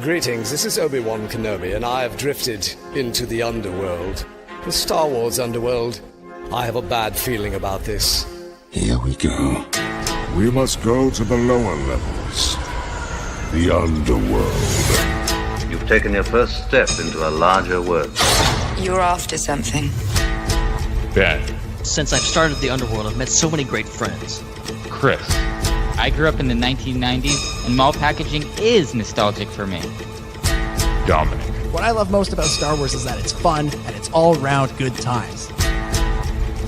Greetings, this is Obi-Wan Kenobi, and I have drifted into the Underworld. The Star Wars Underworld. I have a bad feeling about this. Here we go. We must go to the lower levels. The Underworld. You've taken your first step into a larger world. You're after something. Ben. Since I've started the Underworld, I've met so many great friends. Chris. I grew up in the 1990s, and mall packaging is nostalgic for me. Dominic. What I love most about Star Wars is that it's fun and it's all-around good times.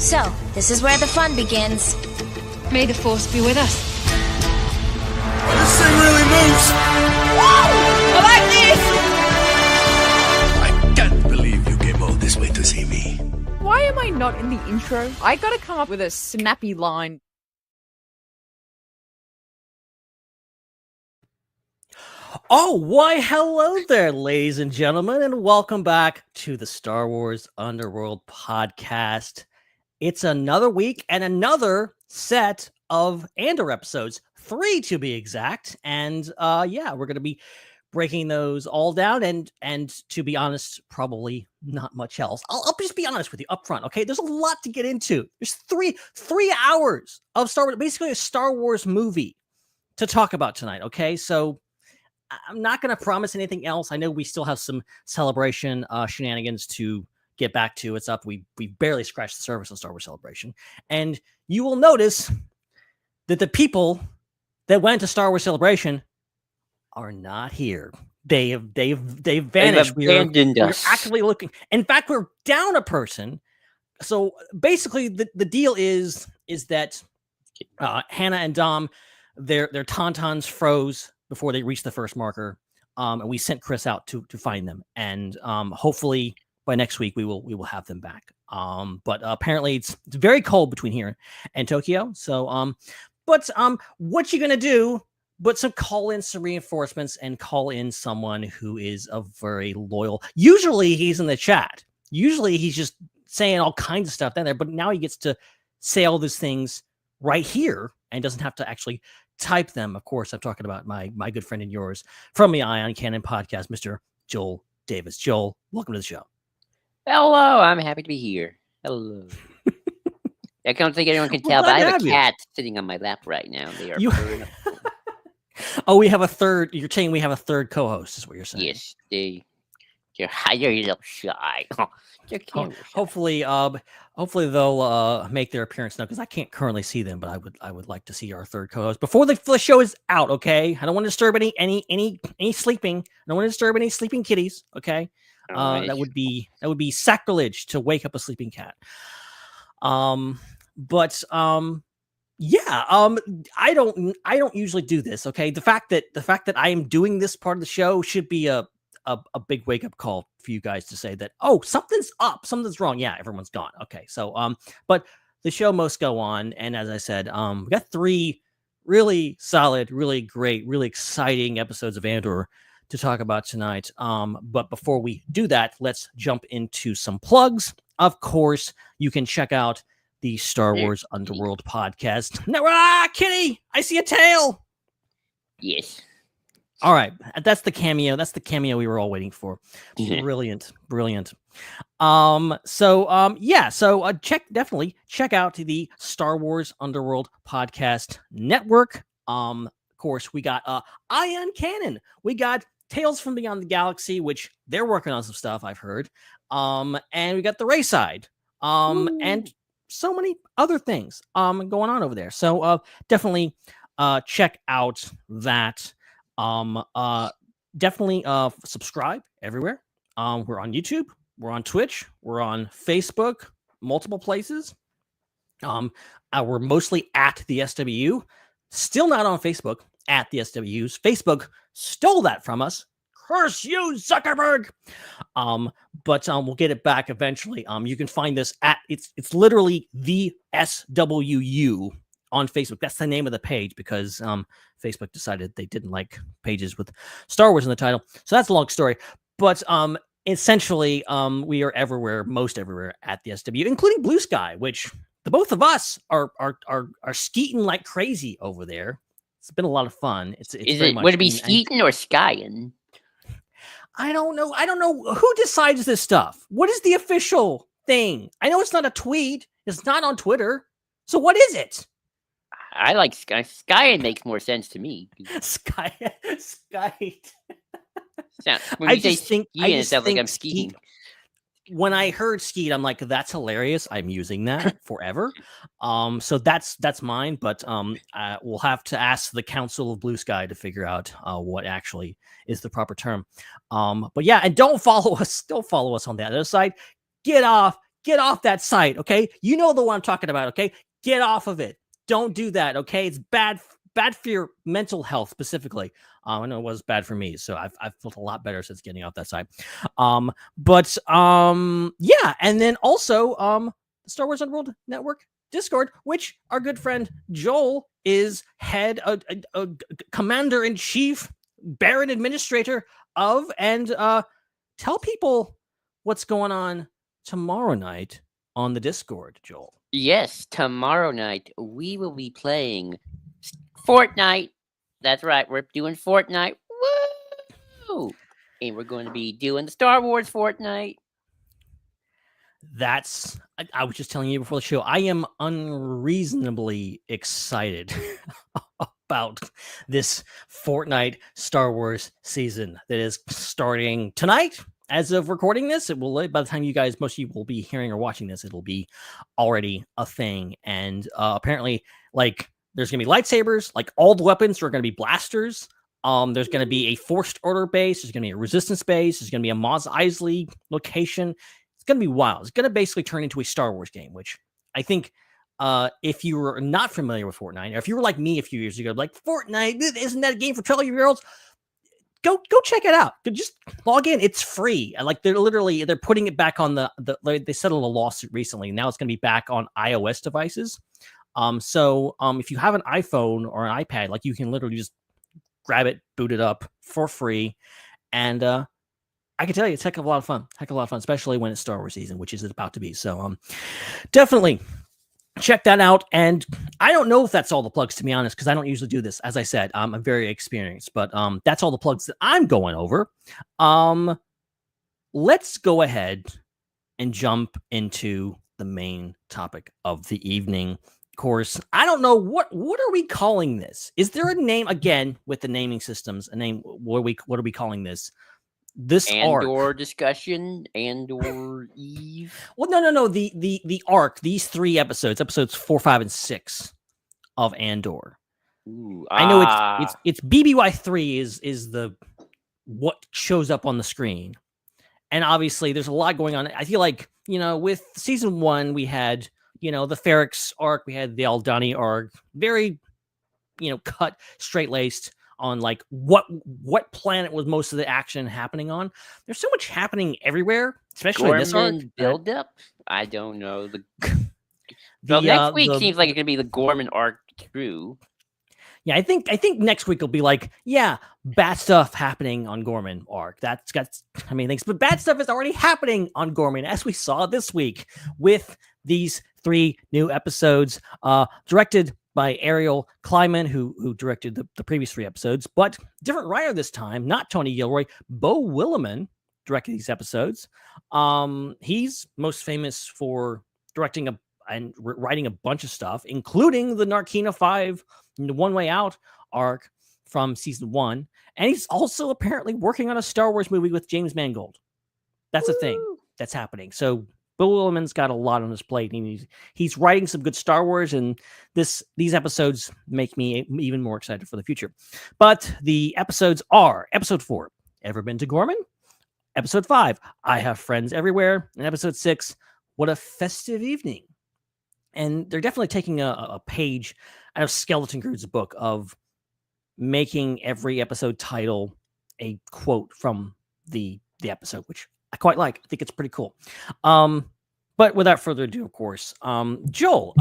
So, this is where the fun begins. May the Force be with us. This thing really moves! Whoa! I like this! I can't believe you came all this way to see me. Why am I not in the intro? I gotta come up with a snappy line. Oh, why, hello there, ladies and gentlemen, and welcome back to the Star Wars Underworld podcast. It's another week and another set of Andor episodes, 3 to be exact. And yeah, we're going to be breaking those all down. And to be honest, probably not much else. I'll just be honest with you up front, okay? There's a lot to get into. There's three hours of Star Wars, basically a Star Wars movie to talk about tonight, okay? So I'm not going to promise anything else. I know we still have some celebration shenanigans to get back to. It's up. We barely scratched the surface on Star Wars Celebration. And you will notice that the people that went to Star Wars Celebration are not here. They've vanished. We're actively looking. In fact, we're down a person. So basically the deal is that Hannah and Dom, their tauntauns froze before they reached the first marker, and we sent Chris out to find them, and hopefully by next week we will have them back. But apparently it's very cold between here and Tokyo. So, but what you gonna do? But call in some reinforcements and call in someone who is a very loyal. Usually he's in the chat. Usually he's just saying all kinds of stuff down there. But now he gets to say all these things right here and doesn't have to actually type them. Of course, I'm talking about my good friend and yours from the Ion Cannon podcast, Mr. Joel Davis. Joel, welcome to the show. Hello, I'm happy to be here. Hello. I don't think anyone can tell, but I have a cat sitting on my lap right now. They are purring up. Oh, we have a third. You're saying we have a third co-host, is what you're saying? Yes, they're a little shy. Hopefully they'll make their appearance now, because I can't currently see them, but I would like to see our third co-host before the show is out. Okay, I don't want to disturb any sleeping. I don't want to disturb any sleeping kitties. Okay, that would be sacrilege to wake up a sleeping cat. Yeah, I don't usually do this. Okay, the fact that I am doing this part of the show should be a big wake up call for you guys to say that, oh, something's up, something's wrong. Yeah, everyone's gone. Okay, so but the show must go on, and as I said, we got 3 really solid, really great, really exciting episodes of Andor to talk about tonight. But before we do that, let's jump into some plugs. Of course, you can check out the Star Wars Underworld podcast. Now, Kitty, I see a tail. Yes. All right, that's the cameo. That's the cameo we were all waiting for. Brilliant. So definitely check out the Star Wars Underworld podcast network. Of course, we got Ion Cannon. We got Tales from Beyond the Galaxy, which they're working on some stuff I've heard. And we got the Raeside. And so many other things going on over there. So definitely check out that. Definitely subscribe everywhere. We're on YouTube, we're on Twitch, we're on Facebook, multiple places. We're mostly at the SWU, still not on Facebook at the SWUs. Facebook stole that from us. Curse you, Zuckerberg. But we'll get it back eventually. You can find this at it's literally the SWU on Facebook. That's the name of the page, because Facebook decided they didn't like pages with Star Wars in the title. So that's a long story. But essentially, we are everywhere, most everywhere at the SW, including Blue Sky, which the both of us are skeeting like crazy over there. It's been a lot of fun. Would it be skeeting or skying? I don't know. I don't know who decides this stuff. What is the official thing? I know it's not a tweet. It's not on Twitter. So what is it? I like Sky. Sky makes more sense to me. Sky. When I you say just think it sounds like I'm skiing. When I heard skeet, I'm like, that's hilarious. I'm using that forever. So that's mine. But we'll have to ask the Council of Blue Sky to figure out what actually is the proper term. But yeah, and don't follow us. Don't follow us on the other side. Get off that site. Okay, you know the one I'm talking about. Okay, get off of it. Don't do that. Okay, it's bad for your mental health specifically. I know it was bad for me, so I've felt a lot better since getting off that side. Yeah, and then also the Star Wars Underworld Network Discord, which our good friend Joel is head, commander in chief, Baron administrator of, and tell people what's going on tomorrow night on the Discord, Joel. Yes, tomorrow night we will be playing Fortnite. That's right, we're doing Fortnite. Woo! And we're going to be doing the Star Wars Fortnite. I was just telling you before the show, I am unreasonably excited about this Fortnite Star Wars season that is starting tonight. As of recording this, it will, by the time most of you will be hearing or watching this, it'll be already a thing. And apparently, like, there's going to be lightsabers, like all the weapons are going to be blasters. There's going to be a Forced Order base. There's going to be a Resistance base. There's going to be a Mos Eisley location. It's going to be wild. It's going to basically turn into a Star Wars game, which I think if you were not familiar with Fortnite, or if you were like me a few years ago, like, Fortnite, isn't that a game for 12-year-olds? Go check it out. Just log in. It's free. Like, they're putting it back on they settled a lawsuit recently. Now it's going to be back on iOS devices. So if you have an iPhone or an iPad, like, you can literally just grab it, boot it up for free. And I can tell you, it's a heck of a lot of fun, especially when it's Star Wars season, which is about to be. So definitely check that out. And I don't know if that's all the plugs, to be honest, because I don't usually do this. As I said, I'm very experienced, but that's all the plugs that I'm going over. Let's go ahead and jump into the main topic of the evening. Of course, I don't know what are we calling this? Is there a name, again, with the naming systems? A name? What are we calling this? This Andor arc discussion, Andor Eve. Well, no. The arc. These 3 episodes 4, 5, and 6 of Andor. Ooh, I know it's BBY3 is the what shows up on the screen, and obviously there's a lot going on. I feel like, with season 1 we had the Ferrix arc, we had the Aldani arc, very cut, straight laced on like what planet was most of the action happening on. There's so much happening everywhere, especially Gorman in this arc. Build up. I don't know. Next week seems like it's gonna be the Gorman arc through. Yeah, I think next week will be like, bad stuff happening on Gorman arc. That's got things, but bad stuff is already happening on Gorman, as we saw this week with these 3 new episodes, directed by Ariel Kleiman, who directed the previous 3 episodes, but different writer this time, not Tony Gilroy. Beau Willimon directed these episodes. He's most famous for directing and writing a bunch of stuff, including the Narkina 5 One Way Out arc from season 1. And he's also apparently working on a Star Wars movie with James Mangold. That's a thing that's happening. So Beau Willimon's got a lot on his plate, and he's writing some good Star Wars, and these episodes make me even more excited for the future. But the episodes are Episode 4, Ever Been to Gorman? Episode 5, I Have Friends Everywhere. And Episode 6, What a Festive Evening. And they're definitely taking a page out of Skeleton Crew's book of making every episode title a quote from the episode, which I quite like. I think it's pretty cool. But without further ado, of course, Joel,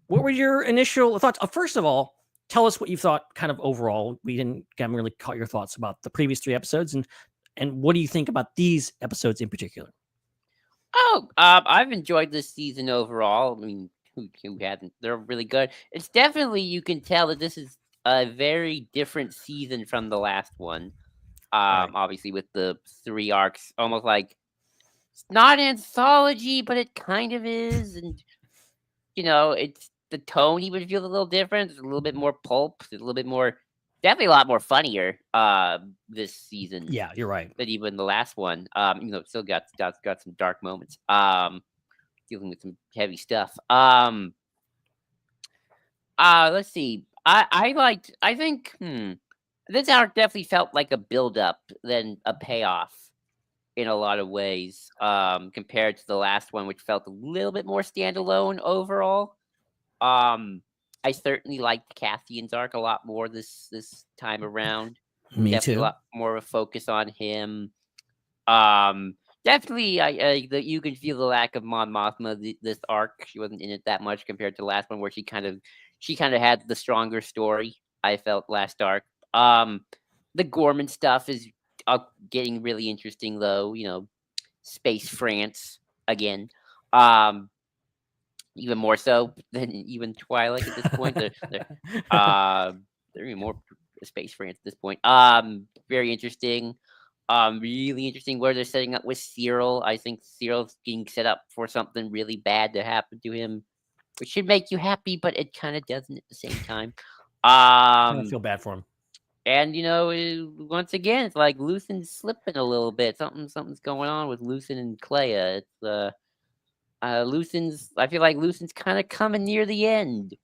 what were your initial thoughts? First of all, tell us what you thought kind of overall. We haven't really caught your thoughts about the previous 3 episodes, and what do you think about these episodes in particular? I've enjoyed this season overall. I mean, who hasn't? They're really good. It's definitely, you can tell that this is a very different season from the last one. Obviously with the 3 arcs, almost like it's not anthology, but it kind of is, and it's the tone even feels a little different. It's a little bit more pulp, it's a little bit more, definitely a lot more funnier this season. Yeah, you're right. Than even the last one. It still got some dark moments. Dealing with some heavy stuff. Let's see. I think this arc definitely felt like a build up than a payoff in a lot of ways. Compared to the last one, which felt a little bit more standalone overall. I certainly liked Cassian's arc a lot more this time around. Me Definitely too. a lot more of a focus on him. Definitely, you can feel the lack of Mon Mothma this arc. She wasn't in it that much compared to the last one, where she kind of had the stronger story. I felt last arc. The Gorman stuff is getting really interesting, though. Space France again. Even more so than even Twilight at this point. They're even more Space France at this point. Very interesting. Really interesting where they're setting up with Cyril. I think Cyril's being set up for something really bad to happen to him, which should make you happy, but it kind of doesn't at the same time. I feel bad for him. And once again, it's like Lucen's slipping a little bit. Something's going on with Lucen and Clea. It's I feel like Lucen's kind of coming near the end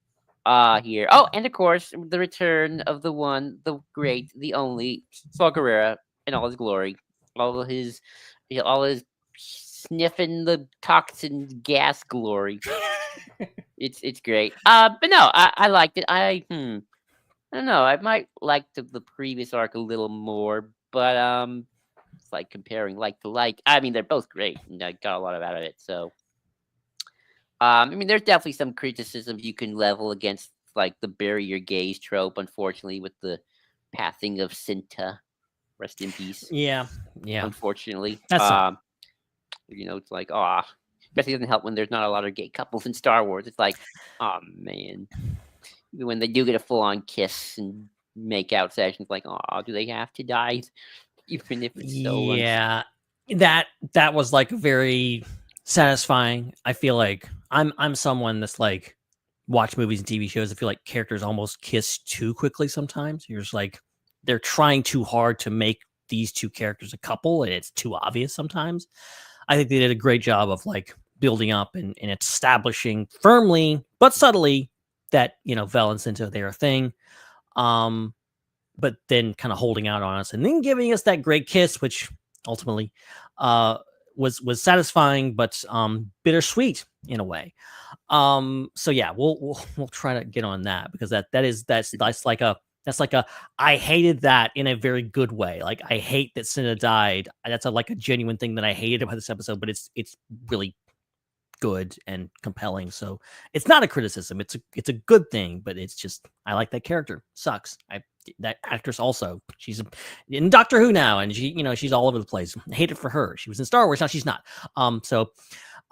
here. Oh, and of course, the return of the one, the great, the only Saw Gerrera in all his glory, all his sniffing the toxin gas glory. It's great. But no, I liked it. I don't know. I might like the previous arc a little more, but it's like comparing like to like. I mean, they're both great, and I got a lot out of it. So, there's definitely some criticism you can level against like the bury your gaze trope. Unfortunately, with the passing of Cinta, rest in peace. Yeah. Unfortunately, That's it's like, especially doesn't help when there's not a lot of gay couples in Star Wars. It's like, oh man. When they do get a full-on kiss and make-out sessions, like, do they have to die? Even if it's so... Yeah, that was, like, very satisfying. I feel like I'm someone that's, like, watch movies and TV shows. I feel like characters almost kiss too quickly sometimes. You're just like, they're trying too hard to make these two characters a couple, and it's too obvious sometimes. I think they did a great job of, like, building up and establishing firmly, but subtly, that Vel and Cinta, they're a thing, but then kind of holding out on us and then giving us that great kiss, which ultimately was satisfying but bittersweet in a way. So yeah, we'll try to get on that, because that's like a I hated that in a very good way. Like, I hate that Cinta died. That's like a genuine thing that I hated about this episode, but it's really good and compelling. So it's not a criticism. It's a good thing, but it's just, I like that character. Sucks. That actress also, she's in Doctor Who now, and she's all over the place. I hate it for her. She was in Star Wars, now she's not. So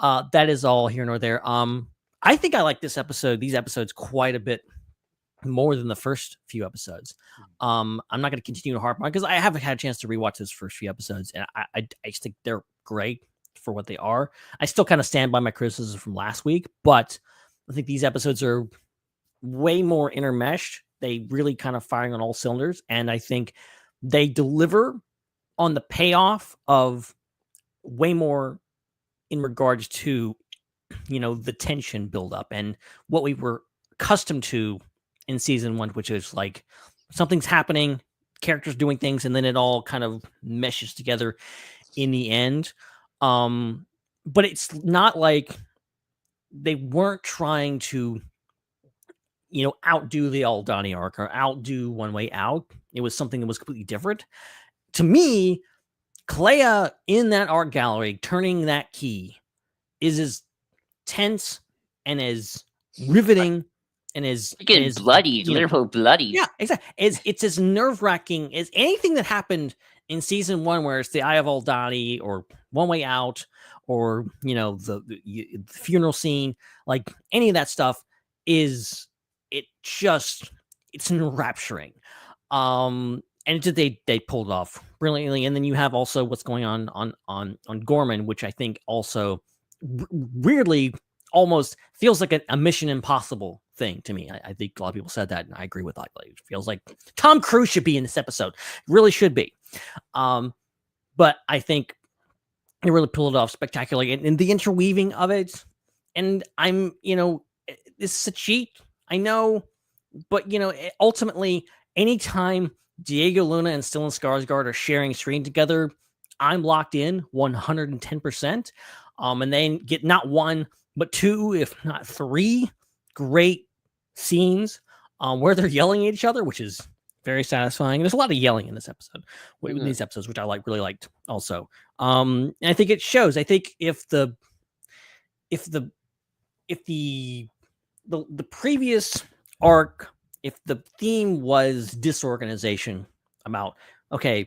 that is all here nor there. I think I like these episodes quite a bit more than the first few episodes. I'm not going to continue to harp on, because I haven't had a chance to rewatch those first few episodes, and I just think they're great for what they are. I still kind of stand by my criticism from last week, but I think these episodes are way more intermeshed. They really kind of firing on all cylinders, and I think they deliver on the payoff of way more in regards to the tension buildup and what we were accustomed to in season 1, which is like something's happening, characters doing things, and then it all kind of meshes together in the end. But it's not like they weren't trying to, outdo the Aldhani arc or outdo One Way Out. It was something that was completely different. To me, Clea in that art gallery turning that key is as tense and as riveting and as bloody, literal bloody. Yeah, exactly. It's as nerve-wracking as anything that happened in season 1, where it's the Eye of Aldhani or One Way Out, or the funeral scene. Like, any of that stuff it's enrapturing. they pulled it off brilliantly. And then you have also what's going on Gorman, which I think also weirdly almost feels like a Mission Impossible thing to me. I think a lot of people said that, and I agree with that. Like, it feels like Tom Cruise should be in this episode. Really should be. But I think they really pulled it off spectacularly, and the interweaving of it. And I'm, this is a cheat, I know, but ultimately, anytime Diego Luna and Stellan Skarsgård are sharing screen together, I'm locked in 110%. And they get not one, but two, if not three, great scenes where they're yelling at each other, which is very satisfying. There's a lot of yelling in this episode, in these episodes, which I really liked also. And I think it shows. I think if the previous arc, if the theme was disorganization, about, okay,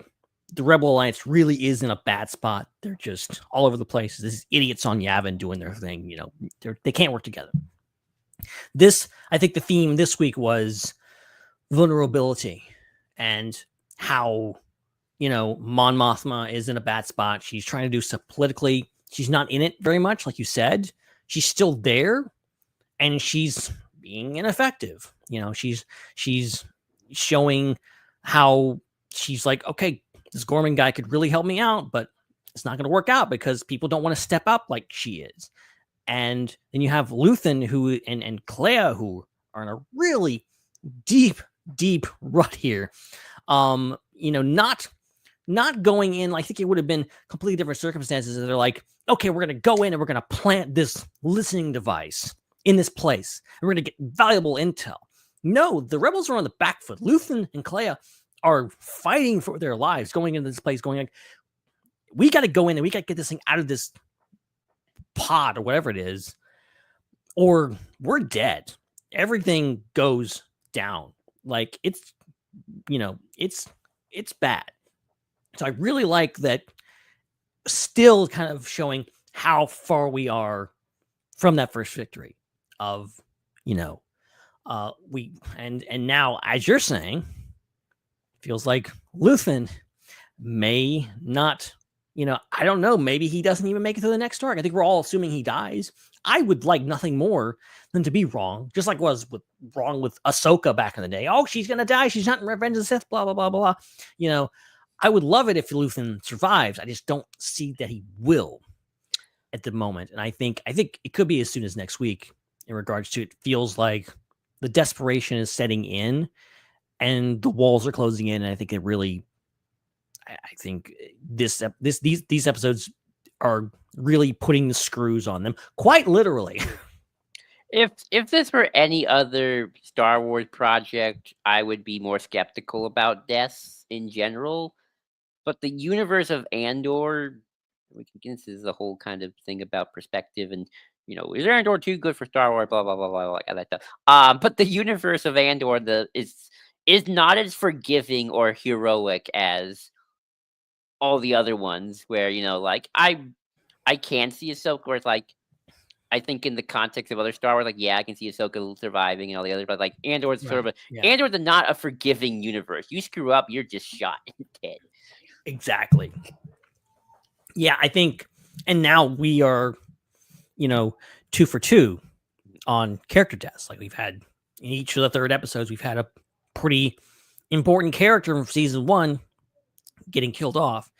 the Rebel Alliance really is in a bad spot. They're just all over the place. This is idiots on Yavin doing their thing. They can't work together. I think the theme this week was vulnerability and how, Mon Mothma is in a bad spot. She's trying to do stuff politically. She's not in it very much, like you said. She's still there, and she's being ineffective. She's showing how she's like, okay, this Gorman guy could really help me out, but it's not going to work out because people don't want to step up like she is. And then you have Luthen and Clea, who are in a really deep rut here. Not going in. I think it would have been completely different circumstances. They're like, okay, we're going to go in and we're going to plant this listening device in this place, and we're going to get valuable intel. No, the rebels are on the back foot. Luthen and Clea are fighting for their lives, going into this place, going like, we got to go in and we got to get this thing out of this pod or whatever it is, or we're dead. Everything goes down. Like, it's bad. So I really like that, still kind of showing how far we are from that first victory of, now, as you're saying, feels like Luthen may not, I don't know, maybe he doesn't even make it to the next arc. I think we're all assuming he dies. I would like nothing more than to be wrong, just like wrong with Ahsoka back in the day. Oh, she's going to die. She's not in Revenge of the Sith, blah, blah, blah, blah. I would love it if Luthen survives. I just don't see that he will at the moment. And I think it could be as soon as next week in regards to, it feels like the desperation is setting in and the walls are closing in. And I think it really, I think these episodes are really putting the screws on them, quite literally. If this were any other Star Wars project, I would be more skeptical about deaths in general. But the universe of Andor, this is the whole kind of thing about perspective and, is Andor too good for Star Wars? Blah blah blah blah, like that stuff. But the universe of Andor is not as forgiving or heroic as all the other ones. Where I can see Ahsoka, where it's like, I think in the context of other Star Wars, I can see Ahsoka surviving and all the others, but Andor's sort of Andor's not a forgiving universe. You screw up, you're just shot and dead. Exactly. Yeah, I think, and now we are, 2 for 2 on character deaths. Like, we've had in each of the third episodes, we've had a pretty important character from season 1 getting killed off,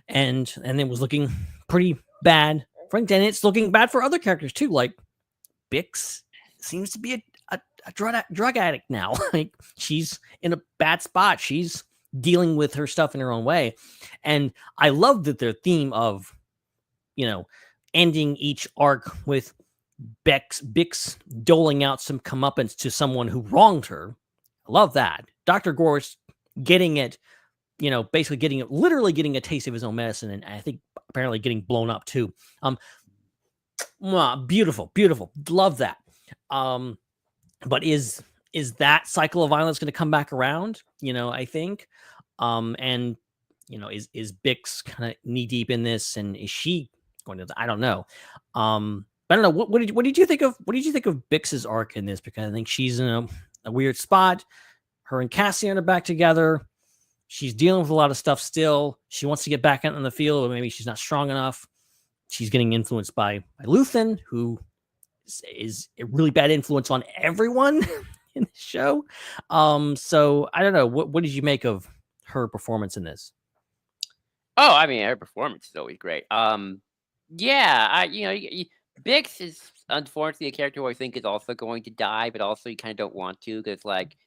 and it was looking pretty bad. And it's looking bad for other characters too. Like, Bix seems to be a drug addict now. Like, she's in a bad spot. She's dealing with her stuff in her own way. And I love that their theme of, ending each arc with Bix doling out some comeuppance to someone who wronged her. I love that. Dr. Gorse getting it, basically literally getting a taste of his own medicine, and I think apparently getting blown up too. Beautiful. Love that. But is that cycle of violence going to come back around? I think. And is Bix kind of knee deep in this, and is she going to? I don't know. But I don't know. What did you think of? What did you think of Bix's arc in this? Because I think she's in a weird spot. Her and Cassian are back together. she's dealing with a lot of stuff still. She wants to get back out in the field, but maybe she's not strong enough. She's getting influenced by Luthen, who is a really bad influence on everyone in the show. So I don't know. What did you make of her performance in this? Oh, I mean, her performance is always great. Yeah, Bix is unfortunately a character who I think is also going to die, but also you kind of don't want to because like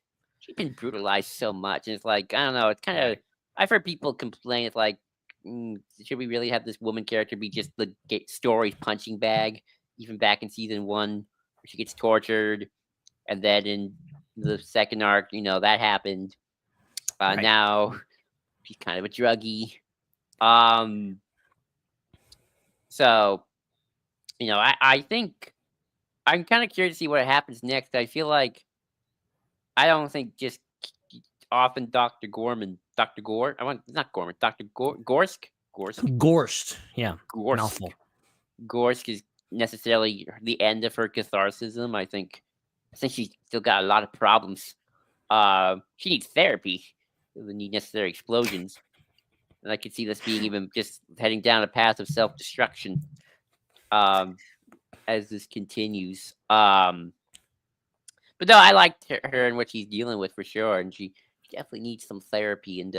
she's been brutalized so much, and it's like I don't know. It's kind of I've heard people complain. It's like, should we really have this woman character be just the story's punching bag? Even back in season 1, where she gets tortured, and then in the second arc, that happened. Now she's kind of a druggie. So, I think I'm kind of curious to see what happens next. I feel like I don't think just often Dr. Gorman, Dr. Gore. Not Gorman, Dr. Gorsk. Gorst, yeah, Gorsk. mouthful. Gorsk is necessarily the end of her catharsis. I think she's still got a lot of problems. She needs therapy. She doesn't need necessary explosions. And I could see this being even just heading down a path of self-destruction as this continues. But no, I liked her and what she's dealing with for sure. And she definitely needs some therapy. And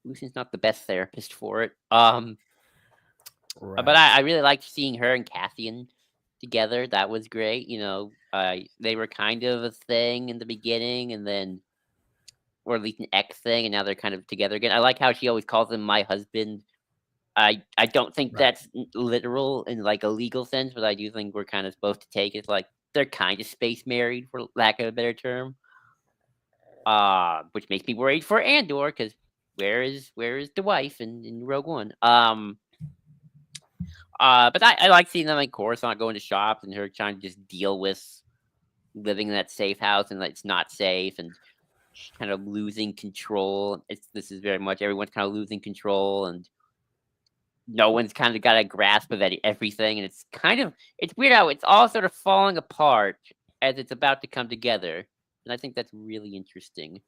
Lucian's not the best therapist for it. But I really liked seeing her and Cassian together. That was great. They were kind of a thing in the beginning, and then, or at least an ex thing, and now they're kind of together again. I like how she always calls him my husband. I don't think that's literal in like a legal sense, but I do think we're kind of supposed to take it like they're kind of space married, for lack of a better term. Which makes me worried for Andor, because where is the wife in Rogue One? But I like seeing them like Coruscant going to shops and her trying to just deal with living in that safe house and that it's not safe and kind of losing control. This is very much everyone's kind of losing control and no one's kind of got a grasp of everything. And it's weird how it's all sort of falling apart as it's about to come together. And I think that's really interesting.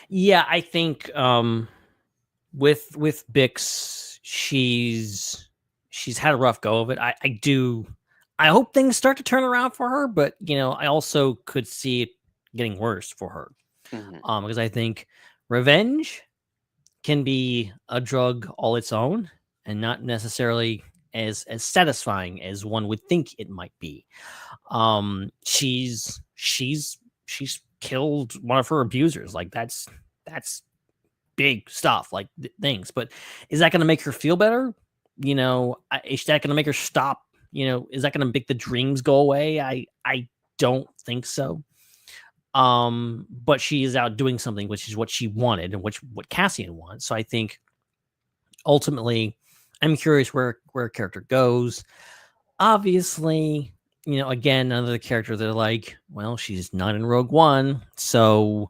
Yeah, I think with Bix, she's had a rough go of it. I hope things start to turn around for her, but I also could see it getting worse for her. Because I think revenge can be a drug all its own and not necessarily as satisfying as one would think it might be. She's killed one of her abusers. Like that's big stuff, like things. But is that going to make her feel better? Is that going to make her stop? Is that going to make the dreams go away? I don't think so. But she is out doing something, which is what she wanted and what Cassian wants. So I think ultimately, I'm curious where a character goes. Obviously, again, another character they're like, well, she's not in Rogue One, so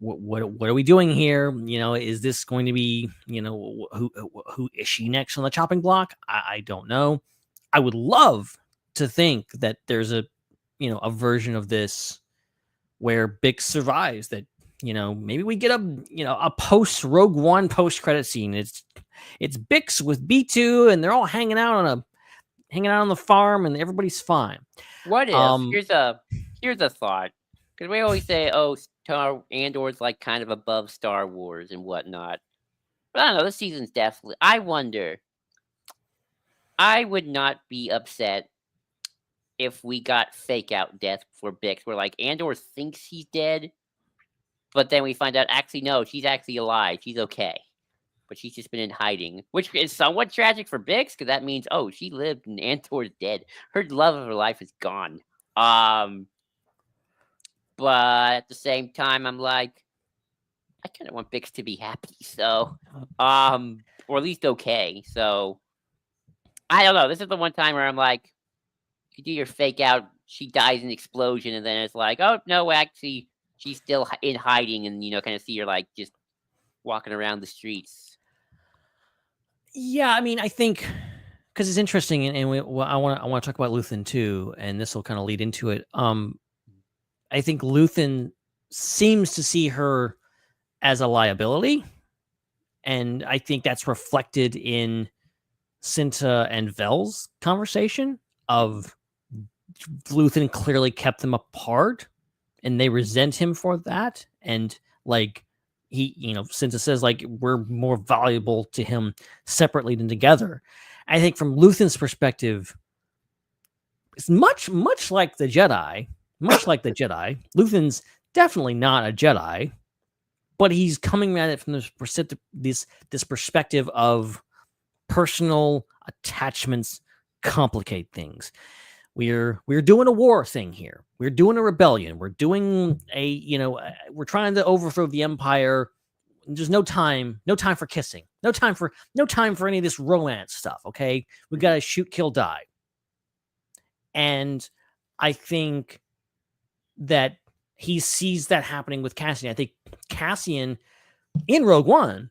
what are we doing here? Is this going to be, who is she next on the chopping block? I don't know. I would love to think that there's a version of this where Bix survives, that maybe we get a post Rogue One post credit scene. It's Bix with B2 and they're all hanging out on the farm and everybody's fine. What if here's a thought, because we always say, oh, Andor's like kind of above Star Wars and whatnot, but I don't know, this season's definitely, I wonder, I would not be upset if we got fake out death for Bix, where like Andor thinks he's dead, but then we find out actually no, she's actually alive, she's okay, but she's just been in hiding, which is somewhat tragic for Bix, because that means, oh, she lived and Andor's dead. Her love of her life is gone. But at the same time, I'm like, I kind of want Bix to be happy, so, or at least okay. So, I don't know. This is the one time where I'm like, you do your fake out, she dies in an explosion, and then it's like, oh, no, actually, she's still in hiding, and, kind of see her, like, just walking around the streets. Yeah, I mean, I think, because it's interesting, and I want to talk about Luthen, too, and this will kind of lead into it. I think Luthen seems to see her as a liability. And I think that's reflected in Cinta and Vel's conversation of Luthen clearly kept them apart and they resent him for that. And like Cinta says, like, we're more valuable to him separately than together. I think from Luthen's perspective, it's much like the Jedi, Luthen's definitely not a Jedi, but he's coming at it from this perspective of personal attachments complicate things. We're doing a war thing here. We're doing a rebellion. We're doing we're trying to overthrow the Empire. There's no time for kissing. No time for any of this romance stuff. Okay, we gotta shoot, kill, die. And I think that he sees that happening with Cassian. I think Cassian in Rogue One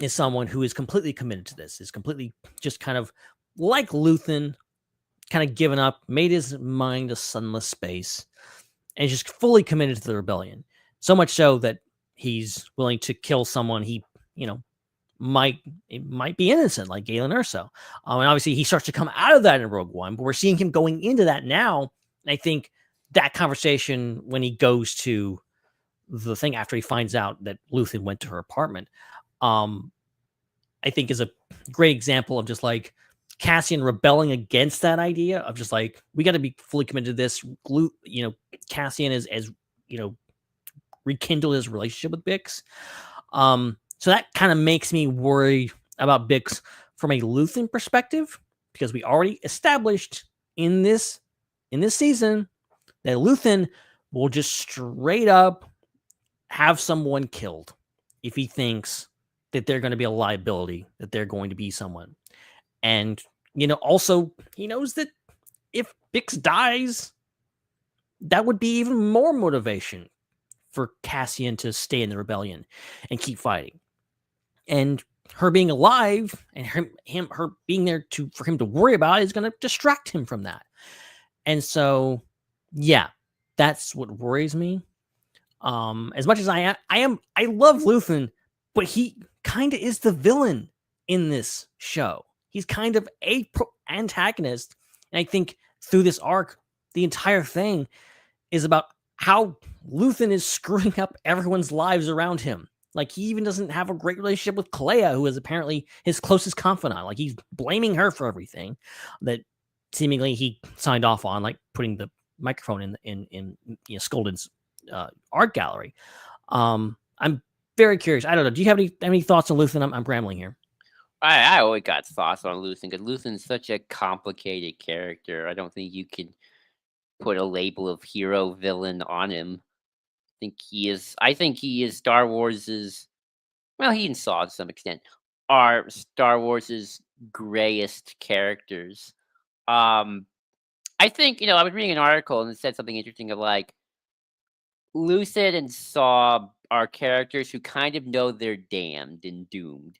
is someone who is completely committed to this, is completely just kind of like Luthen, kind of given up, made his mind a sunless space, and is just fully committed to the rebellion. So much so that he's willing to kill someone he, might be innocent, like Galen Erso. And obviously he starts to come out of that in Rogue One, but we're seeing him going into that now. And I think that conversation when he goes to the thing after he finds out that Luthen went to her apartment, I think is a great example of just like Cassian rebelling against that idea of just like, we got to be fully committed to this. Cassian is, rekindled his relationship with Bix. So that kind of makes me worry about Bix from a Luthen perspective, because we already established in this season that Luthen will just straight up have someone killed if he thinks that they're going to be a liability, that they're going to be someone. And, also he knows that if Bix dies, that would be even more motivation for Cassian to stay in the rebellion and keep fighting. And her being alive and her being there for him to worry about is going to distract him from that. And so, yeah, that's what worries me. As much as I love Luthen, but he kind of is the villain in this show. He's kind of a antagonist. And I think through this arc, the entire thing is about how Luthen is screwing up everyone's lives around him. Like, he even doesn't have a great relationship with Kalea, who is apparently his closest confidant. Like, he's blaming her for everything that seemingly he signed off on, like putting the microphone in Skolden's art gallery. I'm very curious. I don't know. Do you have any thoughts on Luthen? I'm rambling here. I always got thoughts on Luthen, because Luthen's such a complicated character. I don't think you can put a label of hero villain on him. I think he is Star Wars's, well, he and Saw to some extent are Star Wars's grayest characters. I think, I was reading an article and it said something interesting of like, Lucid and Saw are characters who kind of know they're damned and doomed.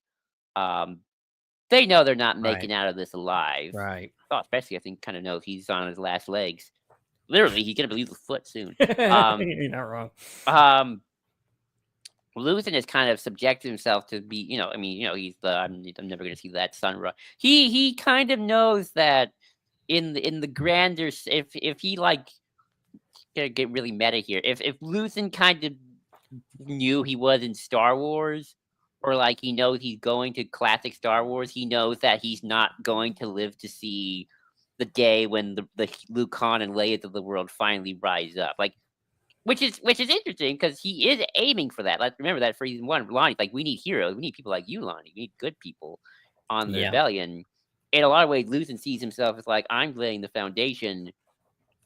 They know they're not making out of this alive. Right. Oh, especially, I think, kind of knows he's on his last legs. Literally, he's gonna lose a foot soon. You're not wrong. Luthen has kind of subjected himself to be, he's the I'm never gonna see that sunrise. He kind of knows that in the grander, if he like gonna get really meta here, if Luthen kind of knew he was in Star Wars, or like he knows he's going to classic Star Wars, he knows that he's not going to live to see the day when the Luke Han and Leia of the world finally rise up, like, which is interesting because he is aiming for that. Let's remember that for season 1, Lonnie's like, we need heroes, we need people like you, Lonnie, we need good people on the rebellion. In a lot of ways, Luthen sees himself as like, I'm laying the foundation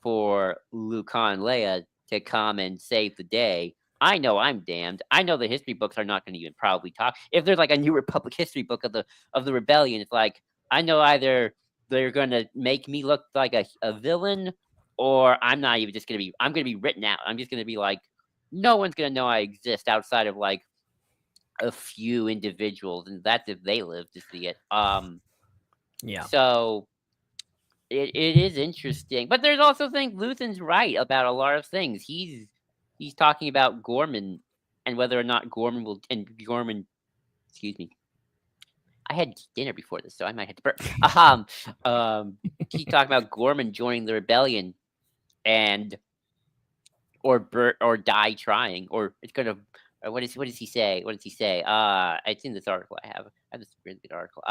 for Luke Han and Leia to come and save the day. I know I'm damned. I know the history books are not going to even probably talk. If there's like a New Republic history book of the rebellion, it's like, I know either they're going to make me look like a villain, or I'm not even just going to be, I'm going to be written out. I'm just going to be like, no one's going to know I exist outside of like a few individuals. And that's if they live to see it. So it is interesting, but there's also things Luthen's right about a lot of things. He's talking about Gorman and whether or not Gorman, excuse me. I had dinner before this, so I might have to burp. He talked about Gorman joining the rebellion, and or die trying, or it's gonna. What does he say? What does he say? It's in this article I have. I have this really good article.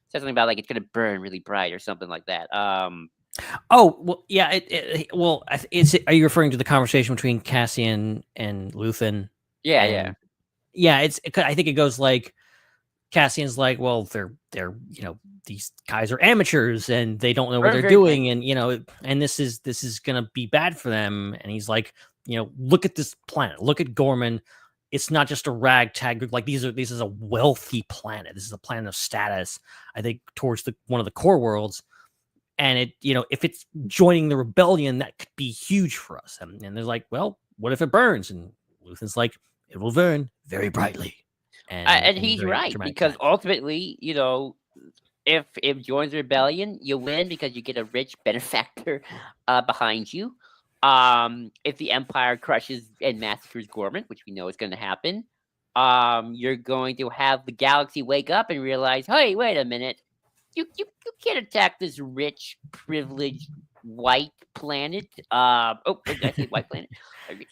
Says something about like it's gonna burn really bright or something like that. Oh well, yeah. Are you referring to the conversation between Cassian and Luthen? Yeah. I think it goes like Cassian's like, well, they're these guys are amateurs and they don't know what they're doing, and and this is gonna be bad for them. And he's like, look at this planet, look at Gorman. It's not just a ragtag group. Like this is a wealthy planet. This is a planet of status, I think, towards one of the core worlds. And it, if it's joining the rebellion, that could be huge for us. And they're like, well, what if it burns? And Luthen's like, it will burn very brightly. And he's right, because ultimately, if joins the rebellion, you win because you get a rich benefactor behind you. If the Empire crushes and massacres Gorman, which we know is going to happen, you're going to have the galaxy wake up and realize, hey, wait a minute. You can't attack this rich, privileged white planet. Did I say white planet?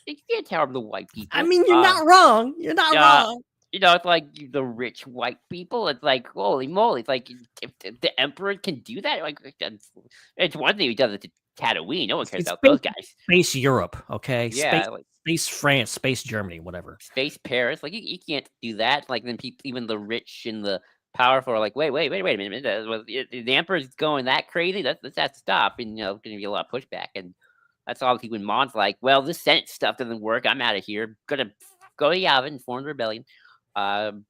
You can't tell them the white people. I mean, you're not wrong. You're not wrong. It's like the rich white people. It's like, holy moly! It's like if the Emperor can do that. Like, it's one thing he does it to Tatooine. No one cares about those guys. Space Europe, okay? Yeah, space France, space Germany, whatever. Space Paris. Like, you can't do that. Like, then people, even the rich and the powerful are like, wait a minute. The Emperor's going that crazy. That has to stop. And going to be a lot of pushback. And that's obviously when Mon's like, well, this Senate stuff doesn't work. I'm out of here. Gonna go to Yavin and form the rebellion. And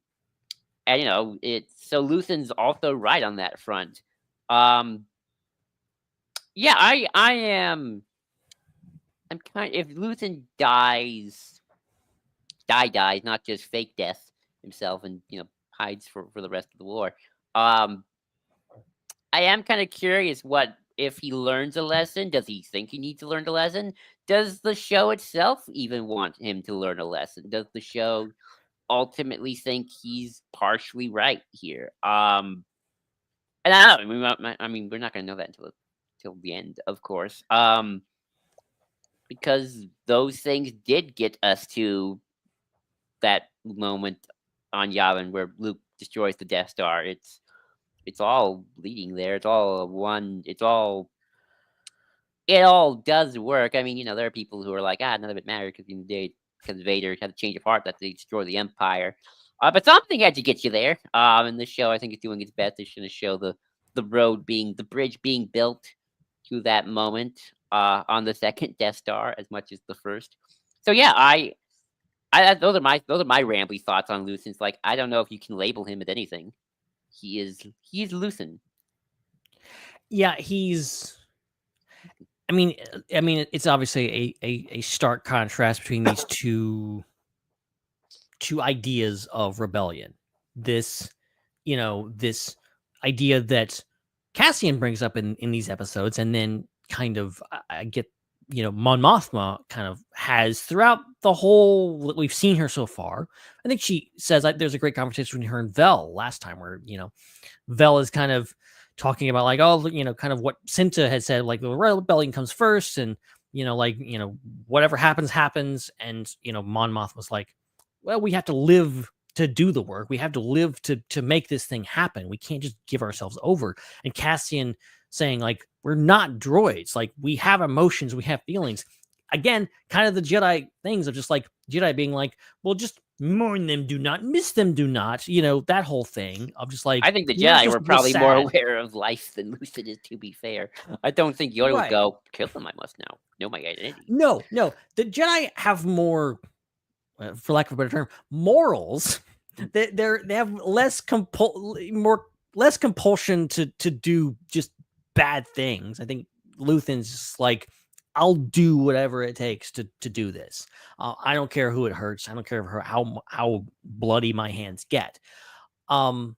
it's so Luthen's also right on that front. I am. I'm kind. If Luthen dies, not just fake death himself, and hides for the rest of the war. I am kind of curious what if he learns a lesson. Does he think he needs to learn a lesson? Does the show itself even want him to learn a lesson? Does the show ultimately think he's partially right here? And I don't know. I mean, we're not going to know that until the end, of course. Because those things did get us to that moment on Yavin where Luke destroys the Death Star. It's all leading there. It's all one. It all does work. I mean, there are people who are like, none of it mattered because Vader had a change of heart that they destroy the Empire. But something had to get you there. And the show, I think, is doing its best. It's going to show the bridge being built to that moment on the second Death Star as much as the first. So yeah, those are my rambly thoughts on Luthen. Like, I don't know if you can label him as anything. He's Luthen. Yeah, I mean, it's obviously a stark contrast between these two ideas of rebellion. This idea that Cassian brings up in these episodes, and then kind of I get Mon Mothma kind of has throughout the whole that we've seen her so far. I think she says there's a great conversation between her and Vel last time where Vel is kind of talking about like, kind of what Cinta had said, like the rebellion comes first, and whatever happens, and Mon Mothma was like, well, we have to live to do the work. We have to live to make this thing happen. We can't just give ourselves over. And Cassian saying like, we're not droids. Like, we have emotions, we have feelings. Again, kind of the Jedi things of just like Jedi being like, well, just mourn them, do not miss them, do not, that whole thing of just like, I think the Jedi were probably more aware of life than Luthen is, to be fair. I don't think Yoda would go, kill them, I must now know my identity. No. The Jedi have more, for lack of a better term, morals. They have less compulsion to do just bad things. I think Luthen's just like, I'll do whatever it takes to do this. I don't care who it hurts. I don't care how bloody my hands get. But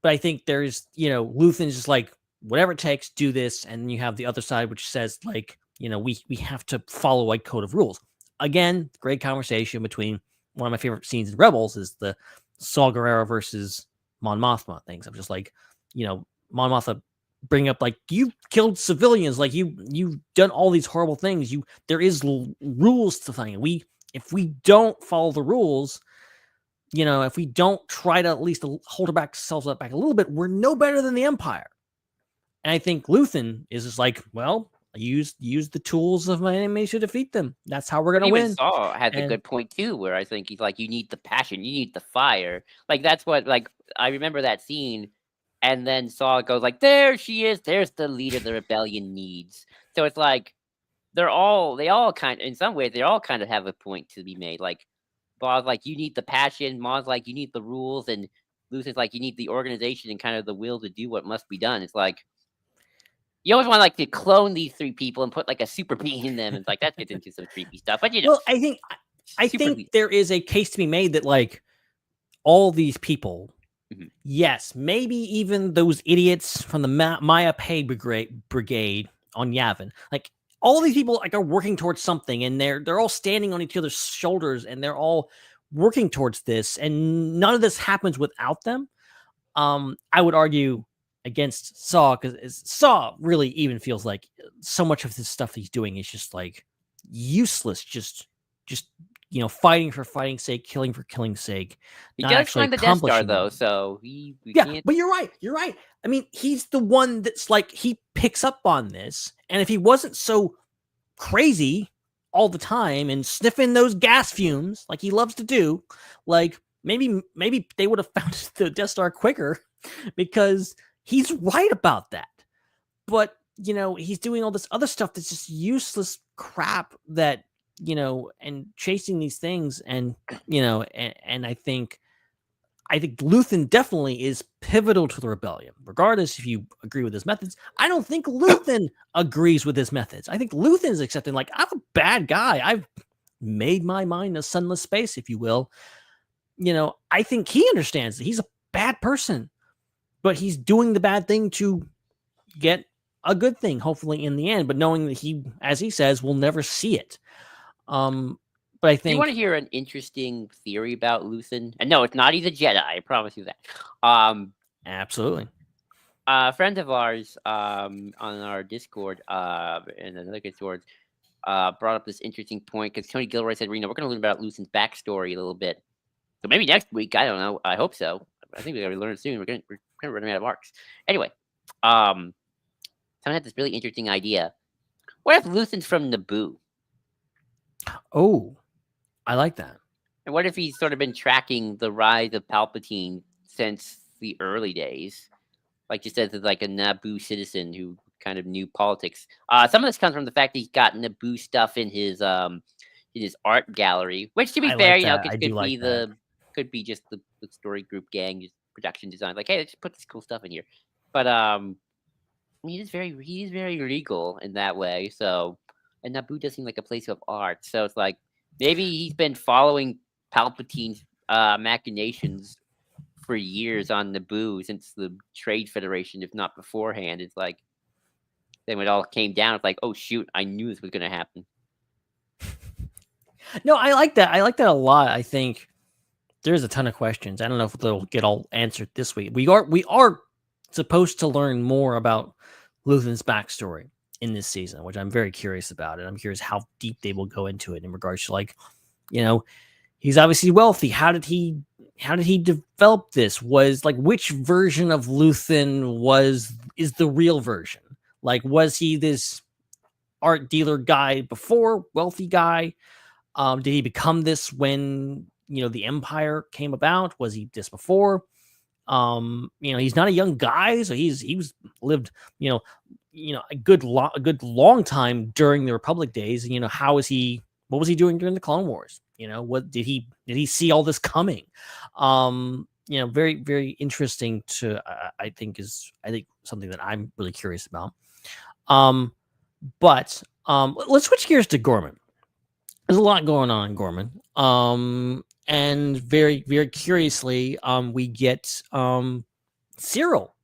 I think there's, Luthen's just like, whatever it takes, do this. And then you have the other side, which says like, we have to follow a code of rules. again, great conversation between one of my favorite scenes in Rebels is the Saw Gerrera versus Mon Mothma things. I'm just like, Mon Mothma bring up like you killed civilians, like you've done all these horrible things. There is rules to thing. If we don't follow the rules, if we don't try to at least hold ourselves back a little bit, we're no better than the Empire. And I think Luthen is just like, well, use the tools of my enemy to defeat them. That's how we're gonna win. Saw had a good point too, where I think he's like, you need the passion, you need the fire. Like that's what I remember that scene, and then Saw goes like, there she is, there's the leader the rebellion needs. So it's like they all kind of, in some ways, they all kind of have a point to be made. Like Bob's like, you need the passion, Ma's like, you need the rules, and Luthen's like, you need the organization and kind of the will to do what must be done. It's like you always want to clone these three people and put like a super being in them. It's like that gets into some creepy stuff. But well, I think there is a case to be made that like all these people, yes, maybe even those idiots from the Maya Pay Brigade on Yavin, like all these people like are working towards something, and they're all standing on each other's shoulders, and they're all working towards this, and none of this happens without them. I would argue against Saw, because Saw really even feels like so much of this stuff he's doing is just like useless, just fighting for fighting's sake, killing for killing's sake. He does find the Death Star though, so we can't... But you're right. I mean, he's the one that's like, he picks up on this, and if he wasn't so crazy all the time and sniffing those gas fumes like he loves to do, like maybe they would have found the Death Star quicker, because he's right about that. But, he's doing all this other stuff that's just useless crap that, and chasing these things. And, and I think Luthen definitely is pivotal to the rebellion, regardless if you agree with his methods. I don't think Luthen agrees with his methods. I think Luthen's accepting, like, I'm a bad guy. I've made my mind a sunless space, if you will. I think he understands that he's a bad person, but he's doing the bad thing to get a good thing, hopefully in the end, but knowing that he, as he says, will never see it. But I think... You want to hear an interesting theory about Luthen? And no, it's not he's a Jedi, I promise you that. Absolutely. A friend of ours on our Discord, and another Discord, brought up this interesting point, because Tony Gilroy said, we're going to learn about Luthen's backstory a little bit. So maybe next week, I don't know. I hope so. I think we're going to learn soon. We're kind of running out of marks. Anyway, someone had this really interesting idea. What if Luthen's from Naboo? Oh, I like that. And what if he's sort of been tracking the rise of Palpatine since the early days? Like just as like a Naboo citizen who kind of knew politics. Some of this comes from the fact that he's got Naboo stuff in his art gallery, which to be fair, could be just the story group gang, just production design. Like, hey, let's put this cool stuff in here. But he's very regal in that way. So, and Naboo does seem like a place of art. So it's like maybe he's been following Palpatine's machinations for years on Naboo since the Trade Federation, if not beforehand. It's like then when it all came down, it's like, oh shoot, I knew this was going to happen. No, I like that. I like that a lot. I think there's a ton of questions. I don't know if they'll get all answered this week. We are supposed to learn more about Luthen's backstory in this season, which I'm very curious about. And I'm curious how deep they will go into it in regards to, like, he's obviously wealthy. How did he develop this? Was like, which version of Luthen is the real version? Like, was he this art dealer guy before, wealthy guy? Did he become this when the Empire came about? Was he this before? He's not a young guy, so he was lived a good long time during the Republic days. What was he doing during the Clone Wars? What did he see all this coming? Very, very interesting to I think something that I'm really curious about. But let's switch gears to Gorman. There's a lot going on in Gorman. And very, very curiously, we get Cyril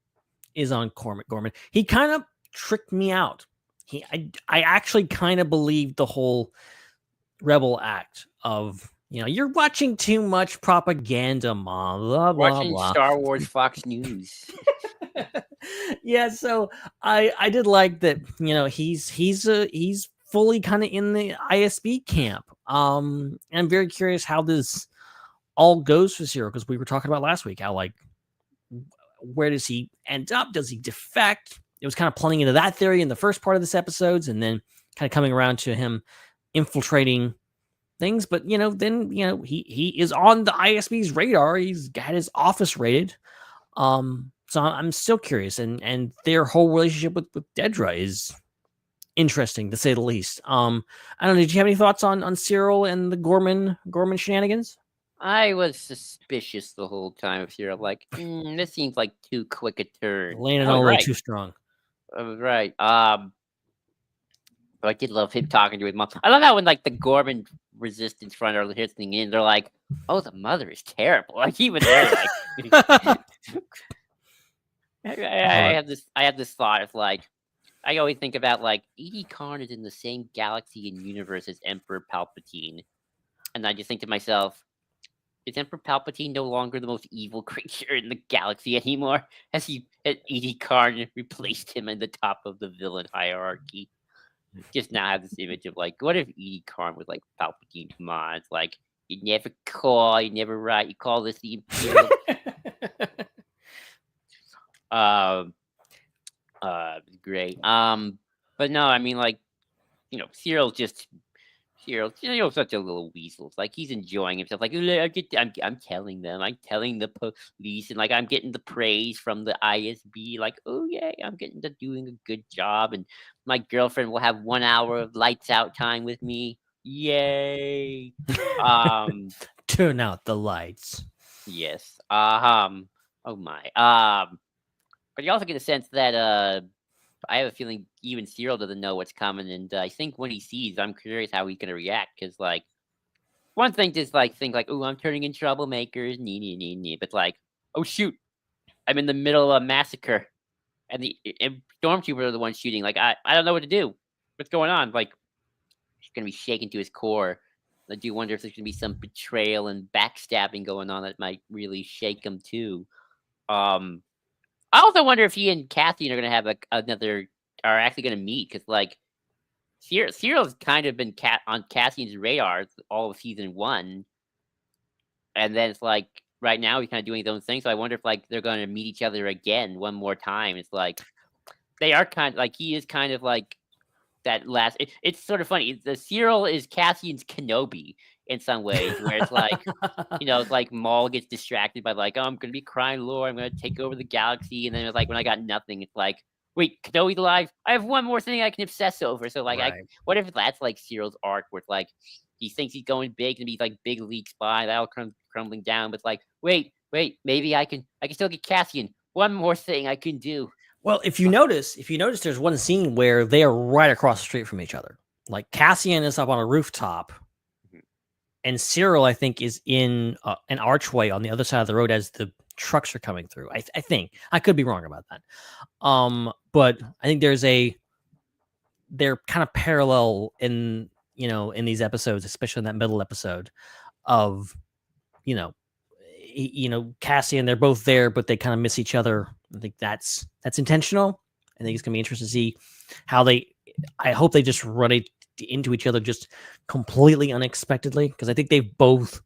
is on Gorman. He kind of tricked me out. I actually kind of believed the whole rebel act of, you're watching too much propaganda, mom. Blah blah Watching blah. Star Wars Fox News. Yeah, so I did like that. He's fully kind of in the ISB camp. And I'm very curious how this all goes for Zero, because we were talking about last week how, like, where does he end up? Does he defect? It was kind of playing into that theory in the first part of this episodes, and then kind of coming around to him infiltrating things. But then he is on the ISB's radar. He's got his office raided. So I'm still curious, and their whole relationship with Dedra is interesting, to say the least. I don't know. Did you have any thoughts on Cyril and the Gorman shenanigans? I was suspicious the whole time of Cyril. Like, this seems like too quick a turn. Laying it all a little too strong. Right. But I did love him talking to his mom. I love how when, like, the Gorman Resistance Front are listening in, they're like, "Oh, the mother is terrible." Like, even they're like. I have this thought of, like, I always think about, like, E.D. Karn is in the same galaxy and universe as Emperor Palpatine, and I just think to myself, is Emperor Palpatine no longer the most evil creature in the galaxy anymore? Has E.D. Karn replaced him in the top of the villain hierarchy? Just now have this image of, like, what if E.D. Karn was like Palpatine? Come on, it's like, you never call, you never write, you call this the Imperial. Great. But no, I mean, like, Cyril's such a little weasel. It's like he's enjoying himself. Like, I'm telling the police, and, like, I'm getting the praise from the ISB. Like, oh yeah, I'm getting to doing a good job, and my girlfriend will have 1 hour of lights out time with me. Yay! Turn out the lights. Yes. Oh my. But you also get a sense that I have a feeling even Cyril doesn't know what's coming, and I think when he sees, I'm curious how he's gonna react. Because, like, one thing to, like, think, like, oh, I'm turning in troublemakers, but, like, oh shoot, I'm in the middle of a massacre, and the stormtroopers are the ones shooting. Like, I don't know what to do. What's going on? Like, he's gonna be shaken to his core. I do wonder if there's gonna be some betrayal and backstabbing going on that might really shake him too. I also wonder if he and Cassian are going to have are actually going to meet, because, like, Cyril's kind of been on Cassian's radar all of season 1, and then it's like right now he's kind of doing his own thing. So I wonder if, like, they're going to meet each other again one more time. It's like they are kind of like, he is kind of like that last. It's sort of funny. The Cyril is Cassian's Kenobi in some ways, where it's like, it's like Maul gets distracted by, like, oh, I'm gonna be crying Lord, I'm gonna take over the galaxy, and then it's like, when I got nothing, it's like, wait, Kenobi's alive, I have one more thing I can obsess over. So, like, right. What if that's like Cyril's arc, where it's like he thinks he's going big and be like big league spy, that'll crumbling down, but it's like, wait, maybe I can still get Cassian. One more thing I can do. Well, if you notice, there's one scene where they are right across the street from each other. Like, Cassian is up on a rooftop, and Cyril, I think, is in an archway on the other side of the road as the trucks are coming through. I think. I could be wrong about that. But I think they're kind of parallel in these episodes, especially in that middle episode of, Cassian, they're both there, but they kind of miss each other. I think that's intentional. I think it's going to be interesting to see how I hope they just run into each other just completely unexpectedly, because I think they've both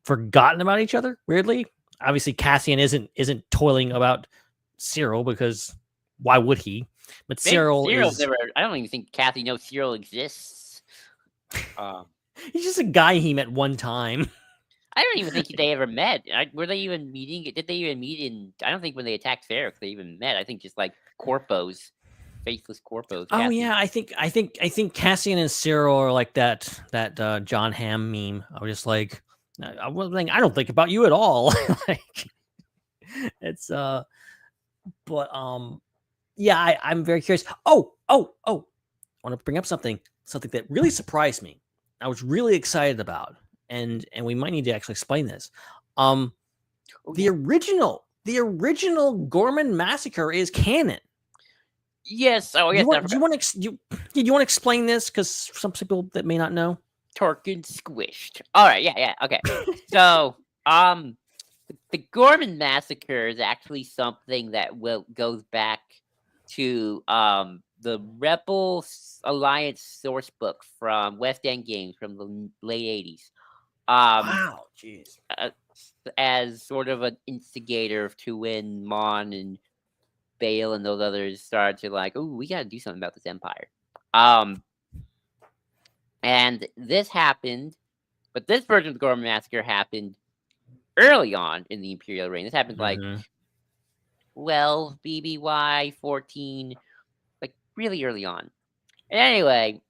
forgotten about each other, weirdly. Obviously, Cassian isn't toiling about Cyril, because why would he? But Cyril is... I don't even think Cassian knows Cyril exists. He's just a guy he met one time. I don't even think they ever met. Were they even meeting? Did they even meet in... I don't think when they attacked Ferrix they even met. I think just like corpos. Faceless corpos. Oh yeah, I think Cassian and Cyril are like that John Hamm meme. I was just like, I don't think about you at all. Like, it's but yeah, I'm very curious. Oh, I want to bring up something that really surprised me. I was really excited about, and we might need to actually explain this. The original Gorman massacre is canon. Yes. Oh, yes. Do you want to explain this? Because some people that may not know. Tarkin squished. All right, yeah, okay. So, the Gorman Massacre is actually something that goes back to the Rebel Alliance source book from West End Games from the late 80s. Wow, jeez. As sort of an instigator to when Mon and Bale and those others started to like, oh, we got to do something about this empire. And this happened, but this version of the Gorman Massacre happened early on in the Imperial reign. This happened like 12 BBY 14, like really early on. And anyway,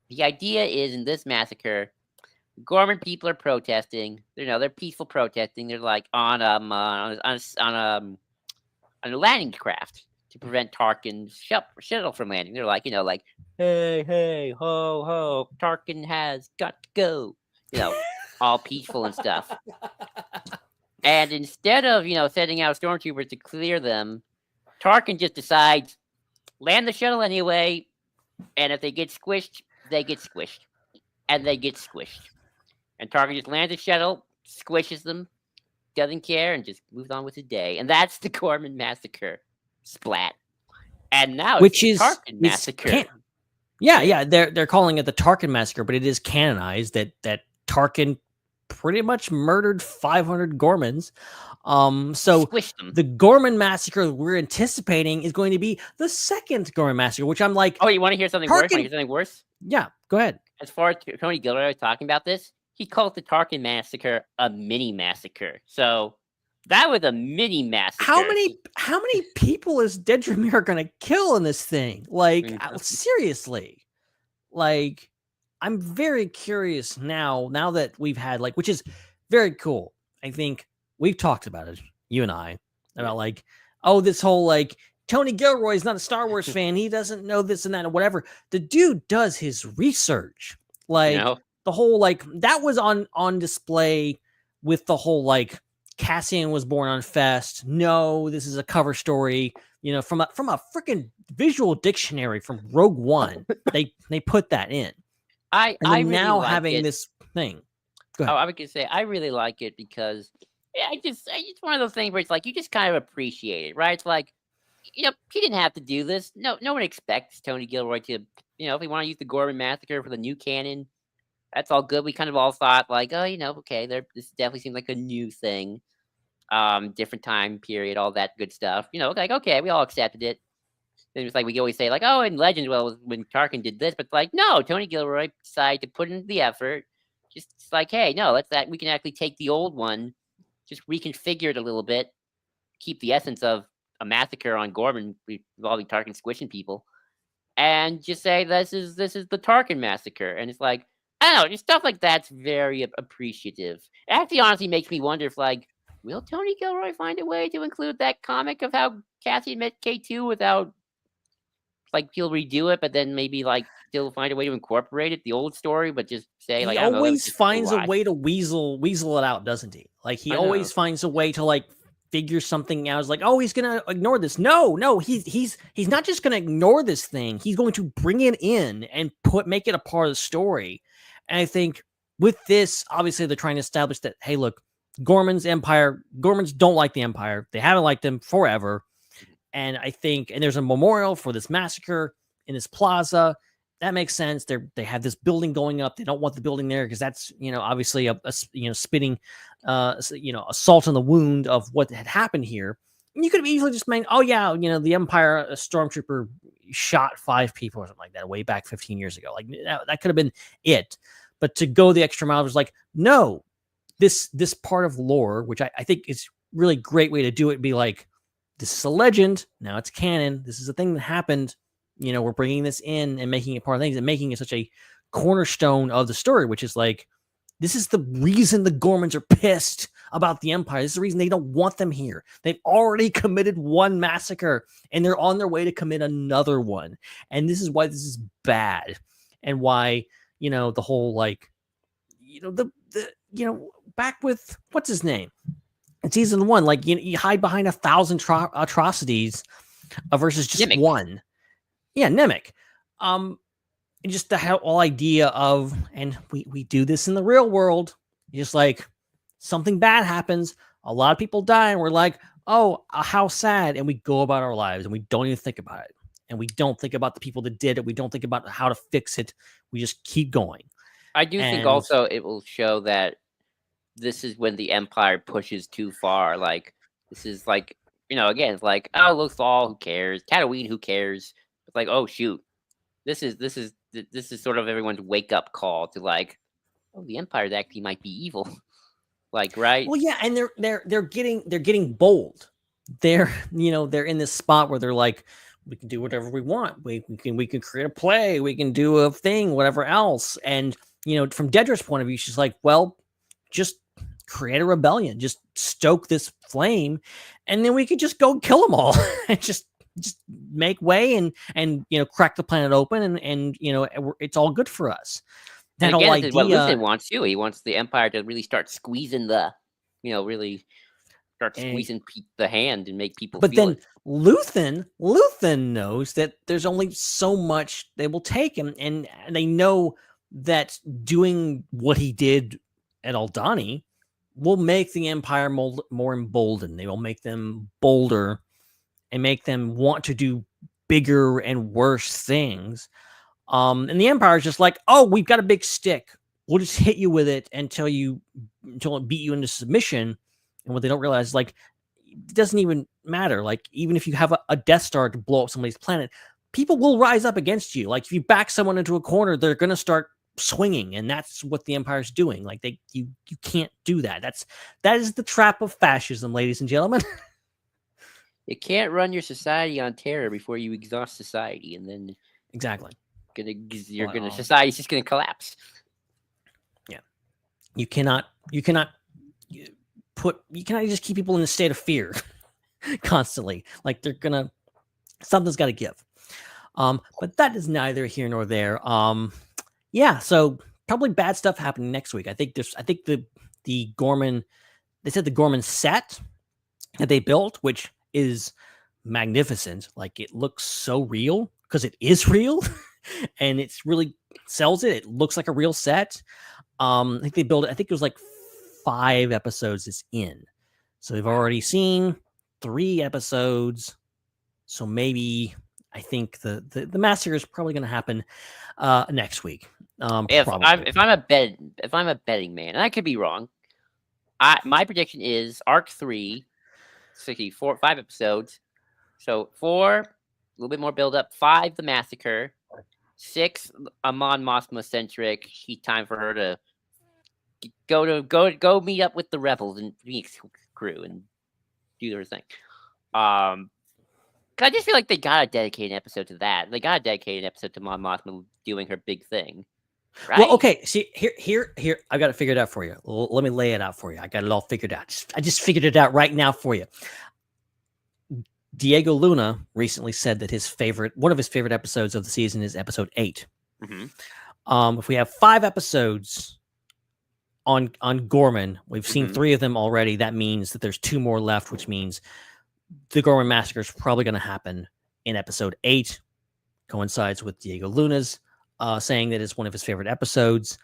the idea is in this massacre, Gorman people are protesting. They're peaceful protesting. They're like on a landing craft to prevent Tarkin's shuttle from landing. They're like, hey, ho, ho, Tarkin has got to go. All peaceful and stuff. And instead of, sending out stormtroopers to clear them, Tarkin just decides, land the shuttle anyway, and if they get squished, they get squished. And they get squished. And Tarkin just lands the shuttle, squishes them, doesn't care, and just moves on with his day. And that's the Gorman Massacre. Splat. And now it's the Tarkin Massacre. Yeah, they're calling it the Tarkin Massacre, but it is canonized that Tarkin pretty much murdered 500 Gormans. So the Gorman Massacre we're anticipating is going to be the second Gorman Massacre, which I'm like, oh, you want to hear something worse? Want to hear something worse? Yeah, go ahead. As far as Tony Gilroy was talking about this, he called the Tarkin Massacre a mini massacre. So that was a mini massacre. How many people is Dedramir going to kill in this thing? Like, seriously. Like, I'm very curious now that we've had, like, which is very cool. I think we've talked about it, you and I, about like, oh, this whole like, Tony Gilroy is not a Star Wars fan. He doesn't know this and that and whatever. The dude does his research. Like, the whole, like, that was on display with the whole, like, Cassian was born on Fest. No, this is a cover story, from a freaking visual dictionary from Rogue One. They put that in. I really now like having this thing. Go ahead. I was gonna say I really like it because it's one of those things where it's like you just kind of appreciate it, right? It's like, he didn't have to do this. No one expects Tony Gilroy to, if we want to use the Gorman Massacre for the new canon, that's all good. We kind of all thought like, oh, okay, this definitely seemed like a new thing, different time period, all that good stuff. Like, okay, we all accepted it. Then it's like we always say like, oh, in Legends, well, when Tarkin did this, but like, no, Tony Gilroy decided to put in the effort. Just like, hey, no, we can actually take the old one, just reconfigure it a little bit, keep the essence of a massacre on Gorman involving Tarkin squishing people, and just say this is the Tarkin Massacre. And it's like, I don't know, just stuff like that's very appreciative. It actually honestly makes me wonder if, like, will Tony Gilroy find a way to include that comic of how Cassian met K2 without, like, he'll redo it, but then maybe, like, still find a way to incorporate it, the old story, but just say, like, he always finds a way to weasel it out, doesn't he? Like, he always finds a way to, like, figure something out. It's like, oh, he's gonna ignore this. No, he's not just gonna ignore this thing. He's going to bring it in and make it a part of the story. And I think with this, obviously, they're trying to establish that, hey, look, Gorman's don't like the Empire. They haven't liked them forever. And I think, and there's a memorial for this massacre in this plaza. That makes sense. They have this building going up. They don't want the building there because that's, obviously a spitting, assault on the wound of what had happened here. And you could have easily just made, oh yeah, the Empire, a stormtrooper shot 5 people or something like that way back 15 years ago. Like that could have been it. But to go the extra mile was like, no, this part of lore, which I think is really great way to do it, be like, this is a legend. Now it's canon. This is a thing that happened. We're bringing this in and making it part of things and making it such a cornerstone of the story, which is like, this is the reason the Gormans are pissed about the Empire. This is the reason they don't want them here. They've already committed one massacre and they're on their way to commit another one. And this is why this is bad. And why, the whole, like, back with, what's his name? In season 1, like, you hide behind 1,000 atrocities versus just Nemec. one. Yeah, Nemec. just the whole idea of, and we do this in the real world, just like something bad happens, a lot of people die, and we're like, oh, how sad, and we go about our lives, and we don't even think about it, and we don't think about the people that did it, we don't think about how to fix it, we just keep going. I do think also it will show that this is when the Empire pushes too far. Like, this is like, again, it's like, oh, Lothal, who cares? Tatooine, who cares? It's like, oh shoot, this is sort of everyone's wake up call to like, oh, the Empire actually might be evil. Like, right? Well, yeah, and they're getting bold. They're they're in this spot where they're like, we can do whatever we want. We can create a play. We can do a thing, whatever else. And from Dedra's point of view, she's like, well, just create a rebellion, just stoke this flame, and then we could just go kill them all and just make way and crack the planet open and it's all good for us. That and again, whole this is idea, what Luthen wants too. He wants the Empire to really start squeezing the hand and make people. But feel then it. Luthen knows that there's only so much they will take, and they know that doing what he did at Aldhani will make the Empire more emboldened. They will make them bolder and make them want to do bigger and worse things. And the Empire is just like, oh, we've got a big stick. We'll just hit you with it until it beat you into submission. And what they don't realize is, like, it doesn't even matter. Like, even if you have a Death Star to blow up somebody's planet, people will rise up against you. Like, if you back someone into a corner, they're going to start swinging, and that's what the Empire's doing. Like, you can't do that. That is the trap of fascism, ladies and gentlemen. You can't run your society on terror before you exhaust society, and then exactly society's just gonna collapse. Yeah, you cannot just keep people in a state of fear constantly. Like, something's got to give. But that is neither here nor there. Yeah, so probably bad stuff happening next week. I think the Gorman, they said the Gorman set that they built, which is magnificent. Like, it looks so real because it is real, and it's really sells it. It looks like a real set. I think they built it. I think it was like 5 episodes it's in. So they've already seen 3 episodes. So maybe I think the massacre is probably going to happen next week. If I'm a betting man, and I could be wrong, my prediction is Arc 3, 5 episodes. So 4, a little bit more build up. 5, the massacre. 6, a Mon Mothma centric. Time for her to go meet up with the rebels and Phoenix crew and do their thing. Cause I just feel like they gotta dedicate an episode to that. They gotta dedicate an episode to Mon Mothma doing her big thing. Right? Well, okay. See, here, I got it figured out for you. Let me lay it out for you. I got it all figured out. I just figured it out right now for you. Diego Luna recently said that one of his favorite episodes of the season is episode 8. Mm-hmm. If we have 5 episodes on Gorman, we've seen 3 of them already. That means that there's 2 more left, which means the Gorman massacre is probably going to happen in episode 8. Coincides with Diego Luna's saying that it's one of his favorite episodes.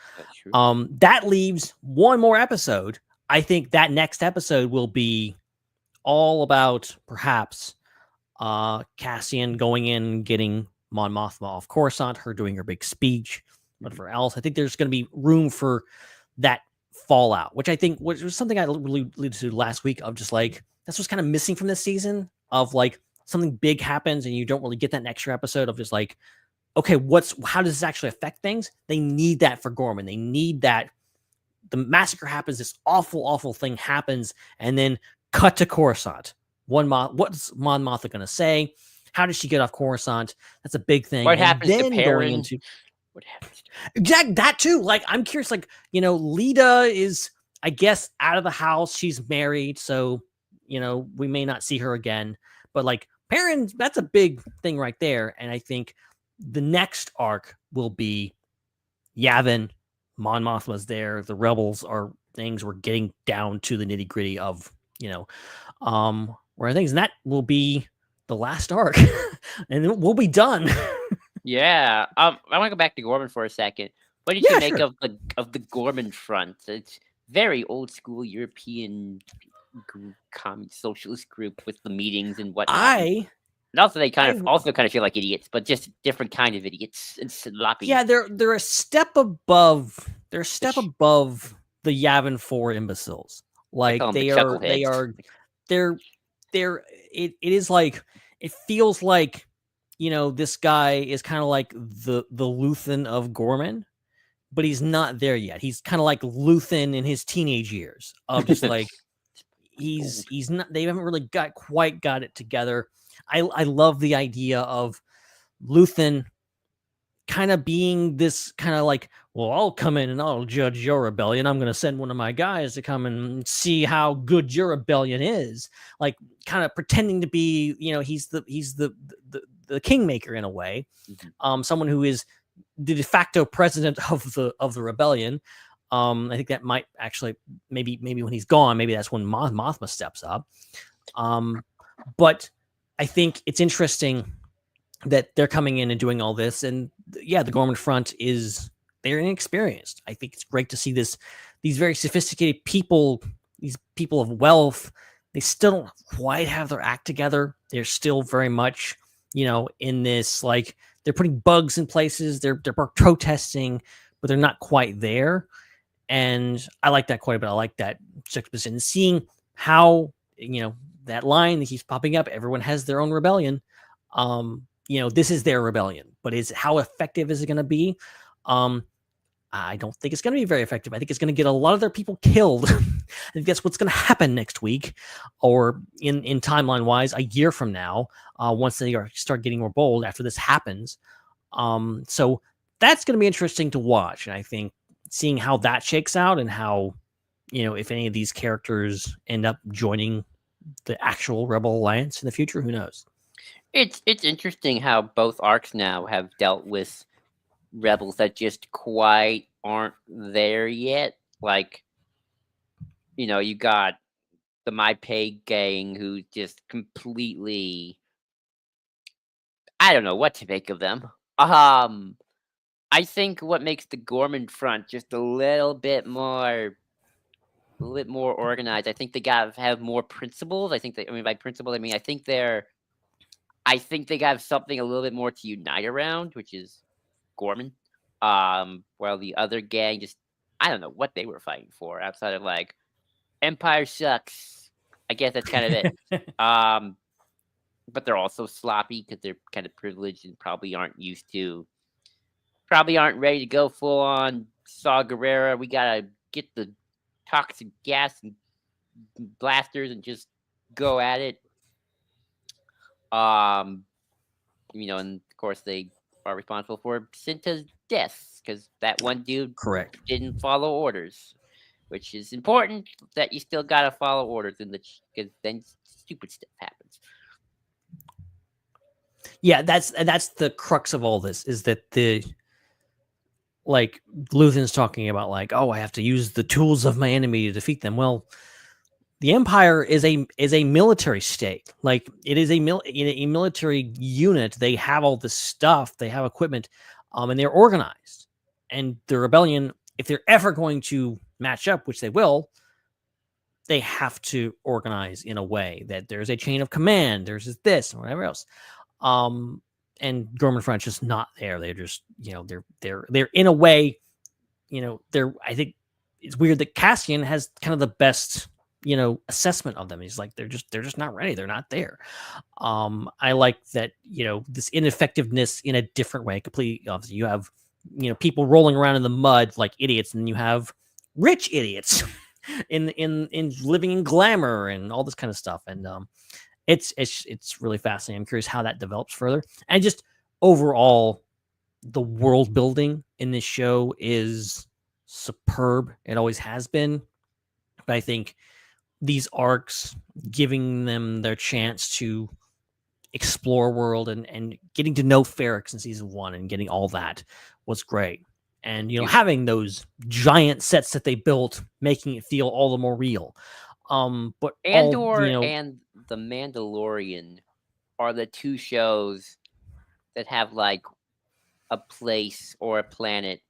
That leaves 1 more episode. I think that next episode will be all about perhaps Cassian going in, getting Mon Mothma off Coruscant, her doing her big speech, whatever else. I think there's going to be room for that fallout, which I think was something I really alluded to last week, of just like, that's what's kind of missing from this season, of like something big happens and you don't really get that extra episode of just like, okay, how does this actually affect things? They need that for Gorman. They need that. The massacre happens, this awful thing happens, and then cut to Coruscant. What's Mon Mothma going to say? How does she get off Coruscant? That's a big thing. What happens to Perrin? What happens? Exactly, that too. Like, I'm curious, like, Lita is, I guess, out of the house. She's married, so, we may not see her again. But, like, Perrin, that's a big thing right there. And I think the next arc will be Yavin, Mon Mothma's there. The rebels are things. We're getting down to the nitty gritty of, where things, and that will be the last arc, and then we'll be done. Yeah. I want to go back to Gorman for a second. What did you Yeah, make sure. of the Gorman front? It's very old school European socialist group with the meetings and whatnot. I And also, they I kind of feel like idiots, but just different kind of idiots and sloppy. yeah, they're a step above. They're a The step above the Yavin 4 imbeciles. I call Like them the they chuckleheads. are they're it is like it feels like this guy is kind of like the Luthen of Gorman, but he's not there yet. He's kind of like Luthen in his teenage years of just like he's not, they haven't really quite got it together. I love the idea of Luthen kind of being this kind of like, well, I'll come in and I'll judge your rebellion. I'm going to send one of my guys to come and see how good your rebellion is. Like kind of pretending to be, he's the kingmaker in a way. Someone who is the de facto president of the rebellion. I think that might actually maybe when he's gone, maybe that's when Mothma steps up. But I think it's interesting that they're coming in and doing all this, and yeah, the Gorman front they're inexperienced. I think it's great to see these very sophisticated people, these people of wealth. They still don't quite have their act together. They're still very much, in this, like, they're putting bugs in places. They're protesting, but they're not quite there. And I like that quite a bit. I like that juxtaposition. Seeing how, that line that keeps popping up, everyone has their own rebellion. This is their rebellion, but how effective is it going to be? I don't think it's going to be very effective. I think it's going to get a lot of their people killed. I think that's what's going to happen next week, or in timeline wise, a year from now, once they start getting more bold after this happens. So that's going to be interesting to watch. And I think seeing how that shakes out and how, if any of these characters end up joining the actual Rebel Alliance in the future, who knows? It's interesting how both arcs now have dealt with rebels that just quite aren't there yet. Like, you got the My Pay gang who just completely, I don't know what to make of them. I think what makes the Gorman front just a little bit more organized. I think they gotta have more principles. By principle, I think they got something a little bit more to unite around, which is Gorman. While the other gang I don't know what they were fighting for outside of like Empire sucks. I guess that's kind of it. But they're also sloppy because they're kind of privileged and probably aren't ready to go full on Saw Gerrera. We gotta get the toxic gas and blasters and just go at it. And of course they are responsible for Cinta's death because that one dude didn't follow orders, which is important that you still gotta follow orders because then stupid stuff happens. Yeah, that's the crux of all this, is that Luthen's talking about like, oh, I have to use the tools of my enemy to defeat them. Well, the Empire is a military state. Like, it is a military unit. They have all this stuff. They have equipment, and they're organized. And the rebellion, if they're ever going to match up, which they will, they have to organize in a way that there's a chain of command. There's this and whatever else. And Gorman French is not there. They're just, they're in a way, I think it's weird that Cassian has kind of the best, assessment of them. He's like, they're just not ready. They're not there. I like that, this ineffectiveness in a different way. Completely, obviously, you have, people rolling around in the mud like idiots, and you have rich idiots in living in glamour and all this kind of stuff. And it's really fascinating. I'm curious how that develops further. And just overall, the world building in this show is superb. It always has been. But I think these arcs, giving them their chance to explore world and getting to know Ferrix in season 1 and getting all that was great. And, having those giant sets that they built, making it feel all the more real. But Andor and The Mandalorian are the two shows that have like a place or a planet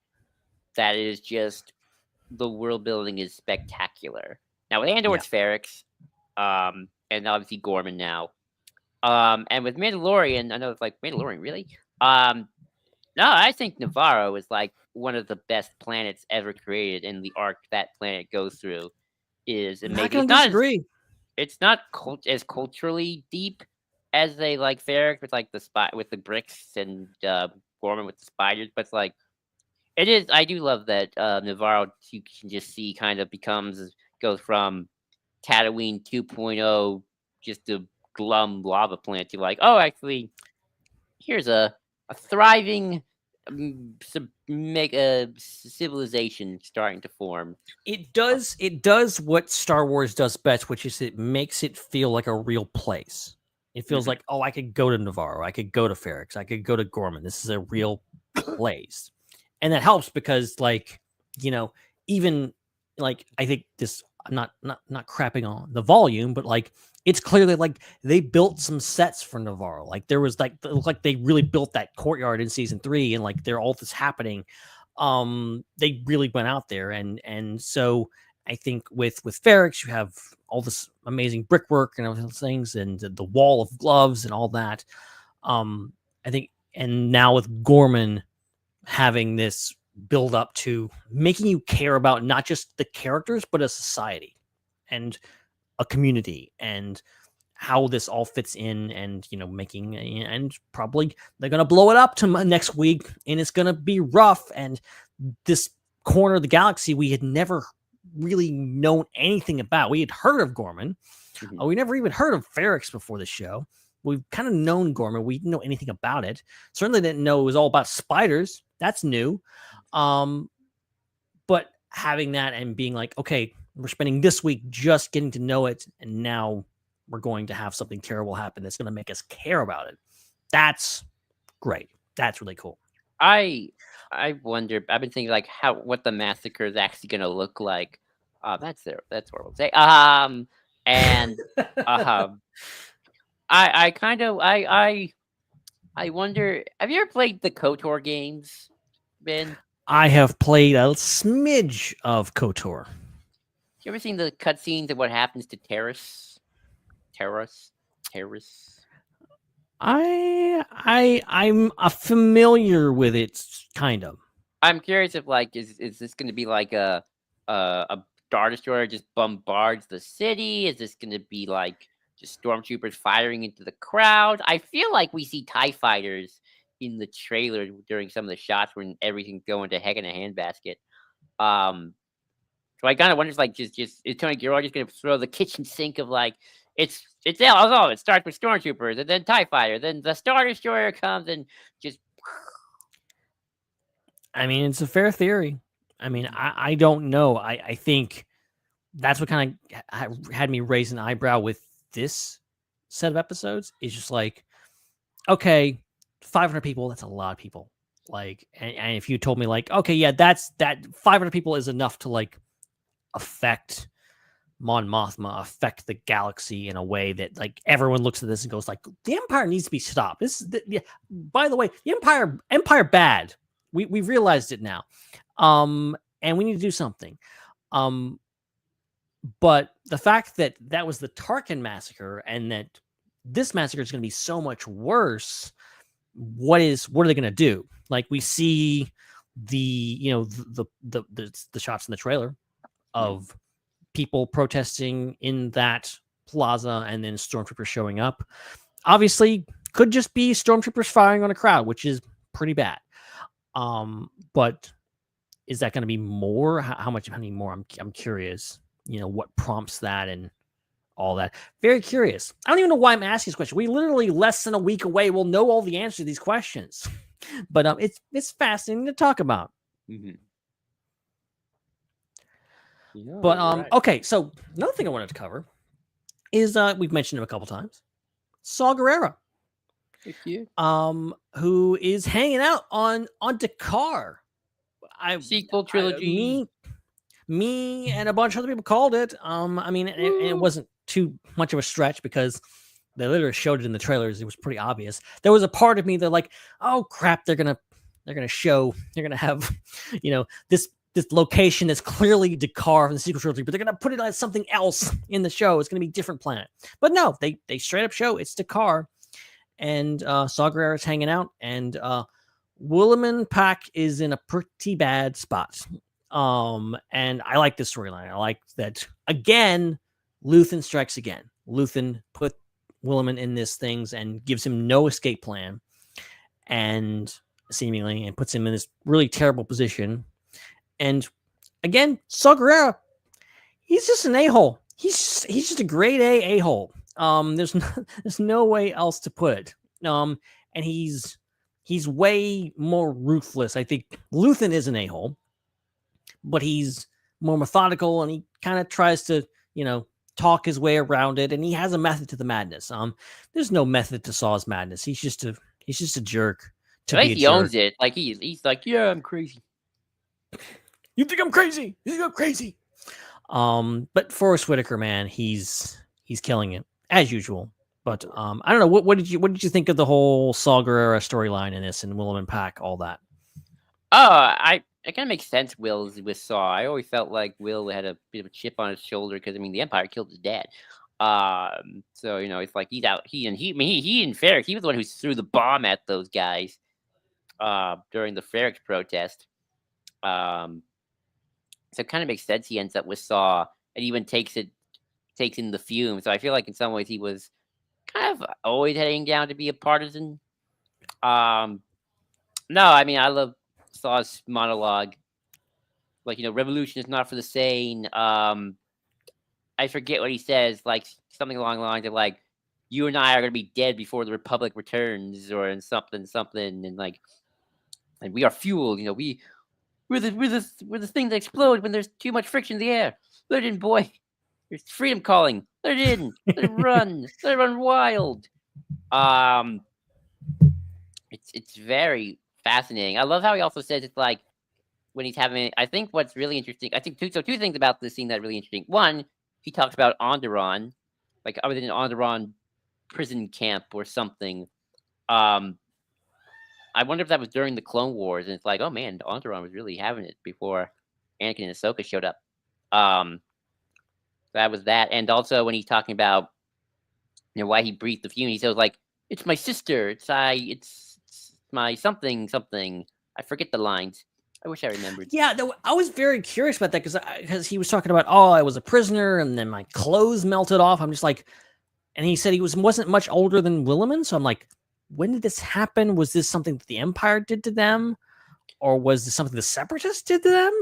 that is just the world building is spectacular. Now with Andor, it's Ferrix, and obviously Gorman now. And with Mandalorian, I know it's like Mandalorian, really? No, I think Navarro is like one of the best planets ever created, and the arc that planet goes through is amazing. It's not as culturally deep as they like Ferrix with like the spot with the bricks and Gorman with the spiders, but it's like it is. I do love that Navarro. You can just see kind of goes from Tatooine 2.0, just a glum lava planet, to like, oh, actually, here's a thriving civilization starting to form. It does what Star Wars does best, which is it makes it feel like a real place. It feels like, oh, I could go to Navarro, I could go to Ferrix, I could go to Gorman. This is a real place. And that helps because, like, you know, even like I think this, I'm not crapping on the volume, but like it's clearly like they built some sets for Navarro. Like there was like they really built that courtyard in season 3, and like all this happening. They really went out there, and so I think with Ferrix you have all this amazing brickwork and all those things, and the wall of gloves and all that. I think, and now with Gorman having this build up to making you care about not just the characters, but a society and a community and how this all fits in, and, you know, making, and probably they're going to blow it up to next week, and it's going to be rough. And this corner of the galaxy, we had never really known anything about. We had heard of Gorman. We never even heard of Ferrix before the show. We've kind of known Gorman. We didn't know anything about it. Certainly didn't know it was all about spiders. That's new. But having that and being like, okay, we're spending this week just getting to know it, and now we're going to have something terrible happen that's going to make us care about it. That's great. That's really cool. I wonder. I've been thinking like what the massacre is actually going to look like. That's what we'll say. And I wonder. Have you ever played the KOTOR games, Ben? I have played a smidge of KOTOR. You ever seen the cutscenes of what happens to Terrace? I'm familiar with it, kind of. I'm curious if like is this going to be like a Star Destroyer just bombards the city? Is this going to be like just stormtroopers firing into the crowd? I feel like we see TIE fighters in the trailer during some of the shots when everything's going to heck in a handbasket. So I kind of wonder if like just is Tony Gilroy just going to throw the kitchen sink of like it starts with stormtroopers and then TIE fighter, then the Star Destroyer comes and just. I mean, it's a fair theory. I mean, I don't know. I think that's what kind of had me raise an eyebrow with this set of episodes. Is just like, okay, 500 people, that's a lot of people. Like, and if you told me like, okay, yeah, that 500 people is enough to like affect Mon Mothma, affect the galaxy in a way that like everyone looks at this and goes like, the Empire needs to be stopped. By the way, the Empire bad. We've realized it now. And we need to do something. But the fact that that was the Tarkin massacre and that this massacre is going to be so much worse, what are they going to do? Like we see the shots in the trailer of people protesting in that plaza and then stormtroopers showing up. Obviously could just be stormtroopers firing on a crowd, which is pretty bad. But is that going to be more? How many more? I'm curious, what prompts that and all that. Very curious. I don't even know why I'm asking this question. We literally less than a week away will know all the answers to these questions. But it's fascinating to talk about. Mm-hmm. Yeah, but right. Okay, so another thing I wanted to cover is we've mentioned him a couple times. Saw Gerrera. Who is hanging out on Dakar. Sequel trilogy. Me and a bunch of other people called it. I mean, it wasn't too much of a stretch because they literally showed it in the trailers. It was pretty obvious. There was a part of me that like, oh crap, they're gonna they're gonna have, this location that's clearly Dakar from the sequel trilogy, but they're gonna put it as something else in the show. It's gonna be a different planet. But no, they straight up show it's Dakar, and Saw Gerrera's hanging out, and Williman Pack is in a pretty bad spot. And I like this storyline. I like that again. Luthen strikes again. Luthen put Williman in this things and gives him no escape plan, and seemingly, and puts him in this really terrible position. And again, Saw Gerrera, he's just an a-hole. He's just a grade a-hole. There's no way else to put it. And he's way more ruthless. I think Luthen is an a-hole, but he's more methodical, and he kind of tries to, talk his way around it, and he has a method to the madness. There's no method to Saw's madness. He's just a jerk. At least he owns it. Like he's like, yeah, I'm crazy. You think I'm crazy? You think I'm crazy? But Forrest Whitaker, man, he's killing it as usual. But I don't know. What did you think of the whole Saw Gerrera storyline in this, and Williman Pack, all that? It kind of makes sense. Will's with Saw. I always felt like Will had a bit of a chip on his shoulder because the Empire killed his dad. So it's like he's out. He in Ferrex, he was the one who threw the bomb at those guys during the Ferrex protest. So it kind of makes sense he ends up with Saw, and even takes in the fume. So I feel like in some ways he was kind of always heading down to be a partisan. No, I love Saw's monologue. Like, revolution is not for the sane. I forget what he says, like something along the lines of like, you and I are gonna be dead before the Republic returns, or something, and we are fuel. We're the thing that explodes when there's too much friction in the air. Let it in, boy. There's freedom calling. Let it in. Let it run. Let it run wild. It's very fascinating. I love how he also says it's like when he's having. I think what's really interesting. I think two things about this scene that are really interesting. One, he talks about Onderon, like I was in an Onderon prison camp or something. I wonder if that was during the Clone Wars, and it's like, oh man, Onderon was really having it before Anakin and Ahsoka showed up. That was that, and also when he's talking about why he breathed the fume, he says like, it's my sister, it's my something. I forget the lines. I wish I remembered. Yeah, I was very curious about that because he was talking about, I was a prisoner and then my clothes melted off. I'm just like, and he said he wasn't much older than Williman, so I'm like, when did this happen? Was this something that the Empire did to them, or was this something the Separatists did to them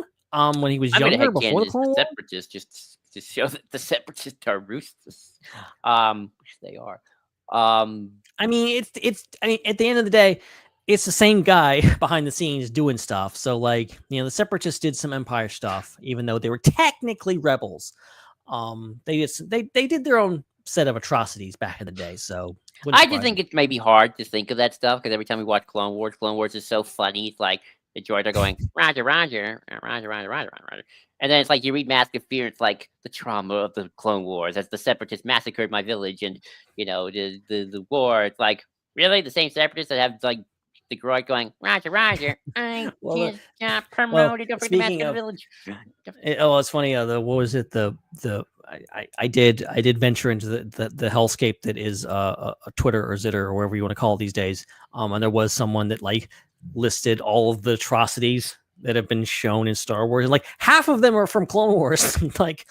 when he was younger before the Clone Wars? Separatists just to show that the Separatists are ruthless, which they are. At the end of the day, it's the same guy behind the scenes doing stuff. So like, the Separatists did some Empire stuff, even though they were technically rebels. They did their own set of atrocities back in the day. So I just think it may be hard to think of that stuff because every time we watch Clone Wars is so funny. It's like the droids are going Roger, Roger, Roger, Roger, Roger, Roger, and then it's like you read Mask of Fear. It's like the trauma of the Clone Wars as the Separatists massacred my village, and the war. It's like really the same Separatists that have like the droid going Roger, Roger. I just got promoted over the Mask of Village. It's funny. What was it? I did venture into the hellscape that is a Twitter or Zitter or whatever you want to call it these days. And there was someone that like listed all of the atrocities that have been shown in Star Wars, and like half of them are from Clone Wars, like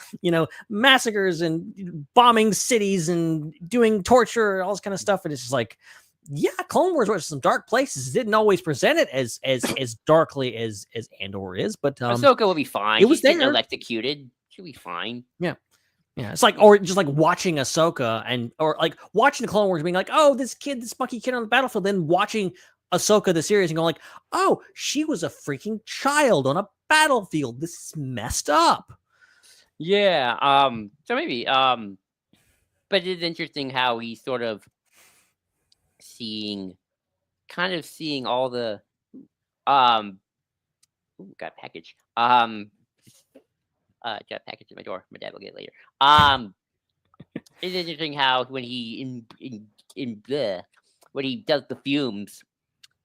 massacres and bombing cities and doing torture and all this kind of stuff. And it's just like, yeah, Clone Wars was some dark places. It didn't always present it as darkly as Andor is, but Ahsoka will be fine. It was there. Electrocuted. She'll be fine. Yeah. It's like, or just like watching Ahsoka or like watching the Clone Wars being like, oh, this spunky kid on the battlefield, then watching Ahsoka the series and going like, oh, she was a freaking child on a battlefield. This is messed up. Yeah. So maybe. But it's interesting how he's sort of seeing all the got a package. Got a package at my door. My dad will get it later. It's interesting how when he when he does the fumes,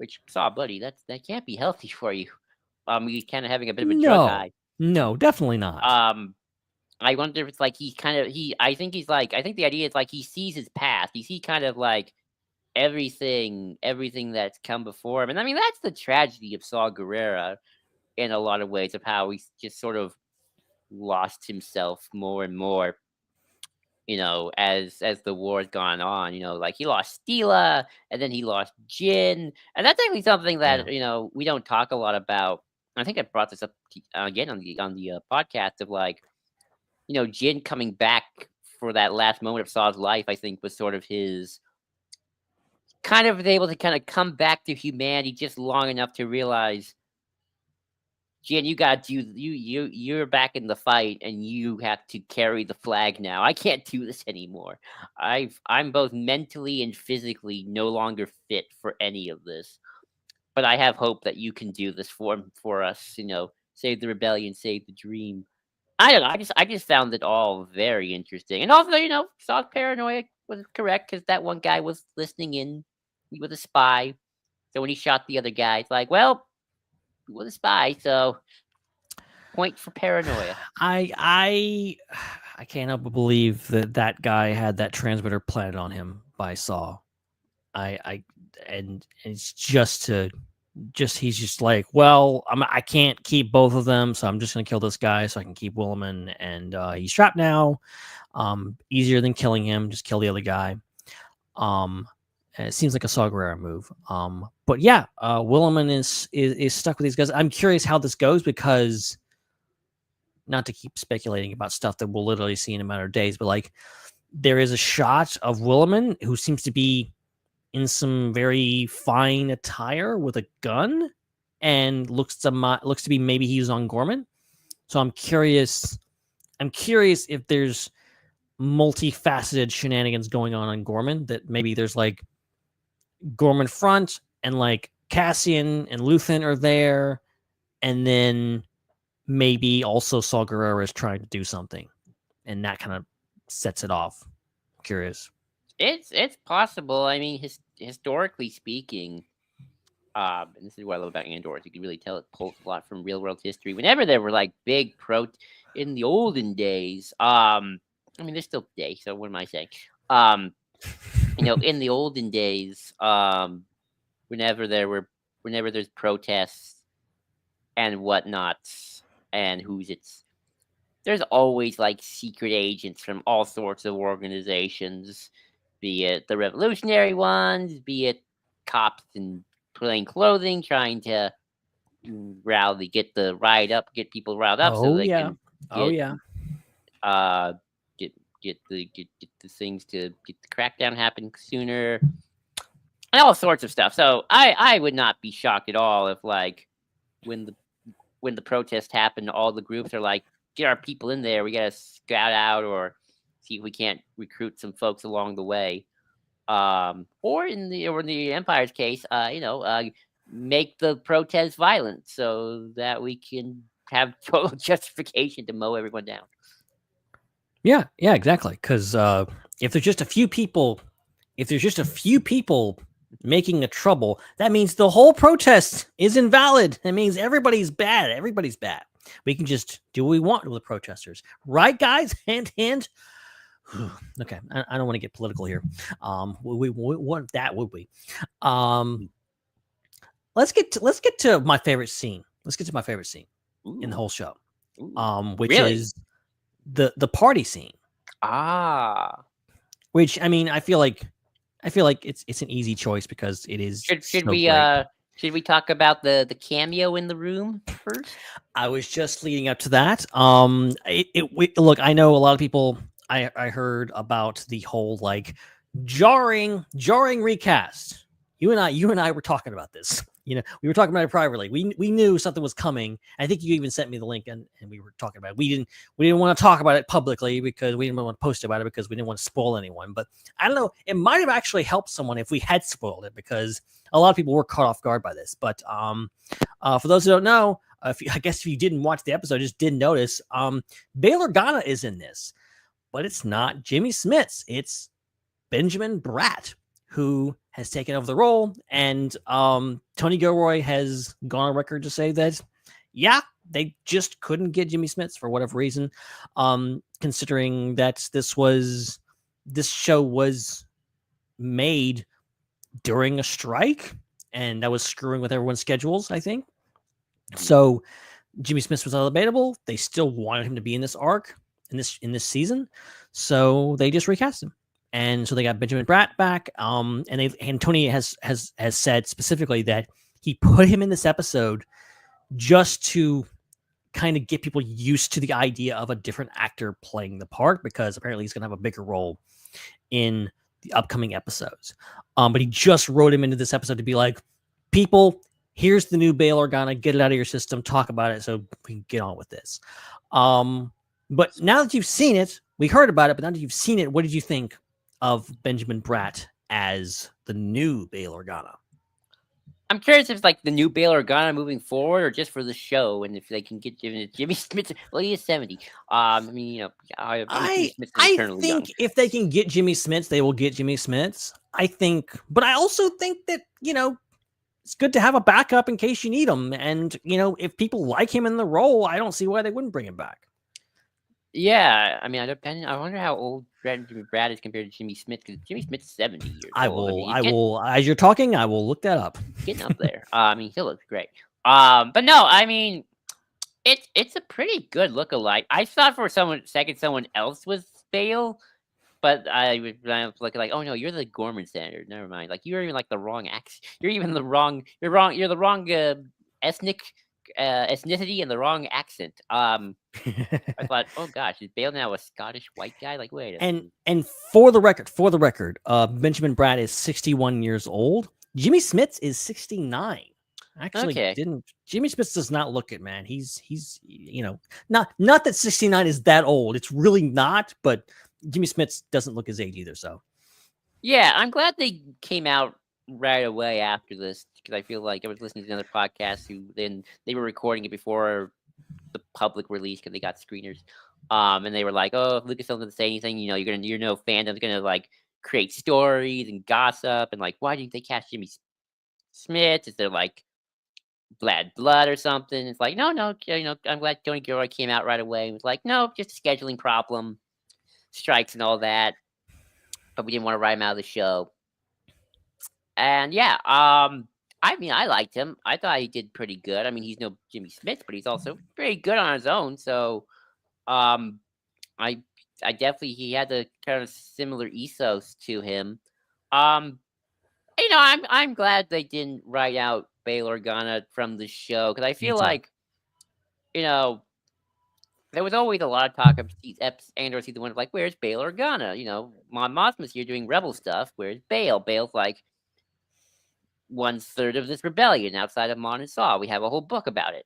Which, buddy, that can't be healthy for you. You're kind of having a bit of a drug high. No, definitely not. I wonder if it's like I think the idea is like he sees his past. He sees kind of like everything that's come before him. And I mean, that's the tragedy of Saw Gerrera in a lot of ways, of how he's just sort of lost himself more and more, as the war's gone on. Like he lost Stila, and then he lost Jin. And that's actually something that, we don't talk a lot about. I think I brought this up again on the podcast of like, Jin coming back for that last moment of Saw's life, I think was sort of his kind of able to kind of come back to humanity just long enough to realize, Jin, you're back in the fight and you have to carry the flag now. I can't do this anymore. I'm both mentally and physically no longer fit for any of this. But I have hope that you can do this for us, save the rebellion, save the dream. I don't know. I just found it all very interesting. And also, Saw's paranoia was correct because that one guy was listening in. He was a spy. So when he shot the other guy, it's like, well, he was a spy, so point for paranoia. I can't help but believe that guy had that transmitter planted on him by Saw. And it's he's just like, well, I can't keep both of them, so I'm just gonna kill this guy so I can keep Williman, and he's trapped now. Easier than killing him, just kill the other guy. And it seems like a Saw Gerrera move. But yeah, Williman is stuck with these guys. I'm curious how this goes because, not to keep speculating about stuff that we'll literally see in a matter of days, but like there is a shot of Williman who seems to be in some very fine attire with a gun and looks to be maybe he's on Gorman. So I'm curious if there's multifaceted shenanigans going on Gorman, that maybe there's like Gorman front and like Cassian and Luthen are there, and then maybe also Saw Gerrera is trying to do something, and that kind of sets it off. I'm curious. It's possible. I mean, historically speaking, and this is what I love about Andor, you can really tell it pulls a lot from real world history. Whenever there were like big in the olden days, I mean, there's still today, so what am I saying? In the olden days, whenever there's protests and whatnots and there's always like secret agents from all sorts of organizations, be it the revolutionary ones, be it cops in plain clothing trying to get people riled up. Oh, so they yeah. can get the things to get the crackdown happen sooner, and all sorts of stuff. So I would not be shocked at all if like when the protest happened, all the groups are like, get our people in there. We gotta scout out or see if we can't recruit some folks along the way. Or in the Empire's case, make the protest violent so that we can have total justification to mow everyone down. Yeah, exactly. Because if there's just a few people making a trouble, that means the whole protest is invalid. That means everybody's bad. We can just do what we want with the protesters, right, guys? Hint, hint. Okay, I don't want to get political here. We want that, would we? Let's get to my favorite scene. Let's get to my favorite scene in the whole show, which is the party scene. Which, I mean, I feel like it's an easy choice because it is. Should we talk about the cameo in the room first? I was just leading up to that. Look, I know a lot of people. I heard about the whole like jarring recast. You and I were talking about this. We were talking about it privately. We knew something was coming. I think you even sent me the link, and we were talking about it. We didn't want to talk about it publicly because we didn't want to post about it because we didn't want to spoil anyone. But I don't know. It might have actually helped someone if we had spoiled it because a lot of people were caught off guard by this. But for those who don't know, if you didn't watch the episode, just didn't notice, Bail Organa is in this, but it's not Jimmy Smits. It's Benjamin Bratt, who has taken over the role, and Tony Gilroy has gone on record to say that, yeah, they just couldn't get Jimmy Smits for whatever reason, considering that this show was made during a strike, and that was screwing with everyone's schedules, I think. So Jimmy Smits was unavailable. They still wanted him to be in this arc, in this season, so they just recast him. And so they got Benjamin Bratt back. And Tony has said specifically that he put him in this episode just to kind of get people used to the idea of a different actor playing the part, because apparently he's going to have a bigger role in the upcoming episodes. But he just wrote him into this episode to be like, people, here's the new Bail Organa, get it out of your system, talk about it so we can get on with this. But now that you've seen it, we heard about it, but now that you've seen it, what did you think of Benjamin Bratt as the new Bail Organa? I'm curious if it's like the new Bail Organa moving forward, or just for the show, and if they can get Jimmy Smits. Well, he is 70. I mean, I think if they can get Jimmy Smits, they will get Jimmy Smits. I think, but I also think that, it's good to have a backup in case you need him. And, if people like him in the role, I don't see why they wouldn't bring him back. Yeah, I mean, I wonder how old Jimmy Bratt is compared to Jimmy Smits, because Jimmy Smits is 70 years old. I will, as you're talking, I will look that up. Getting up there. I mean, he looks great. But no, I mean, it's a pretty good look-alike. I thought for a second someone else was Bale, but I was looking like, oh no, you're the Gorman standard. Never mind. Like, you're even like the wrong accent. You're the wrong ethnicity and the wrong accent. I thought, oh gosh, is Bale now a Scottish white guy? Like, wait. And for the record, Benjamin Bratt is 61 years old. Jimmy Smits is 69. Actually, Jimmy Smits does not look it, man. He's not that 69 is that old. It's really not, but Jimmy Smits doesn't look his age either. So yeah, I'm glad they came out right away after this, because I feel like I was listening to another podcast they were recording it before the public release, because they got screeners, and they were like, oh, if Lucasfilm doesn't say anything, fandom's gonna like create stories and gossip, and like, why didn't they cast Jimmy Smits? Is there like bad blood or something? It's like, no, I'm glad Tony Gilroy came out right away and was like, no, just a scheduling problem, strikes and all that, but we didn't want to write him out of the show. And yeah, I mean, I liked him. I thought he did pretty good. I mean, he's no Jimmy Smits, but he's also pretty good on his own. So, I definitely, he had the kind of similar ethos to him. I'm glad they didn't write out Bail Organa from the show, because I feel like, there was always a lot of talk of Andor season 1 of like, where's Bail Organa? Mon Mothma's here doing rebel stuff. Where's Bail? Bail's like 1/3 of this rebellion outside of Mon and Saw. We have a whole book about it.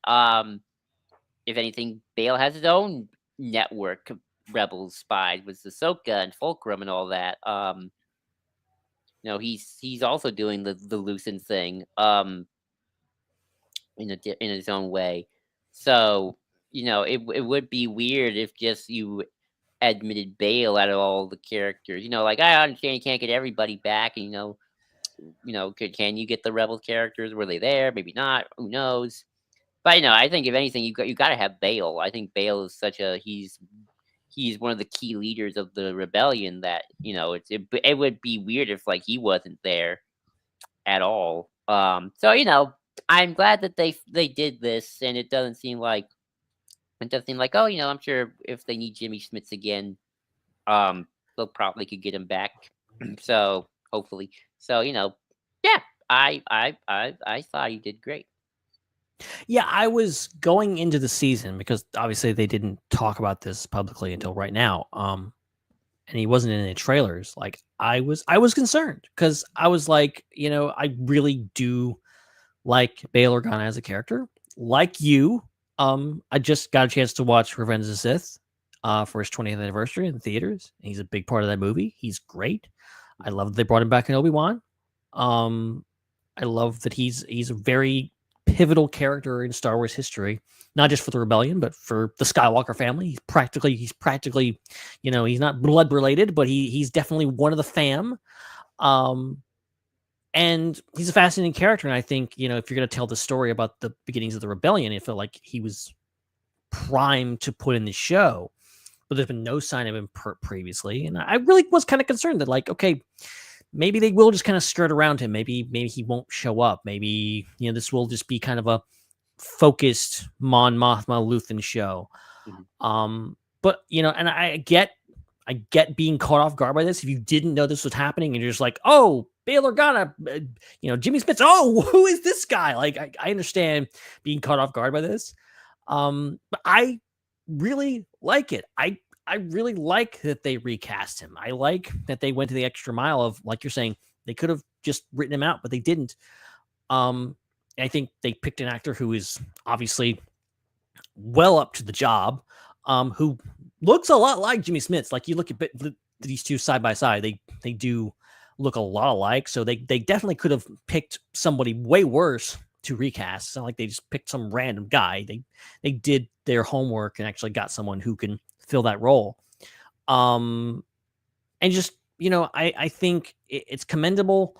If anything, Bail has his own network of rebel spies with Ahsoka and Fulcrum and all that. He's also doing the Lucen thing in his own way. So, it would be weird if just you admitted Bail out of all the characters. Like, I understand you can't get everybody back, and can you get the rebel characters? Were they there? Maybe not. Who knows? But I think if anything, you got to have Bail. I think Bail is he's one of the key leaders of the rebellion. That it would be weird if like he wasn't there at all. So I'm glad that they did this, and it doesn't seem like oh, I'm sure if they need Jimmy Smits again, they'll probably could get him back. So hopefully. So, yeah, I thought he did great. Yeah, I was going into the season, because obviously they didn't talk about this publicly until right now. And he wasn't in any trailers. Like, I was concerned, because I was like, I really do like Bail Organa as a character. Like you, I just got a chance to watch Revenge of the Sith for his 20th anniversary in the theaters. He's a big part of that movie. He's great. I love that they brought him back in Obi-Wan. I love that he's a very pivotal character in Star Wars history, not just for the rebellion, but for the Skywalker family. He's practically, he's not blood related, but he's definitely one of the fam. And he's a fascinating character. And I think, if you're going to tell the story about the beginnings of the rebellion, it felt like he was primed to put in the show, but there's been no sign of him previously. And I really was kind of concerned that, like, okay, maybe they will just kind of skirt around him. Maybe he won't show up. Maybe, this will just be kind of a focused Mon Mothma Luthen show. But, and I get being caught off guard by this. If you didn't know this was happening and you're just like, oh, Bail Organa, Jimmy Smits, oh, who is this guy? Like, I understand being caught off guard by this. But I really like it. I really like that they recast him. I like that they went to the extra mile of, like you're saying, they could have just written him out, but they didn't. I think they picked an actor who is obviously well up to the job, who looks a lot like Jimmy Smits. Like, you look at these two side by side, they do look a lot alike. So they definitely could have picked somebody way worse to recast. It's not like they just picked some random guy. They did their homework and actually got someone who can fill that role. And just, I think it's commendable.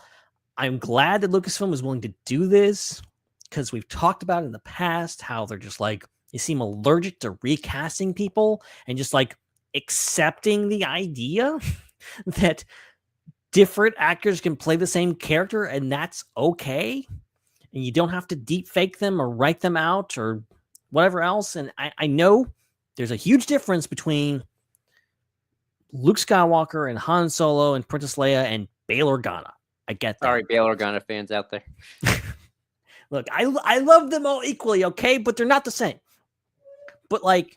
I'm glad that Lucasfilm is willing to do this, because we've talked about in the past how they're just like, they seem allergic to recasting people and just like accepting the idea that different actors can play the same character and that's okay. And you don't have to deep fake them or write them out or whatever else. And I know there's a huge difference between Luke Skywalker and Han Solo and Princess Leia and Bail Organa. I get that. Sorry, Bail Organa fans out there. Look, I love them all equally, okay? But they're not the same. But, like,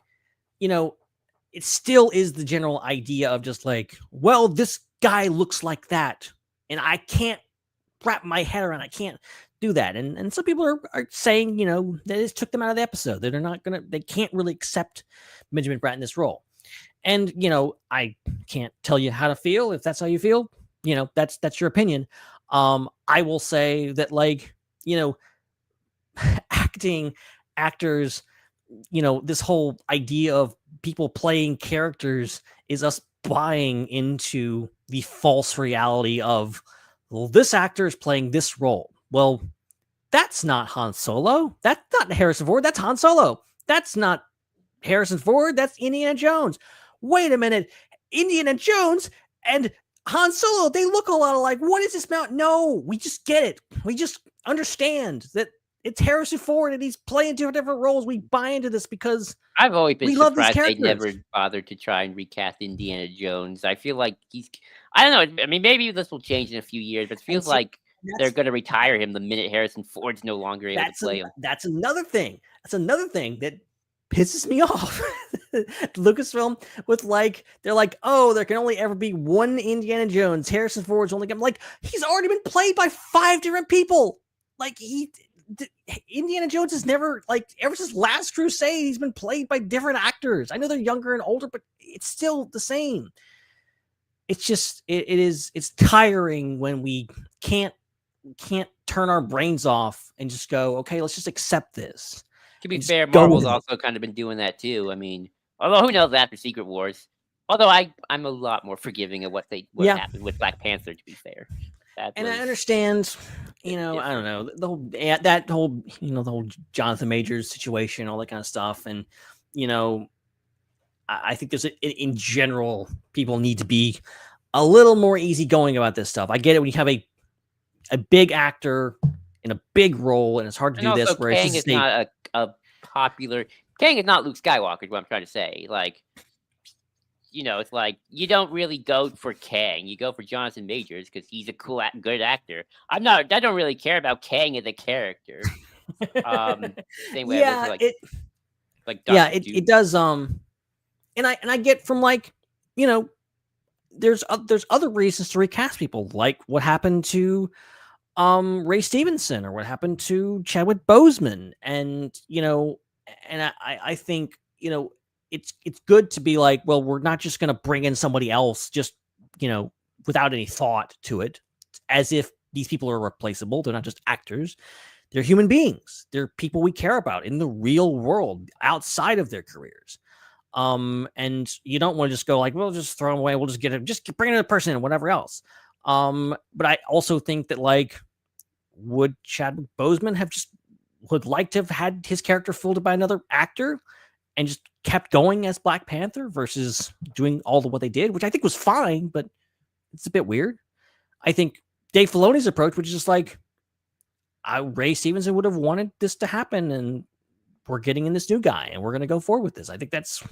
it still is the general idea of just like, well, this guy looks like that. And I can't wrap my head around, I can't do that. And some people are saying, that it took them out of the episode. That they can't really accept Benjamin Bratt in this role. And, I can't tell you how to feel. If that's how you feel, that's your opinion. I will say that, like, actors, this whole idea of people playing characters is us buying into the false reality of, well, this actor is playing this role. Well, that's not Han Solo. That's not Harrison Ford. That's Han Solo. That's not Harrison Ford. That's Indiana Jones. Wait a minute. Indiana Jones and Han Solo, they look a lot alike. What is this about? No, we just get it. We just understand that it's Harrison Ford and he's playing different roles. We buy into this because I've always been surprised they characters. never bothered to try and recast Indiana Jones. I feel like I don't know. I mean, maybe this will change in a few years, but it feels like they're going to retire him the minute Harrison Ford's no longer able to play him. That's another thing. That's another thing that pisses me off. Lucasfilm with they're like, oh, there can only ever be one Indiana Jones. Harrison Ford's only he's already been played by 5 different people. Indiana Jones has never, ever since Last Crusade, he's been played by different actors. I know they're younger and older, but it's still the same. It's just, it's tiring when we can't turn our brains off and just go, okay, let's just accept this. To be fair, Marvel's also kind of been doing that too. I mean, although who knows after Secret Wars? Although I'm a lot more forgiving of what happened with Black Panther, to be fair. I understand, I don't know, the whole Jonathan Majors situation, all that kind of stuff. And, I think in general, people need to be a little more easygoing about this stuff. I get it when you have a big actor in a big role and it's hard to do this. Where Kang is not a popular. Kang is not Luke Skywalker, is what I'm trying to say. It's like you don't really go for Kang. You go for Jonathan Majors because he's a cool, good actor. I don't really care about Kang as a character. Same way. It does. And I get from there's other reasons to recast people, like what happened to Ray Stevenson or what happened to Chadwick Boseman, and I think it's good to be like, well, we're not just going to bring in somebody else just, without any thought to it, as if these people are replaceable. They're not just actors. They're human beings. They're people we care about in the real world outside of their careers. And you don't want to just go we'll just throw them away. We'll just bring another person in, whatever else. But I also think that would Chadwick Boseman would like to have had his character folded by another actor and just kept going as Black Panther versus doing all of what they did, which I think was fine, but it's a bit weird. I think Dave Filoni's approach, which is just like, Ray Stevenson would have wanted this to happen, and we're getting in this new guy, and we're going to go forward with this. I think that's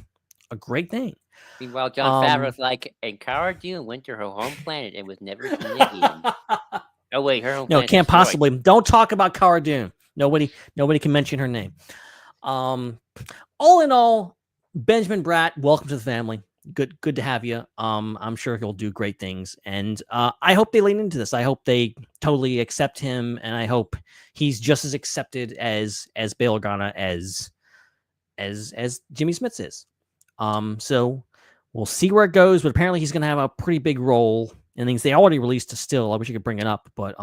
a great thing. Meanwhile, John Favreau's like, and Cara Dune went to her home planet and was never seen again. Oh wait, her home. No, planet can't destroyed. possibly. Don't talk about Cara Dune. Nobody can mention her name. All in all, Benjamin Bratt, welcome to the family. Good to have you. I'm sure he'll do great things, and I hope they lean into this. I hope they totally accept him, and I hope he's just as accepted as Bail Organa as Jimmy Smits is. So we'll see where it goes, but apparently he's going to have a pretty big role in things. They already released a still. I wish you could bring it up, but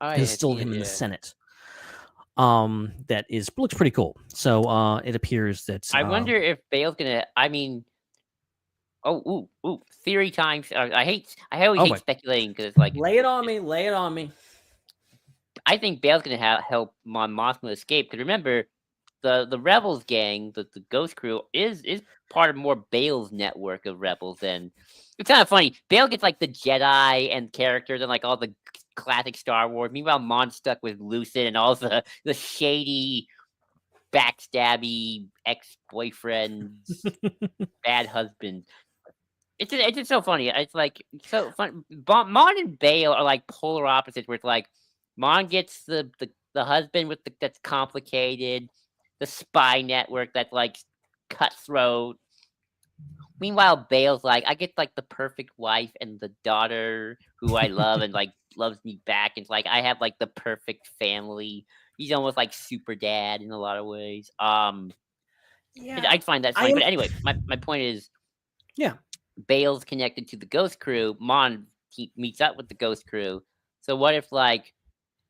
there's still him in the Senate. That looks pretty cool. So it appears that I wonder if Bale's gonna. I mean, theory time. I always hate speculating because it's like lay it on me. I think Bale's gonna help Mon Mothma escape. Because remember, the Rebels gang, the Ghost Crew, is part of more Bale's network of rebels. And it's kind of funny. Bale gets like the Jedi and characters and like all the classic Star Wars. Meanwhile, Mon's stuck with Lucid and all the shady, backstabby ex-boyfriends, bad husbands. It's just so funny. It's like so fun. Mon and Bale are like polar opposites. Where it's like Mon gets the husband that's complicated, the spy network that's like cutthroat. Meanwhile, Bale's like, I get like the perfect wife and the daughter who I love and like loves me back. And it's like I have like the perfect family. He's almost like super dad in a lot of ways. Yeah, I find that funny. But anyway, my point is, yeah, Bale's connected to the Ghost Crew. Mon meets up with the Ghost Crew. So what if like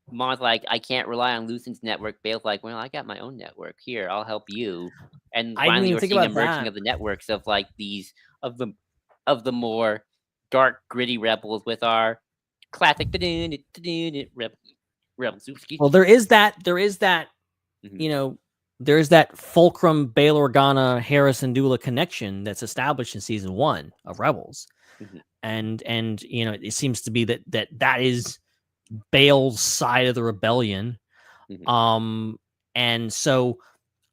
Mon's like, I can't rely on Lucen's network. Bale's like, well, I got my own network. Here, I'll help you. And finally, we're seeing a merging of the networks of like these of the more dark, gritty rebels with our classic rebels. Well, there is that. You know, there is that Fulcrum, Bail Organa, Harris and Dula connection that's established in season 1 of Rebels, and you know, it seems to be that is Bale's side of the rebellion. And so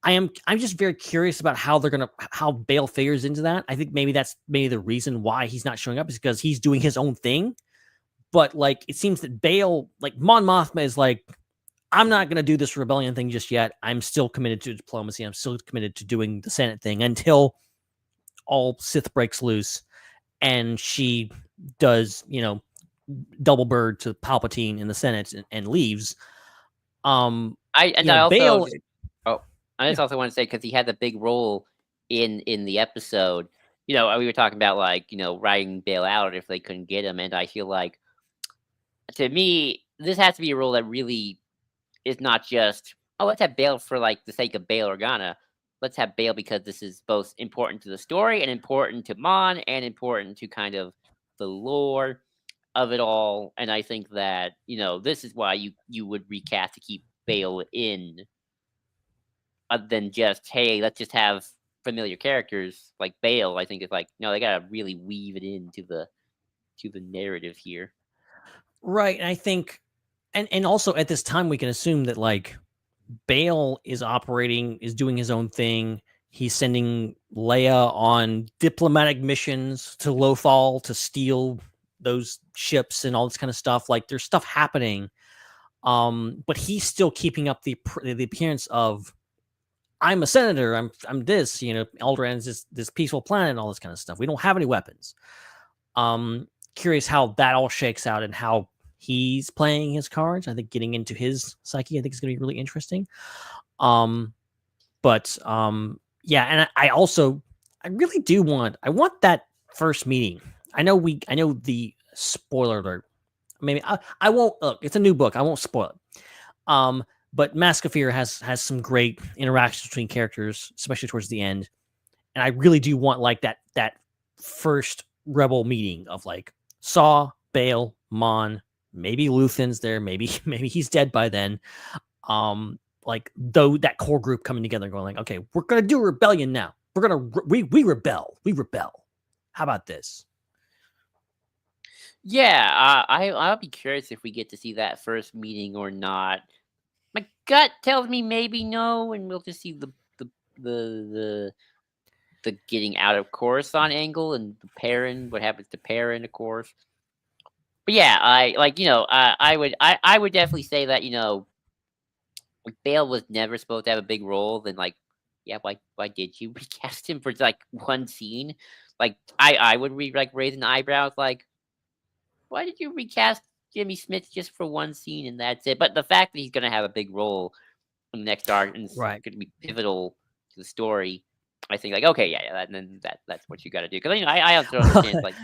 I'm just very curious about how Bale figures into that. I think maybe that's the reason why he's not showing up is because he's doing his own thing. But like, it seems that Bale, like Mon Mothma, is like, I'm not going to do this rebellion thing just yet. I'm still committed to diplomacy. I'm still committed to doing the Senate thing until all Sith breaks loose and she does, you know, double bird to Palpatine in the Senate and leaves. I just also want to say, because he had a big role in the episode, you know, we were talking about like, you know, writing Bale out if they couldn't get him, and I feel like, to me, this has to be a role that really is not just, let's have Bale for like the sake of Bail Organa. Let's have Bale because this is both important to the story and important to Mon and important to kind of the lore of it all. And I think that, you know, this is why you would recast to keep Bale in, other than just, hey, let's just have familiar characters like Bale. I think it's like, no, they gotta really weave it into the narrative here. Right. And I think, and also at this time, we can assume that like Bale is doing his own thing. He's sending Leia on diplomatic missions to Lothal to steal those ships and all this kind of stuff. Like there's stuff happening. But he's still keeping up the appearance of, I'm a senator. I'm this, you know, Alderaan's this peaceful planet and all this kind of stuff. We don't have any weapons. Curious how that all shakes out and how he's playing his cards. I think getting into his psyche, I think is going to be really interesting. Yeah, and I really do want that first meeting. I know the spoiler alert. Maybe I won't look. It's a new book. I won't spoil it. But Mask of Fear has some great interactions between characters, especially towards the end. And I really do want like that first Rebel meeting of like Saw, Bale, Mon, Maybe Luthen's there. Maybe he's dead by then. Like though that core group coming together and going like, okay, we're gonna do a rebellion now. We're gonna we rebel. We rebel. How about this? Yeah, I'll be curious if we get to see that first meeting or not. My gut tells me maybe no, and we'll just see the getting out of Coruscant angle and the Perrin, what happens to Perrin, of course. But yeah, I would definitely say that like Bale was never supposed to have a big role. Then yeah, why did you recast him for like one scene? Like I would raise an eyebrow like, why did you recast Jimmy Smith just for one scene and that's it? But the fact that he's going to have a big role in the next arc and it's going to be pivotal to the story, I think okay, yeah, that's what you got to do. Because I also understand like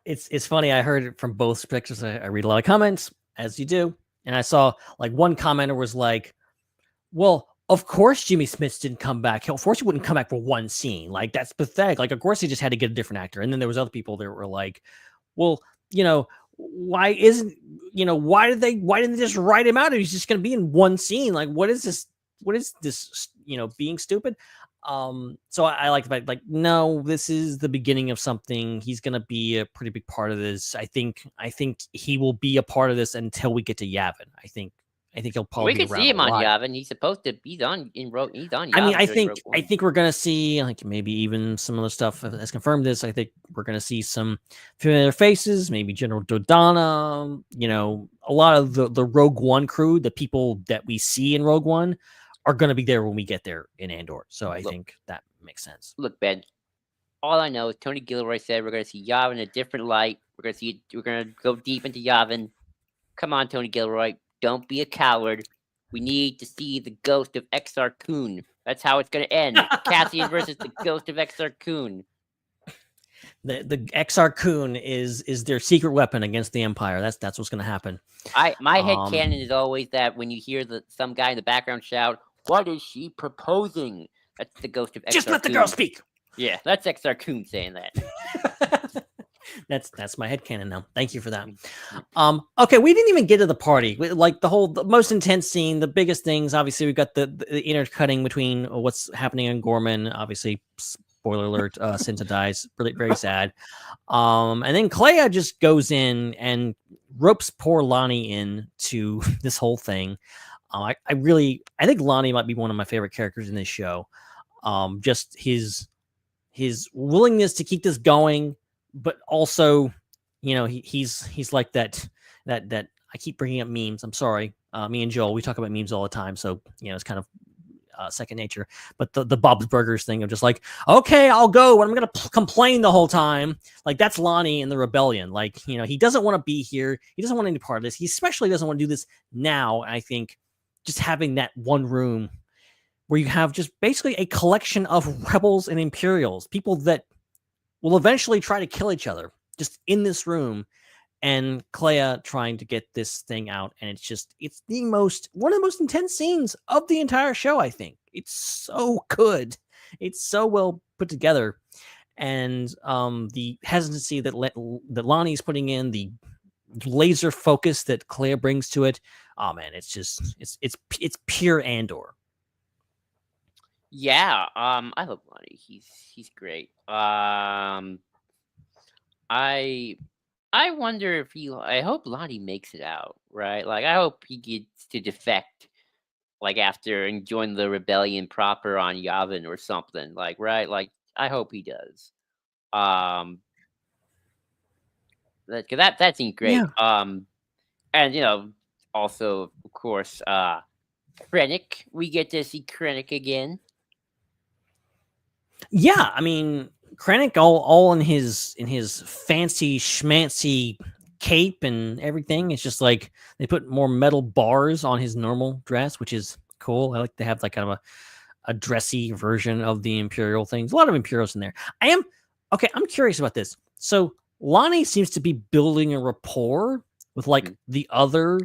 it's funny. I heard it from both perspectives. I read a lot of comments as you do, and I saw like one commenter was like, "Well, of course Jimmy Smith didn't come back. Of course he wouldn't come back for one scene. Like that's pathetic. Like of course he just had to get a different actor." And then there was other people that were like, "Well, why didn't they just write him out? He's just going to be in one scene. Like, what is this? What is this? Being stupid." So I like the fact, like, no, this is the beginning of something. He's going to be a pretty big part of this. I think he will be a part of this until we get to Yavin. I think he'll probably. We could see him on Yavin. He's supposed to. He's on Yavin. I mean, I think we're gonna see like maybe even some of the stuff that's confirmed. This, I think we're gonna see some familiar faces. Maybe General Dodonna. A lot of the Rogue One crew, the people that we see in Rogue One, are gonna be there when we get there in Andor. So I think that makes sense. Look, Ben. All I know is Tony Gilroy said we're gonna see Yavin in a different light. We're gonna go deep into Yavin. Come on, Tony Gilroy. Don't be a coward. We need to see the ghost of Exar Kun. That's how it's going to end. Cassian versus the ghost of Exar Kun. The Exar Kun is their secret weapon against the Empire. That's what's going to happen. My headcanon is always that when you hear some guy in the background shout, "What is she proposing?" That's the ghost of Exar Kun. Just let the girl speak. Yeah, that's Exar Kun saying that. That's my headcanon now. Thank you for that. Okay, we didn't even get to the party. Like the most intense scene, the biggest things. Obviously, we've got the intercutting between what's happening in Gorman. Obviously, spoiler alert, Cinta dies. Really, very sad. And then Clea just goes in and ropes poor Lonnie in to this whole thing. I think Lonnie might be one of my favorite characters in this show. Just his willingness to keep this going. But also, he's like that I keep bringing up memes. I'm sorry. Me and Joel, we talk about memes all the time. So, it's kind of second nature. But the Bob's Burgers thing of just like, okay, I'll go, but I'm going to complain the whole time. Like, that's Lonnie in the rebellion. Like, he doesn't want to be here. He doesn't want any part of this. He especially doesn't want to do this now. I think just having that one room where you have just basically a collection of rebels and Imperials, people that will eventually try to kill each other just in this room, and Clea trying to get this thing out. And it's one of the most intense scenes of the entire show. I think it's so good. It's so well put together. And the hesitancy that Lonnie's putting in, the laser focus that Clea brings to it. Oh man, it's pure Andor. Yeah, I love Lonnie. He's great. I wonder if I hope Lonnie makes it out, right? Like I hope he gets to defect like after and join the rebellion proper on Yavin or something. Like, right? Like I hope he does. That seemed great. Yeah. And also of course Krennic. We get to see Krennic again. Yeah, I mean, Krennic all in his fancy schmancy cape and everything. It's just like they put more metal bars on his normal dress, which is cool. I like to have like kind of a dressy version of the Imperial things. A lot of Imperials in there. I'm curious about this. So Lonnie seems to be building a rapport with like the other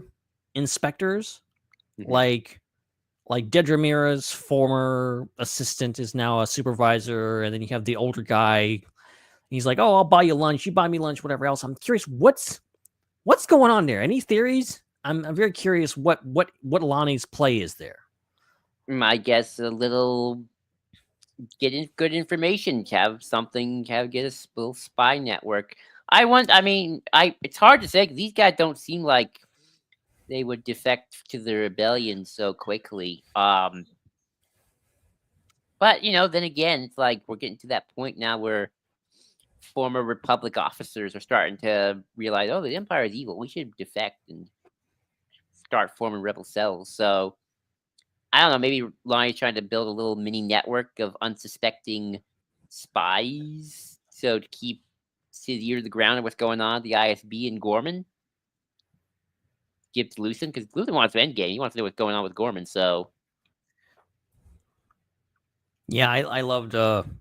inspectors, like Dedra Mira's former assistant is now a supervisor, and then you have the older guy. He's like, "Oh, I'll buy you lunch. You buy me lunch, whatever else." I'm curious, what's What's going on there? Any theories? I'm very curious what Lonnie's play is there. I guess a little good information, get a little spy network. It's hard to say 'cause these guys don't seem like they would defect to the rebellion so quickly. But then again, it's like we're getting to that point now where former Republic officers are starting to realize, oh, the Empire is evil. We should defect and start forming rebel cells. So I don't know. Maybe Lonnie's trying to build a little mini network of unsuspecting spies, so to keep his ear to the ground of what's going on at the ISB and Gorman. Give to Lucen because Lucen wants to endgame. He wants to know what's going on with Gorman. So yeah, I loved him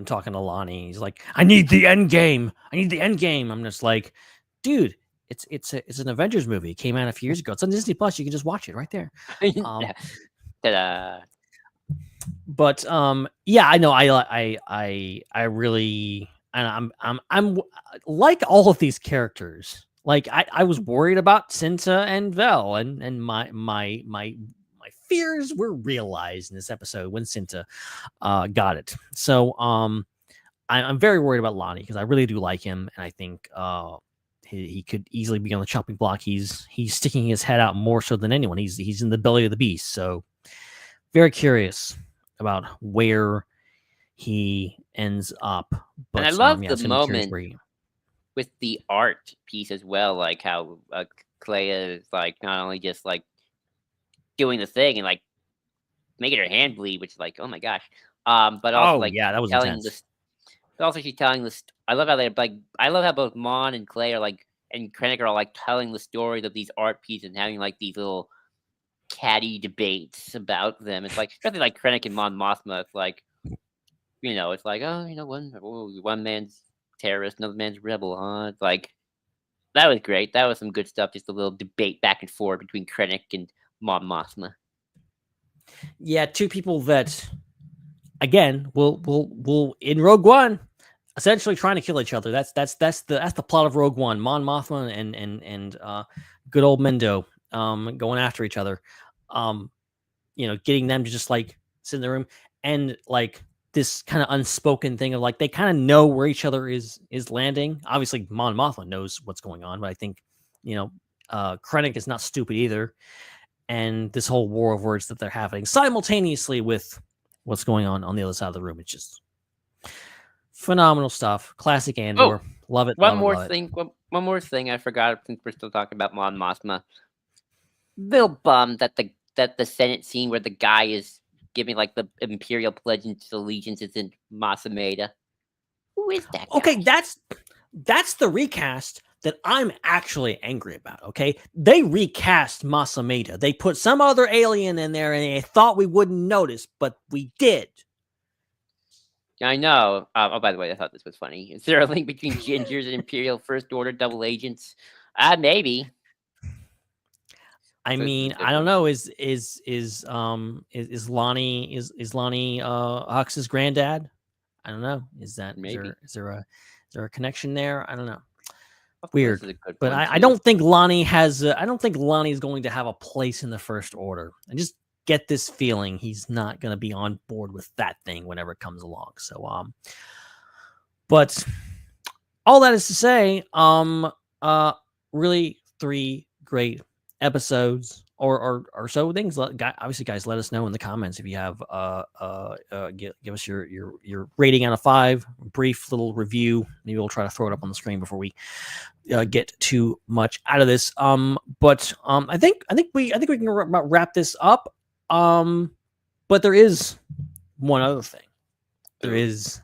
talking to Lonnie. He's like, "I need the end game. I need the end game." I'm just like, dude, it's an Avengers movie. It came out a few years ago. It's on Disney Plus. You can just watch it right there. Ta-da. But yeah, I know. I really, and I'm like all of these characters. Like I was worried about Cinta and Vel, and my fears were realized in this episode when Cinta got it. So I'm very worried about Lonnie because I really do like him, and I think he could easily be on the chopping block. He's sticking his head out more so than anyone. He's in the belly of the beast. So very curious about where he ends up. But and I love the moment with the art piece as well, like how Clea is like not only just like doing the thing and like making her hand bleed, which is like, oh my gosh, but also that was telling intense. this. But also, she's telling this. I love how I love how both Mon and Clay are like, and Krennic are all like telling the stories of these art pieces and having like these little catty debates about them. It's like especially like Krennic and Mon Mothma. It's like, it's like, one man's terrorist, another man's rebel, huh? It's like that was great. That was some good stuff. Just a little debate back and forth between Krennic and Mon Mothma. Yeah, two people that, again, will in Rogue One, essentially trying to kill each other. That's the plot of Rogue One. Mon Mothma and good old Mendo going after each other. Getting them to just like sit in the room and like this kind of unspoken thing of like they kind of know where each other is landing. Obviously, Mon Mothma knows what's going on, but I think Krennic is not stupid either. And this whole war of words that they're having simultaneously with what's going on the other side of the room. It's just phenomenal stuff. Classic Andor. Love it. One more thing I forgot since we're still talking about Mon Mothma. Real bummed that the Senate scene where the guy is giving like the Imperial pledge of allegiance is in Masameda. Who is that guy? Okay, that's the recast that I'm actually angry about, okay? They recast Masameda. They put some other alien in there and they thought we wouldn't notice, but we did. I know. By the way, I thought this was funny. Is there a link between Gingers and Imperial First Order double agents? Maybe. I mean, I don't know. Is Lonnie Hux's granddad? I don't know. Is there a connection there? I don't know. Weird, but I don't think Lonnie has. I don't think Lonnie is going to have a place in the First Order. I just get this feeling he's not going to be on board with that thing whenever it comes along. So, but all that is to say, really 3 great episodes or so things. Obviously, guys, let us know in the comments if you have give us your rating out of 5, brief little review. Maybe we'll try to throw it up on the screen before we get too much out of this. But I think we can wrap this up. But there is one other thing. There is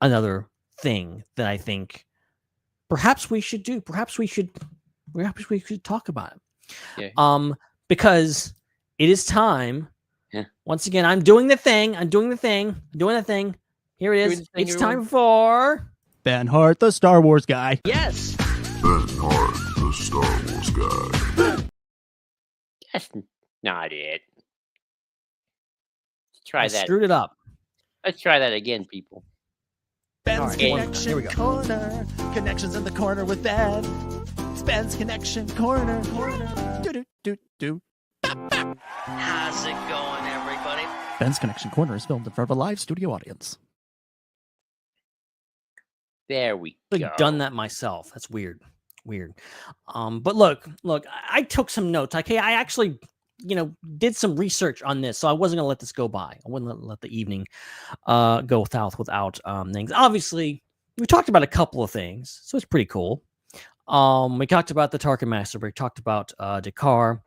another thing that I think perhaps we should do. Perhaps we should talk about it. Yeah. Because it is time. Yeah. Once again, I'm doing the thing. Here it is. It's time for Ben Hart, the Star Wars guy. Yes. Ben Hart, the Star Wars guy. That's not it. Let's try that. Screwed it up. Let's try that again, people. Ben's All right, here we Connection go. Corner. Connections in the corner with Ben. It's Ben's Connection Corner. Do. How's it going, everybody? Ben's Connection Corner is filmed in front of a live studio audience. There we I've go. done that myself. That's weird. But look, I took some notes. Okay, I actually, did some research on this, so I wasn't gonna let this go by. I wouldn't let the evening go without things. Obviously, we talked about a couple of things, so it's pretty cool. We talked about the Tarkin Master. We talked about Dakar.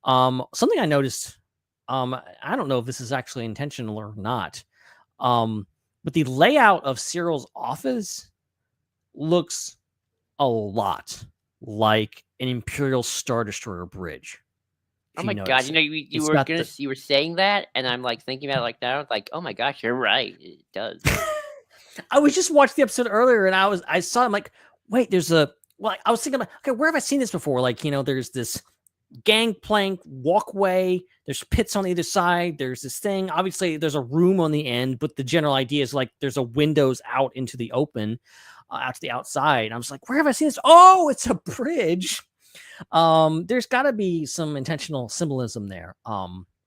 Something I noticed. I don't know if this is actually intentional or not. But the layout of Cyril's office looks a lot like an Imperial Star Destroyer bridge. Oh my god! You were saying that, and I'm like thinking about it like now. Like, oh my gosh, you're right. It does. I was just watching the episode earlier, and I saw. I'm like, wait, I was thinking, okay, where have I seen this before? Like, there's this gangplank walkway. There's pits on either side. There's this thing. Obviously, there's a room on the end, but the general idea is like there's a windows out into the open, out to the outside. And I was like, where have I seen this? Oh, it's a bridge. There's got to be some intentional symbolism there.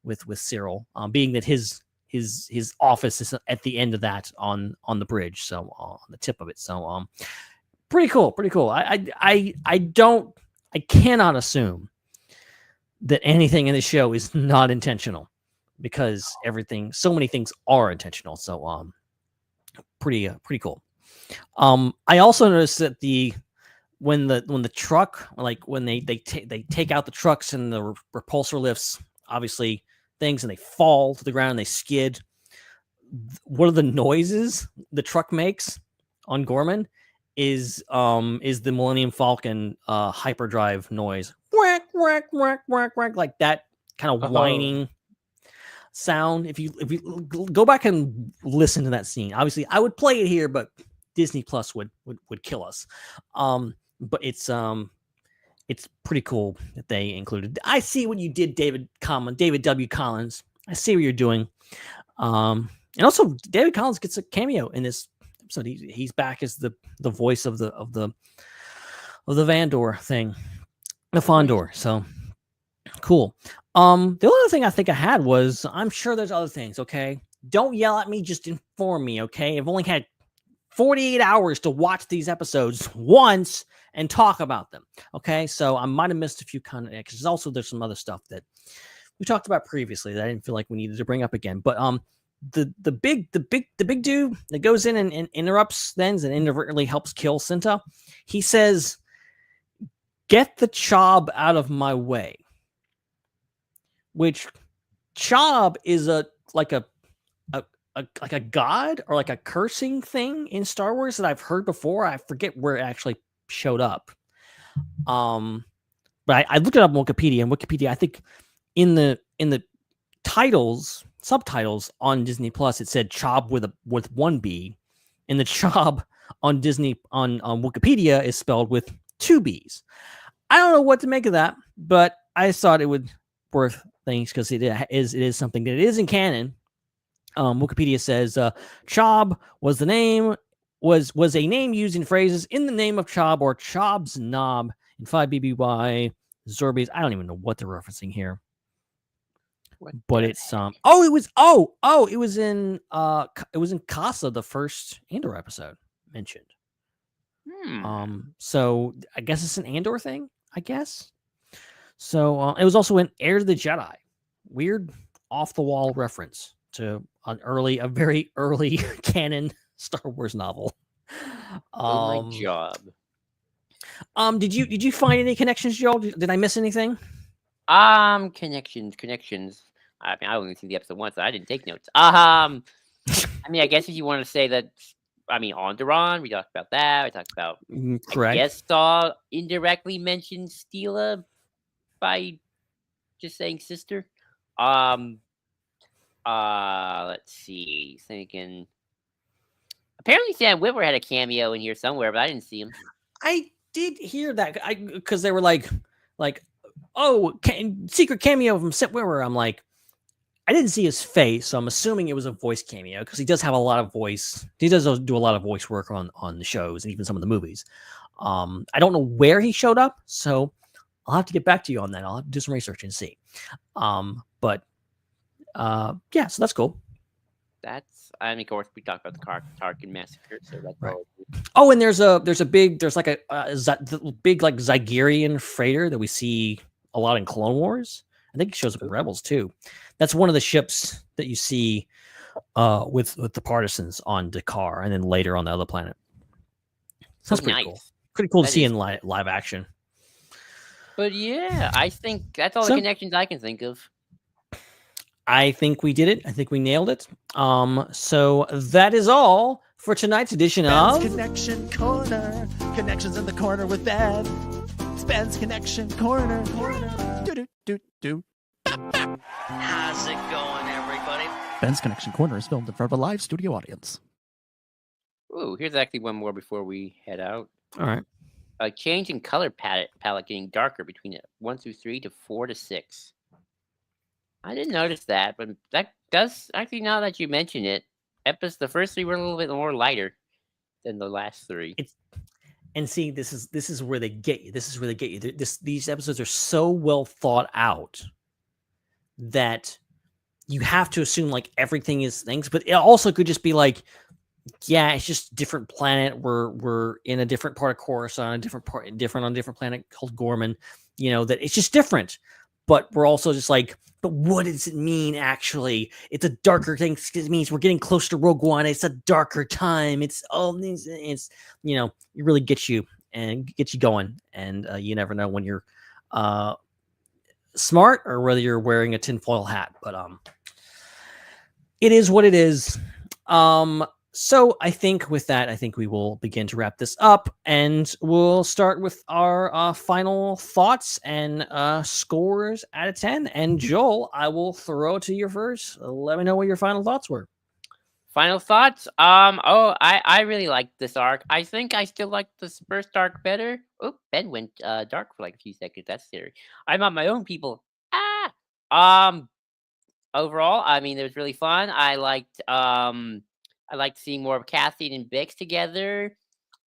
With Cyril, being that his office is at the end of that on the bridge, so on the tip of it. So pretty cool. I cannot assume that anything in the show is not intentional, because so many things are intentional. So pretty cool. I also noticed that when the truck, like when they take out the trucks and the repulsor lifts, obviously things, and they fall to the ground and they skid. One of the noises the truck makes on Gorman is the Millennium Falcon hyperdrive noise. Whack, whack, whack, whack, whack, like that kind of whining sound. If you go back and listen to that scene, obviously I would play it here, but Disney Plus would kill us. But it's pretty cool that they included. I see what you did, David W. Collins. I see what you're doing. And also David Collins gets a cameo in this episode. He's back as the voice of the Vandor thing. The Fondor. So cool. The other thing I think I had was, I'm sure there's other things, okay? Don't yell at me, just inform me, okay? I've only had 48 hours to watch these episodes once and talk about them, okay? So I might have missed a few because also there's some other stuff that we talked about previously that I didn't feel like we needed to bring up again. But the big dude that goes in and interrupts things and inadvertently helps kill Cinta, he says, "Get the Chob out of my way." Which Chob is like a god or like a cursing thing in Star Wars that I've heard before. I forget where it actually showed up. But I looked it up on Wikipedia, and Wikipedia, I think in the subtitles on Disney Plus, it said Chob with one B, and the Chob on Wikipedia is spelled with two B's. I don't know what to make of that, but I thought it would worth things because it is something that is in canon. Wikipedia says Chob was a name used in phrases in the name of Chob or Chob's Knob in 5 BBY Zorbies. I don't even know what they're referencing here. But it's it was in Casa, the first Andor episode mentioned. So I guess it's an Andor thing, I guess. So it was also in Heir to the Jedi. Weird off the wall reference to a very early canon Star Wars novel. Oh my job. Did you find any connections, Joel? Did I miss anything? Connections. I mean, I only seen the episode once, so I didn't take notes. I mean, I guess if you want to say that, I mean, Onderon, we talked about that. We talked about, correct. I guess Saw indirectly mentioned Steela by just saying sister. Let's see. Thinking. Apparently, Sam Witwer had a cameo in here somewhere, but I didn't see him. I did hear that because they were like, oh, secret cameo from Sam Witwer. I'm like, I didn't see his face, so I'm assuming it was a voice cameo because he does have a lot of voice. He does do a lot of voice work on the shows and even some of the movies. I don't know where he showed up, so I'll have to get back to you on that. I'll have to do some research and see. But yeah, so that's cool. That's, I mean, of course, we talked about the Tarkin massacre, so that's Right. all. Oh, and there's like a big like Zygerian freighter that we see a lot in Clone Wars. I think it shows up in Rebels too. That's one of the ships that you see with the partisans on Dakar, and then later on the other planet. So that's pretty cool. Pretty cool to see in live action. But yeah, I think that's all So- the connections I can think of. I think we did it. I think we nailed it. So that is all for tonight's edition Ben's of Connection Corner. Connections in the corner with Ben. Ben's Connection Corner. Do. How's it going, everybody? Ben's Connection Corner is filmed in front of a live studio audience. Ooh, here's actually one more before we head out. All right. A change in color palette getting darker between 1 through 3 to 4 to 6. I didn't notice that, but that does actually, now that you mention it, the first 3 were a little bit more lighter than the last 3. And see, this is where they get you. This is where they get you. These episodes are so well thought out that you have to assume like everything is things, but it also could just be like, yeah, it's just a different planet. We're in a different part of Coruscant, on a different planet called Gorman. You know, that it's just different. But we're also just like, but what does it mean actually? It's a darker thing. It means we're getting closer to Rogue One. It's a darker time. It's you know, it really gets you and gets you going. And you never know when you're smart or whether you're wearing a tinfoil hat. But it is what it is. So I think with that, I think we will begin to wrap this up, and we'll start with our final thoughts and scores out of 10. And Joel, I will throw it to you first. Let me know what your final thoughts were. Final thoughts? I really like this arc. I think I still like this first arc better. Oh, Ben went dark for like a few seconds. That's scary. I'm on my own, people. Overall, I mean, it was really fun. I liked seeing more of Cassian and Bix together.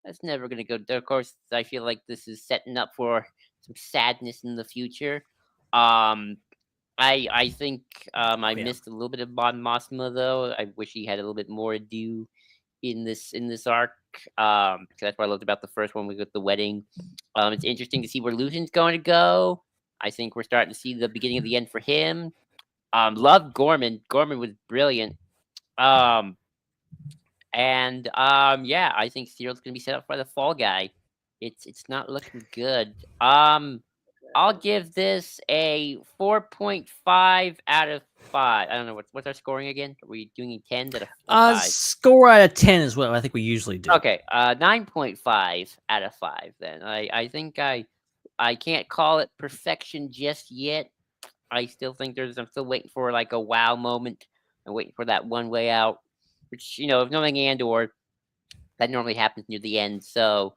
That's never going to go. Of course, I feel like this is setting up for some sadness in the future. I think I missed a little bit of Mon Mothma, though. I wish he had a little bit more to do in this arc. Because that's what I loved about the first one. We got the wedding. It's interesting to see where Luthen's going to go. I think we're starting to see the beginning of the end for him. Loved Gorman. Gorman was brilliant. Yeah, I think Cyril's gonna be set up for the fall guy. It's not looking good. I'll give this a 4.5 out of 5. I don't know what's our scoring again. Are we doing 10 out of 5? Score out of 10 is what I think we usually do. Okay, 9.5 out of 5. Then I think I can't call it perfection just yet. I still think I'm still waiting for like a wow moment. I'm waiting for that one way out. Which, you know, if knowing Andor, that normally happens near the end. So,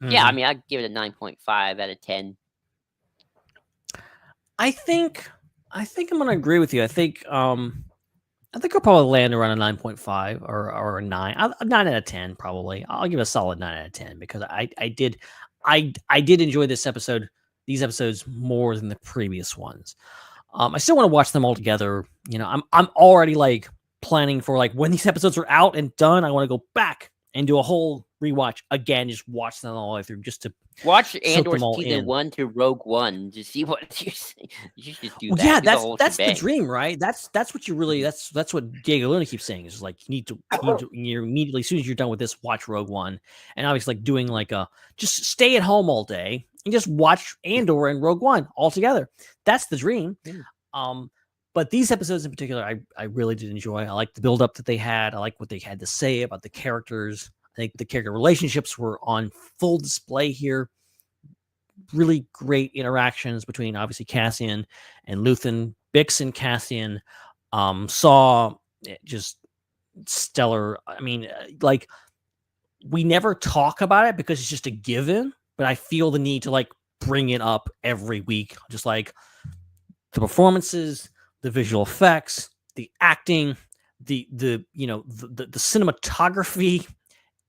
yeah, I mean, I'd give it a 9.5 out of 10. I think I'm gonna agree with you. I think I'll probably land around a 9.5 or a 9. A 9 out of 10 probably. I'll give it a solid 9 out of 10 because I did enjoy these episodes more than the previous ones. I still want to watch them all together. You know, I'm already like planning for like when these episodes are out and done, I want to go back and do a whole rewatch again, just watch them all the way through, just to watch Andor season 1 to Rogue One to see what you're saying. You should just do that. Yeah, that's the dream, right? That's what you really that's what Diego Luna keeps saying is like you need to you're immediately as soon as you're done with this, watch Rogue One, and obviously like doing like just stay at home all day and just watch Andor and Rogue One all together. That's the dream. But these episodes in particular, I really did enjoy. I like the build up that they had. I like what they had to say about the characters. I think the character relationships were on full display here. Really great interactions between obviously Cassian and Luthen, Bix and Cassian. Saw just stellar. I mean, like we never talk about it because it's just a given, but I feel the need to like bring it up every week. Just like the performances, the visual effects, the acting, the cinematography,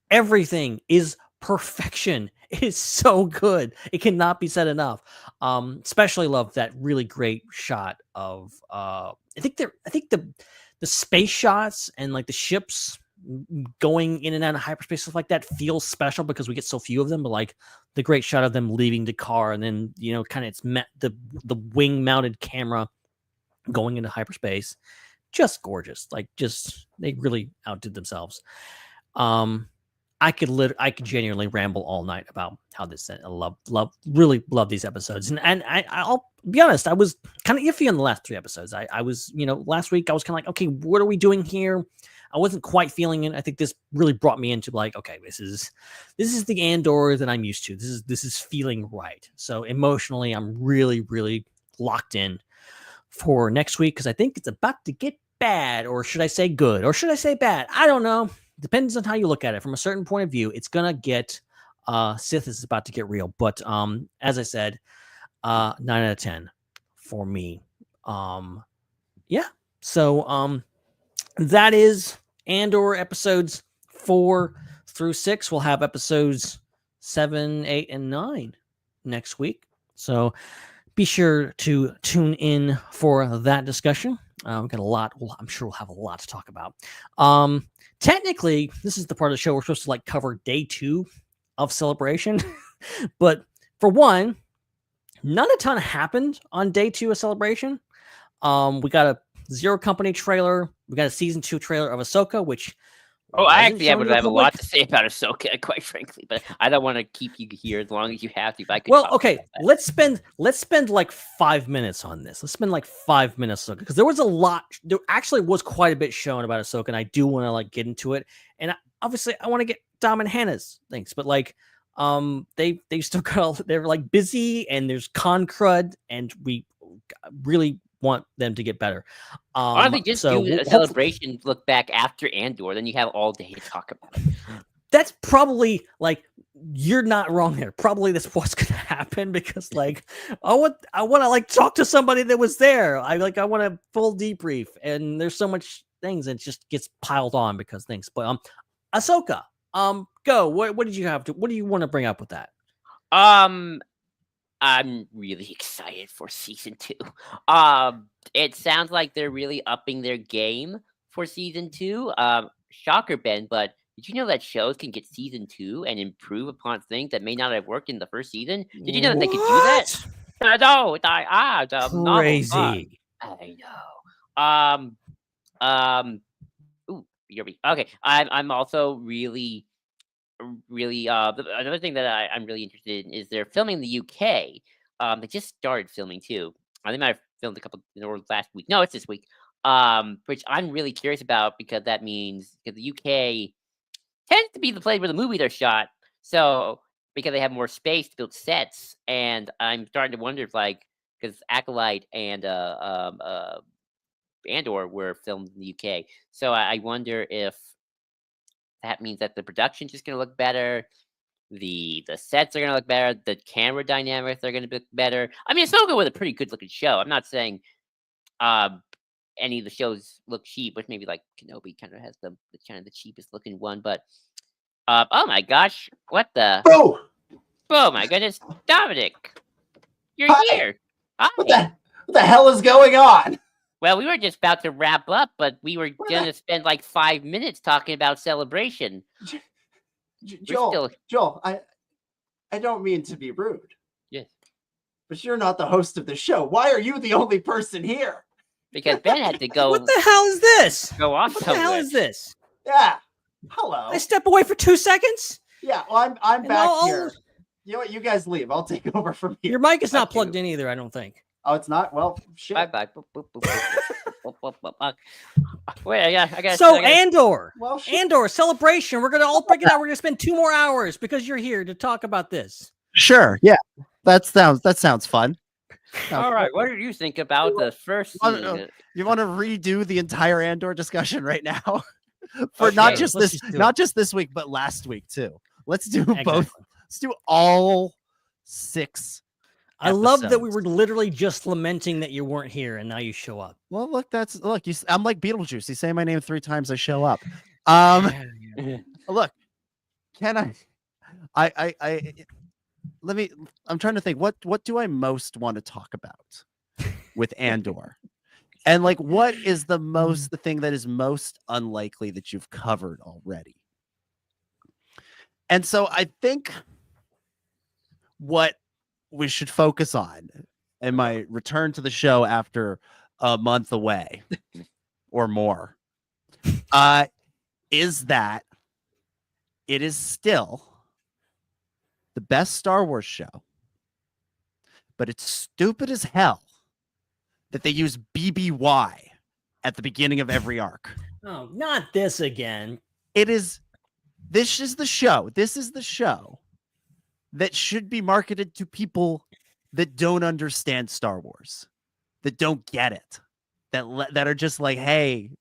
everything is perfection. It is so good. It cannot be said enough. Especially love that really great shot of I think the space shots and like the ships going in and out of hyperspace, stuff like that feels special because we get so few of them. But like the great shot of them leaving the car and then kind of it's the wing mounted camera going into hyperspace, just gorgeous. Like they really outdid themselves. I could genuinely ramble all night about how this. I really love these episodes, and I'll be honest, I was kind of iffy on the last 3 episodes. I was, last week I was kind of like, okay, what are we doing here? I wasn't quite feeling it. I think this really brought me into like, okay, this is the Andor that I'm used to. This is feeling right. So emotionally, I'm really, really locked in for next week because I think it's about to get bad, or should I say good, or should I say bad? I don't know. Depends on how you look at it. From a certain point of view, it's gonna get Sith is about to get real. But as I said, 9 out of 10 for me. Yeah. So that is Andor episodes 4 through 6. We'll have episodes 7, 8, and 9 next week. So be sure to tune in for that discussion. We've got a lot. I'm sure we'll have a lot to talk about. Technically, this is the part of the show we're supposed to like cover day 2 of Celebration. But for one, not a ton happened on day 2 of Celebration. We got a Zero Company trailer. We got a season 2 trailer of Ahsoka, which I actually have a lot to say about Ahsoka, quite frankly, but I don't want to keep you here as long as you have to. If I could, okay, let's spend like 5 minutes on this. Let's spend like 5 minutes because there was a lot. There actually was quite a bit shown about Ahsoka, and I do want to like get into it. And obviously, I want to get Dom and Hannah's things, but like, they still got they're like busy, and there's con crud, and we really want them to get better. Why don't they just do a Celebration look back after Andor? Then you have all day to talk about it. That's probably like you're not wrong there. Probably that's what's gonna happen because like I want to like talk to somebody that was there. I want a full debrief, and there's so much things and it just gets piled on because things. But Ahsoka, go. What did you have to? What do you want to bring up with that? I'm really excited for season 2. It sounds like they're really upping their game for season 2. Shocker, Ben, but did you know that shows can get season 2 and improve upon things that may not have worked in the first season? Did you know that they could do that? No, crazy. I know. Okay. I'm also really another thing that I'm really interested in is they're filming in the UK. They just started filming too. They might have filmed a couple last week. No, it's this week. Which I'm really curious about because that means because the UK tends to be the place where the movies are shot. So because they have more space to build sets, and I'm starting to wonder if because Acolyte and Andor were filmed in the UK. So I wonder if that means that the production's just going to look better. The sets are going to look better. The camera dynamics are going to look better. I mean, Ahsoka was a pretty good looking show. I'm not saying any of the shows look cheap, which maybe like Kenobi kind of has the kind of the cheapest looking one. But oh my gosh, what the? Oh my goodness, Dominic, you're here. Hi. What the hell is going on? Well, we were just about to wrap up, but we were going to spend like 5 minutes talking about Celebration. Joel, I don't mean to be rude. Yes. But you're not the host of the show. Why are you the only person here? Because Ben had to go. What the hell is this? Go off What somewhere. the hell is this? Yeah. Hello. I step away for 2 seconds? Yeah, well, I'm back here. You know what? You guys leave. I'll take over from here. Your mic is not plugged in either, I don't think. Oh, it's not? Well, shit. Bye-bye. Wait, yeah, I got So Andor. Well, shit. Andor Celebration. We're gonna all break it out. We're gonna spend 2 more hours because you're here to talk about this. Sure. Yeah. That sounds fun. All right. What do you think about the first season? You want to redo the entire Andor discussion right now? For Okay, not just this week, but last week too. Let's do both. Let's do all 6 I love that we were literally just lamenting that you weren't here, and now you show up. Well, look, I'm like Beetlejuice. You say my name 3 times, I show up. Look, can I'm trying to think, what do I most want to talk about with Andor? And like, what is the thing that is most unlikely that you've covered already? And so I think what we should focus on in my return to the show after a month away or more is that it is still the best Star Wars show, but it's stupid as hell that they use BBY at the beginning of every arc. Oh, not this again. This is the show that should be marketed to people that don't understand Star Wars, that don't get it, that are just like, hey,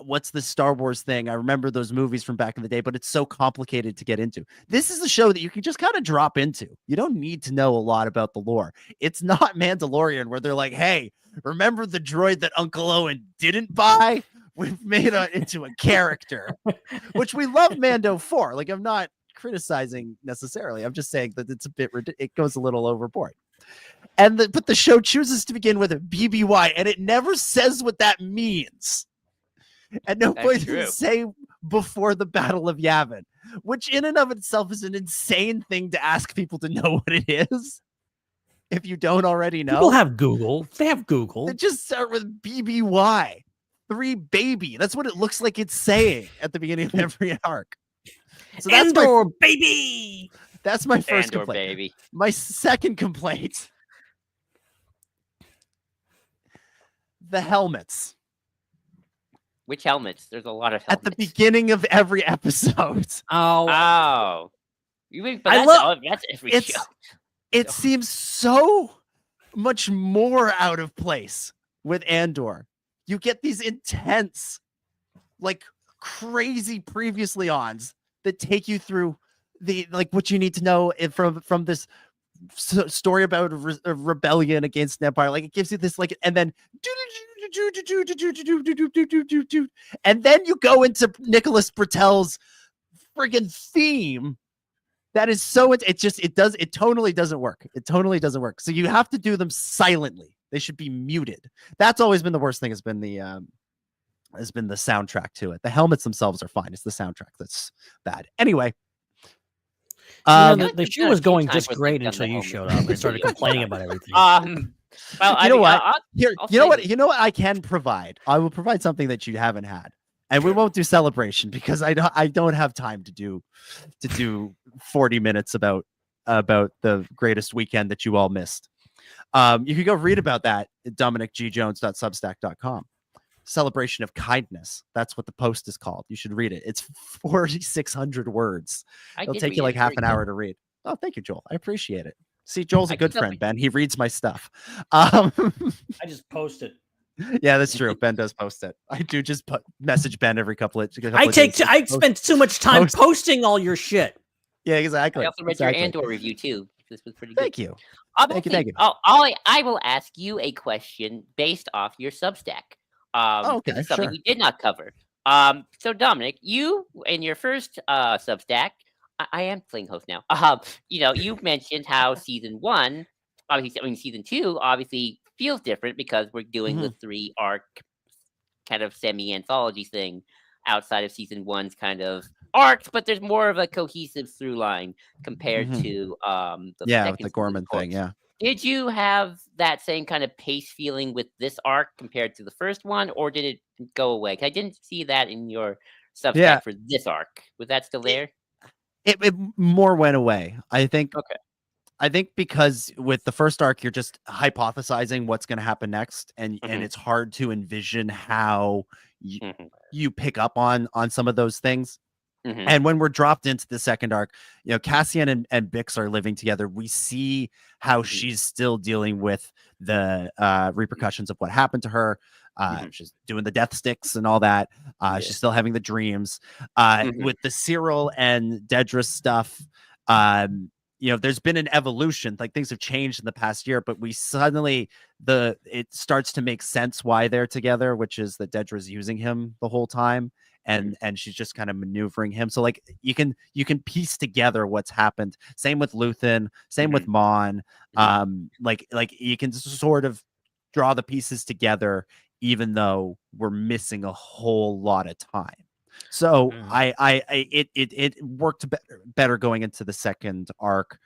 what's this Star Wars thing? I remember those movies from back in the day, but it's so complicated to get into. This is a show that you can just kind of drop into. You don't need to know a lot about the lore. It's not Mandalorian where they're like, hey, remember the droid that Uncle Owen didn't buy? We've made it into a character, which we love Mando for. Like, I'm not criticizing necessarily. I'm just saying that it's a bit it goes a little overboard. But the show chooses to begin with a BBY, and it never says what that means. At no point does it say before the Battle of Yavin, which in and of itself is an insane thing to ask people to know what it is. If you don't already know, people have Google. They have Google. They just start with BBY, 3 baby. That's what it looks like it's saying at the beginning of every arc. So that's Andor, baby. That's my first Andor, complaint. baby. My second complaint: the helmets. Which helmets? There's a lot of helmets. At the beginning of every episode. Oh. That's every show. It seems so much more out of place with Andor. You get these intense, like crazy previously ons that take you through what you need to know from this story about a rebellion against an empire. Like, it gives you this, and then and then you go into Nicholas Britell's friggin' theme that is so it totally doesn't work. It totally doesn't work. So you have to do them silently. They should be muted. That's always been the worst thing, has been the soundtrack to it. The helmets themselves are fine. It's the soundtrack that's bad. Anyway, the show was going just great until you showed up and started complaining about everything. Well, you know what? You know what I can provide? I will provide something that you haven't had. And we won't do celebration because I don't have time to do 40 minutes about the greatest weekend that you all missed. You can go read about that at dominicgjones.substack.com. Celebration of Kindness. That's what the post is called. You should read it. It's 4,600 words. It'll take you like half an hour to read. Oh, thank you, Joel. I appreciate it. See, Joel's a good friend, Ben. He reads my stuff. I just post it. Yeah, that's true. Ben does post it. I do just message Ben every couple of days. I spent too much time posting all your shit. Yeah, exactly. I also read your Andor review too. This was pretty good. Thank you. Thank you. I will ask you a question based off your Substack. Okay, this is something we did not cover. So Dominic, you in your first Substack, I am playing host now. You mentioned how season 1, season 2 obviously feels different because we're doing the 3 arc kind of semi-anthology thing outside of season 1's kind of arcs, but there's more of a cohesive through line compared to the Gorman thing. Yeah. Did you have that same kind of pace feeling with this arc compared to the first one, or did it go away? 'Cause I didn't see that in your Substack for this arc. Was that still there? It more went away. I think. Okay. I think because with the first arc, you're just hypothesizing what's going to happen next, and it's hard to envision how you pick up on some of those things. And when we're dropped into the second arc, Cassian and Bix are living together. We see how she's still dealing with the repercussions of what happened to her. She's doing the death sticks and all that. She's still having the dreams. With the Cyril and Dedra stuff, there's been an evolution, like things have changed in the past year, but we suddenly it starts to make sense why they're together, which is that Dedra's using him the whole time, and she's just kind of maneuvering him. So like you can piece together what's happened. Same with Luthen, same with Mon. Like you can sort of draw the pieces together, even though we're missing a whole lot of time. So it worked better going into the second arc,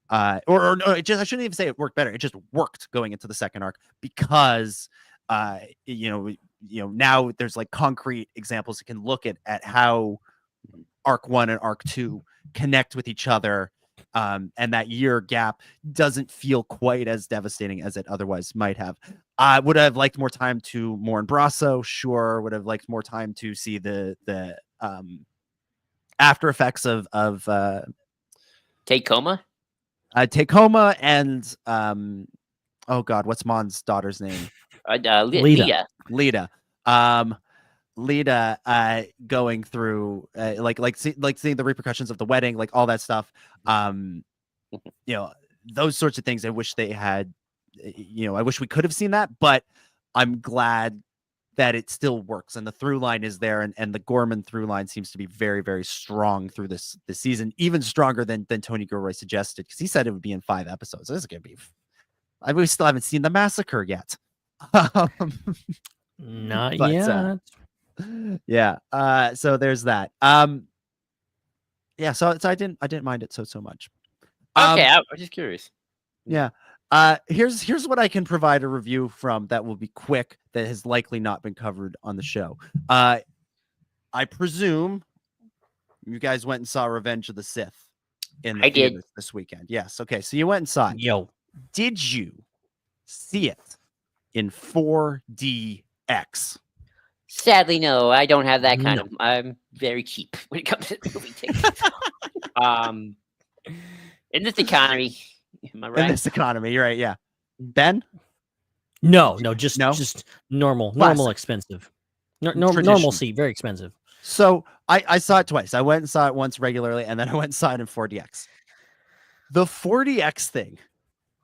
or no, I shouldn't even say it worked better. It just worked going into the second arc because now there's like concrete examples you can look at how arc 1 and arc 2 connect with each other, and that year gap doesn't feel quite as devastating as it otherwise might have. I would have liked more time to Morin Brasso, sure. Would have liked more time to see the after effects of Tacoma? Tacoma and oh god, what's Mon's daughter's name? Lita. Lita going through seeing the repercussions of the wedding, like all that stuff. Those sorts of things I wish they had. I wish we could have seen that, but I'm glad that it still works and the through line is there, and the Gorman through line seems to be very, very strong through this season, even stronger than Tony Gilroy suggested, because he said it would be in 5 episodes. This is gonna be. We still haven't seen the massacre yet. Not yet. Yeah. So there's that. Yeah. So I didn't mind it so much. Okay, I'm just curious. Yeah. Here's what I can provide a review from that will be quick, that has likely not been covered on the show. I presume you guys went and saw Revenge of the Sith in the theaters this weekend. Yes. Okay. So you went and saw it. Yo. Did you see it in 4DX? Sadly, no. I don't have that kind of. I'm very cheap when it comes to movie tickets. In this economy, am I right? In this economy, you're right. Yeah. Ben? No, just normal expensive. Normalcy, very expensive. So I saw it twice. I went and saw it once regularly, and then I went and saw it in 4DX. The 4DX thing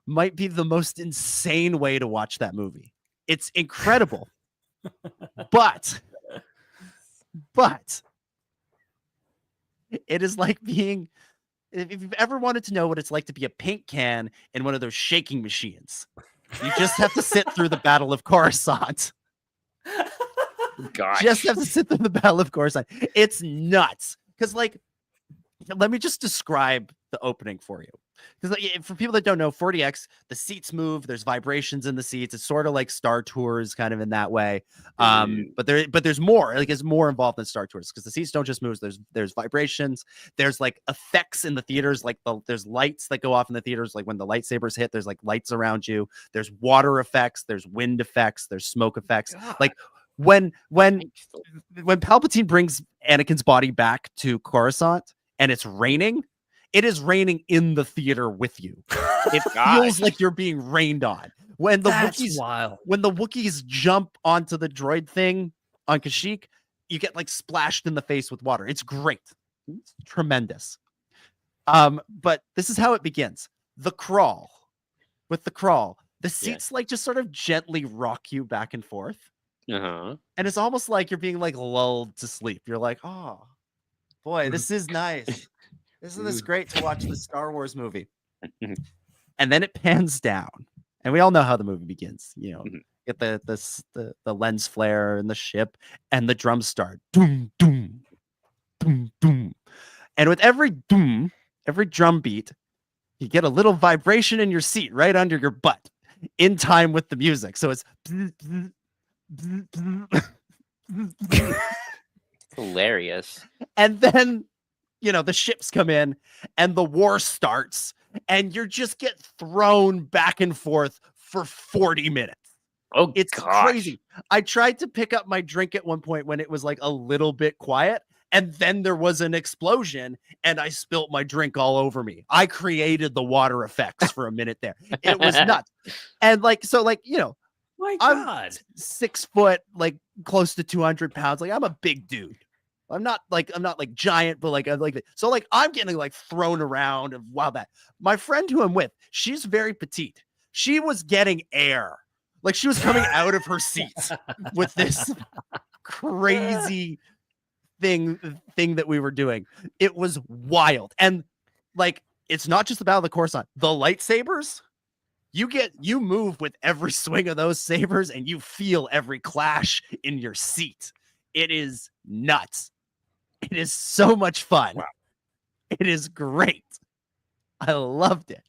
might be the most insane way to watch that movie. It's incredible. but it is like being, if you've ever wanted to know what it's like to be a paint can in one of those shaking machines, you just have to sit through the Battle of Coruscant. Gosh. Just have to sit through the Battle of Coruscant. It's nuts. Because, like, let me just describe the opening for you. Because for people that don't know, 4DX, the seats move. There's vibrations in the seats. It's sort of like Star Tours, kind of in that way. But there's more. Like, it's more involved than Star Tours, because the seats don't just move. There's vibrations. There's like effects in the theaters. Like there's lights that go off in the theaters. Like when the lightsabers hit, there's like lights around you. There's water effects. There's wind effects. There's smoke effects. God. Like when Palpatine brings Anakin's body back to Coruscant and it's raining. It is raining in the theater with you. It feels like you're being rained on. When the Wookiees jump onto the droid thing on Kashyyyk, you get like splashed in the face with water. It's great. It's tremendous. But this is how it begins. The crawl. With the crawl, the seats like just sort of gently rock you back and forth. Uh-huh. And it's almost like you're being like lulled to sleep. You're like, oh boy, this is nice. Isn't this great to watch the Star Wars movie? And then it pans down, and we all know how the movie begins. Get the lens flare and the ship, and the drums start. Doom, doom, doom, doom. And with every doom, every drum beat, you get a little vibration in your seat right under your butt, in time with the music. So it's hilarious. And then the ships come in and the war starts, and you just get thrown back and forth for 40 minutes. Oh, it's crazy. I tried to pick up my drink at one point when it was like a little bit quiet, and then there was an explosion and I spilt my drink all over me. I created the water effects for a minute there. It was nuts. And my God, I'm 6 foot, like close to 200 pounds. Like, I'm a big dude. I'm not like giant, but like I'm like so like I'm getting like thrown around and wow that. My friend who I'm with, she's very petite. She was getting air. Like she was coming out of her seat with this crazy thing that we were doing. It was wild. And like it's not just the Battle of the Coruscant. The lightsabers, you move with every swing of those sabers and you feel every clash in your seat. It is nuts. It is so much fun. Wow. It is great. I loved it.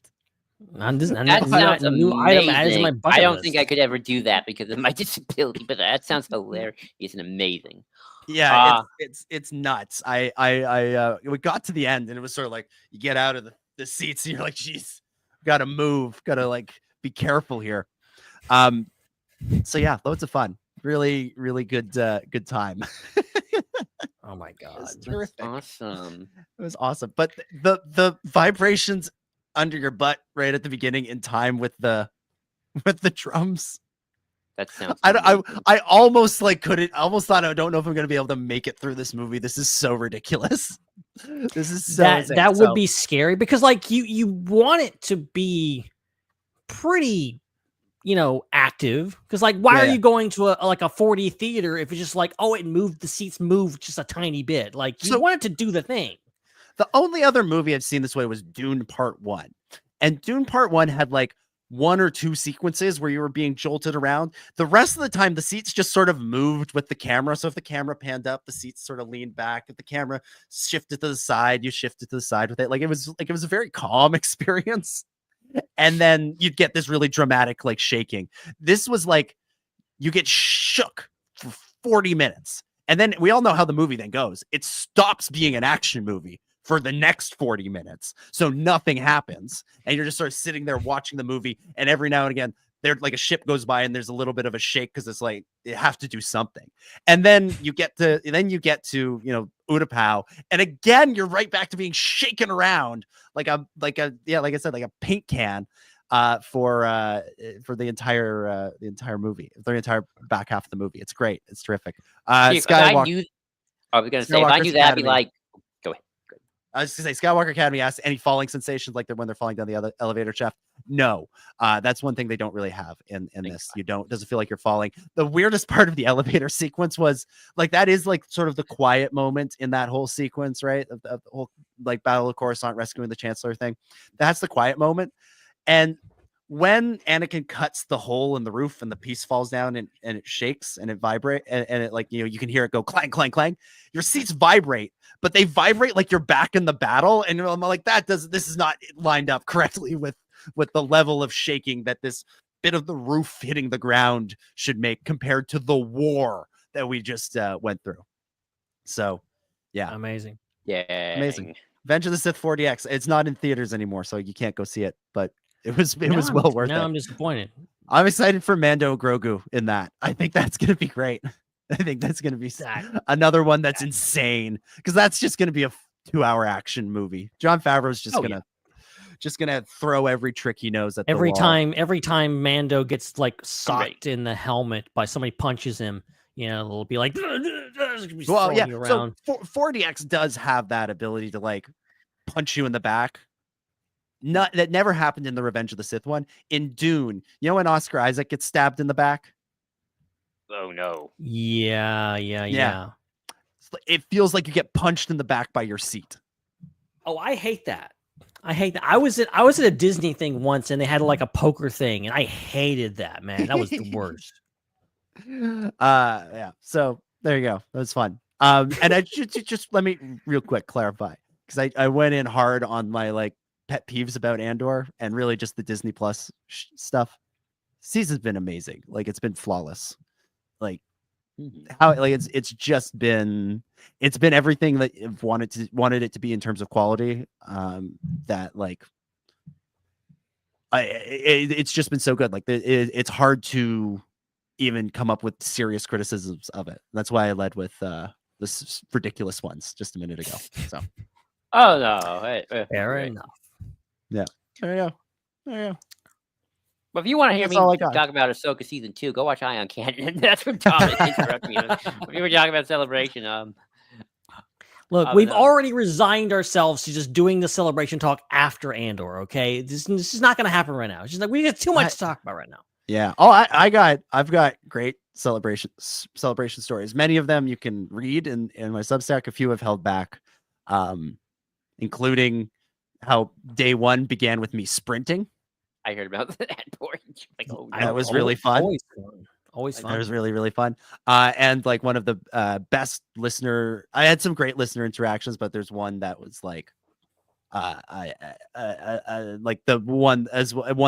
That sounds amazing. I don't think I could ever do that because of my disability, but that sounds hilarious. It's amazing. Yeah, it's nuts. We got to the end and it was sort of like you get out of the seats and you're like, geez, gotta move, gotta like be careful here. So yeah, loads of fun. Really, really good time. Oh my god, terrific! Awesome. It was awesome. But the vibrations under your butt right at the beginning in time with the drums. That sounds. I almost like couldn't. I almost thought I don't know if I'm gonna be able to make it through this movie. This is so ridiculous. This is so that would be scary because like you want it to be pretty, active because like why are you going to a 4D theater if it's just like, oh, the seats moved just a tiny bit, like you want it to do the thing. The only other movie I've seen this way was Dune Part 1, and Dune Part 1 had like 1 or 2 sequences where you were being jolted around. The rest of the time the seats just sort of moved with the camera. So if the camera panned up, the seats sort of leaned back. If the camera shifted to the side, you shifted to the side with it. Like it was a very calm experience. And then you'd get this really dramatic like shaking. This was like you get shook for 40 minutes. And then we all know how the movie then goes. It stops being an action movie for the next 40 minutes. So nothing happens. And you're just sort of sitting there watching the movie. And every now and again, there like a ship goes by and there's a little bit of a shake because it's like you have to do something. And then you get to Utapau, and again you're right back to being shaken around like I said, like a paint can for the entire movie, the entire back half of the movie. It's great. It's terrific. I was gonna say if I knew that, I'd be like, go ahead. I was going to say, Skywalker Academy asks any falling sensations like when they're falling down the other elevator shaft. No, that's one thing they don't really have in this. Doesn't feel like you're falling. The weirdest part of the elevator sequence was like, that is like sort of the quiet moment in that whole sequence, right? Of the whole like Battle of Coruscant rescuing the Chancellor thing. That's the quiet moment. And when Anakin cuts the hole in the roof and the piece falls down and it shakes and it vibrates and it like, you can hear it go clang, clang, clang. Your seats vibrate, but they vibrate like you're back in the battle. And I'm like, this is not lined up correctly with the level of shaking that this bit of the roof hitting the ground should make compared to the war that we just went through. So yeah. Amazing. Yeah. Amazing. Revenge of the Sith 4DX. It's not in theaters anymore, so you can't go see it, but it was well worth it. Now I'm disappointed. I'm excited for Mando Grogu in that. I think that's going to be great. I think that's going to be another one that's insane because that's just going to be a 2-hour action movie. Jon Favreau's just gonna throw every trick he knows at every time Mando gets like socked in the helmet by somebody punches him. It'll be like, well, yeah. So 4DX does have that ability to like punch you in the back. That never happened in the Revenge of the Sith one. In Dune, when Oscar Isaac gets stabbed in the back? Oh no. Yeah. It feels like you get punched in the back by your seat. Oh, I hate that. I was at a Disney thing once and they had like a poker thing and I hated that, man. That was the worst. Yeah. So there you go. That was fun. And I just let me real quick clarify because I went in hard on my like pet peeves about Andor and really just the Disney Plus stuff. Season's been amazing. Like it's been flawless. Like how like it's been everything that I've wanted it to be in terms of quality. That like it's just been so good. Like it's hard to even come up with serious criticisms of it. That's why I led with this ridiculous ones just a minute ago. So oh no, fair enough. Yeah, there you go. But if you want to hear me talk about Ahsoka season 2, go watch Eye on Cannon. That's what Tom interrupted me. When we were talking about Celebration, Look, Oh, we've no. already resigned ourselves to just doing the celebration talk after Andor. Okay, this is not going to happen right now. It's just like we got too much to talk about right now. Yeah. Oh, I've got great celebration stories. Many of them you can read in my Substack. A few have held back, including how day one began with me sprinting. I heard about that board. Like, oh, no. That was really fun. Always fun. That was really, really fun. And like one of the best listener, I had some great listener interactions, but there's one that was like, like the one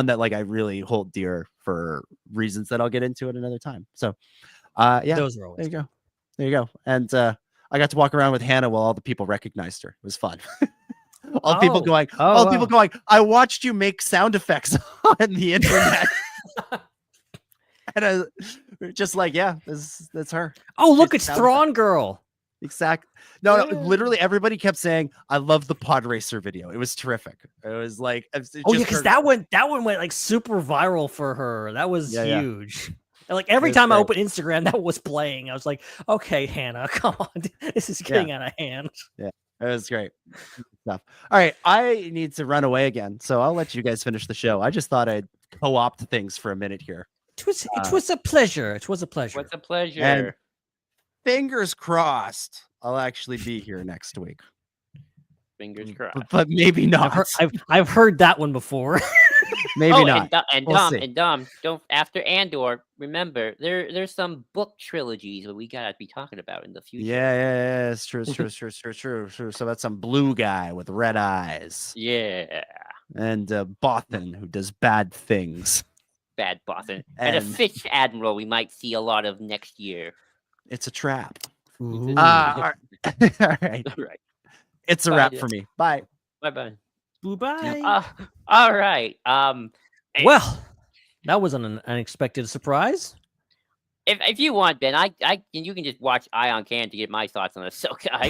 that like I really hold dear for reasons that I'll get into at another time. So, yeah, Those are always there you go. And I got to walk around with Hannah while all the people recognized her. It was fun. All people going, people going, I watched you make sound effects on the internet. And I just like, yeah, that's her. Oh, look, it's Thrawn Girl. Exactly. No, literally everybody kept saying, I love the pod racer video. It was terrific. It was like, because that one went like super viral for her. That was huge. And like every time I opened Instagram, that was playing. I was like, okay, Hannah, come on. This is getting out of hand. Yeah, it was great stuff. All right, I need to run away again, so I'll let you guys finish the show. I just thought I'd co-opt things for a minute here. It was a pleasure. It was a pleasure. What's a pleasure? And fingers crossed, I'll actually be here next week. Fingers crossed. But maybe not. I've heard that one before. Maybe not. And Dom, don't after Andor. Remember, there's some book trilogies that we gotta be talking about in the future. Yeah, it's true. So that's some blue guy with red eyes. Yeah. And Bothan who does bad things. Bad Bothan. And a fish admiral we might see a lot of next year. It's a trap. All right. All right. It's a wrap for me. Bye. Bye. Bye. All right. Well, that was an unexpected surprise. If you want, Ben, you can just watch Ion Can to get my thoughts on Ahsoka. I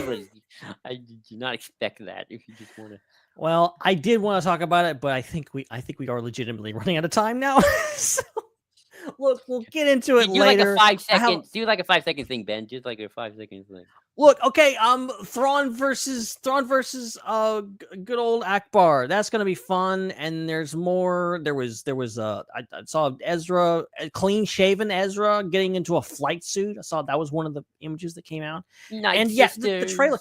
did not expect that. If you just want to. Well, I did want to talk about it, but I think we are legitimately running out of time now. So, look, we'll get into it later. Do like a 5 second thing, Ben. Just like a 5 second thing. Look, okay, Thrawn versus good old Akbar. That's gonna be fun. And there's more. There was I saw Ezra, clean shaven Ezra getting into a flight suit. I saw that was one of the images that came out. Nice. And yes, the trailer.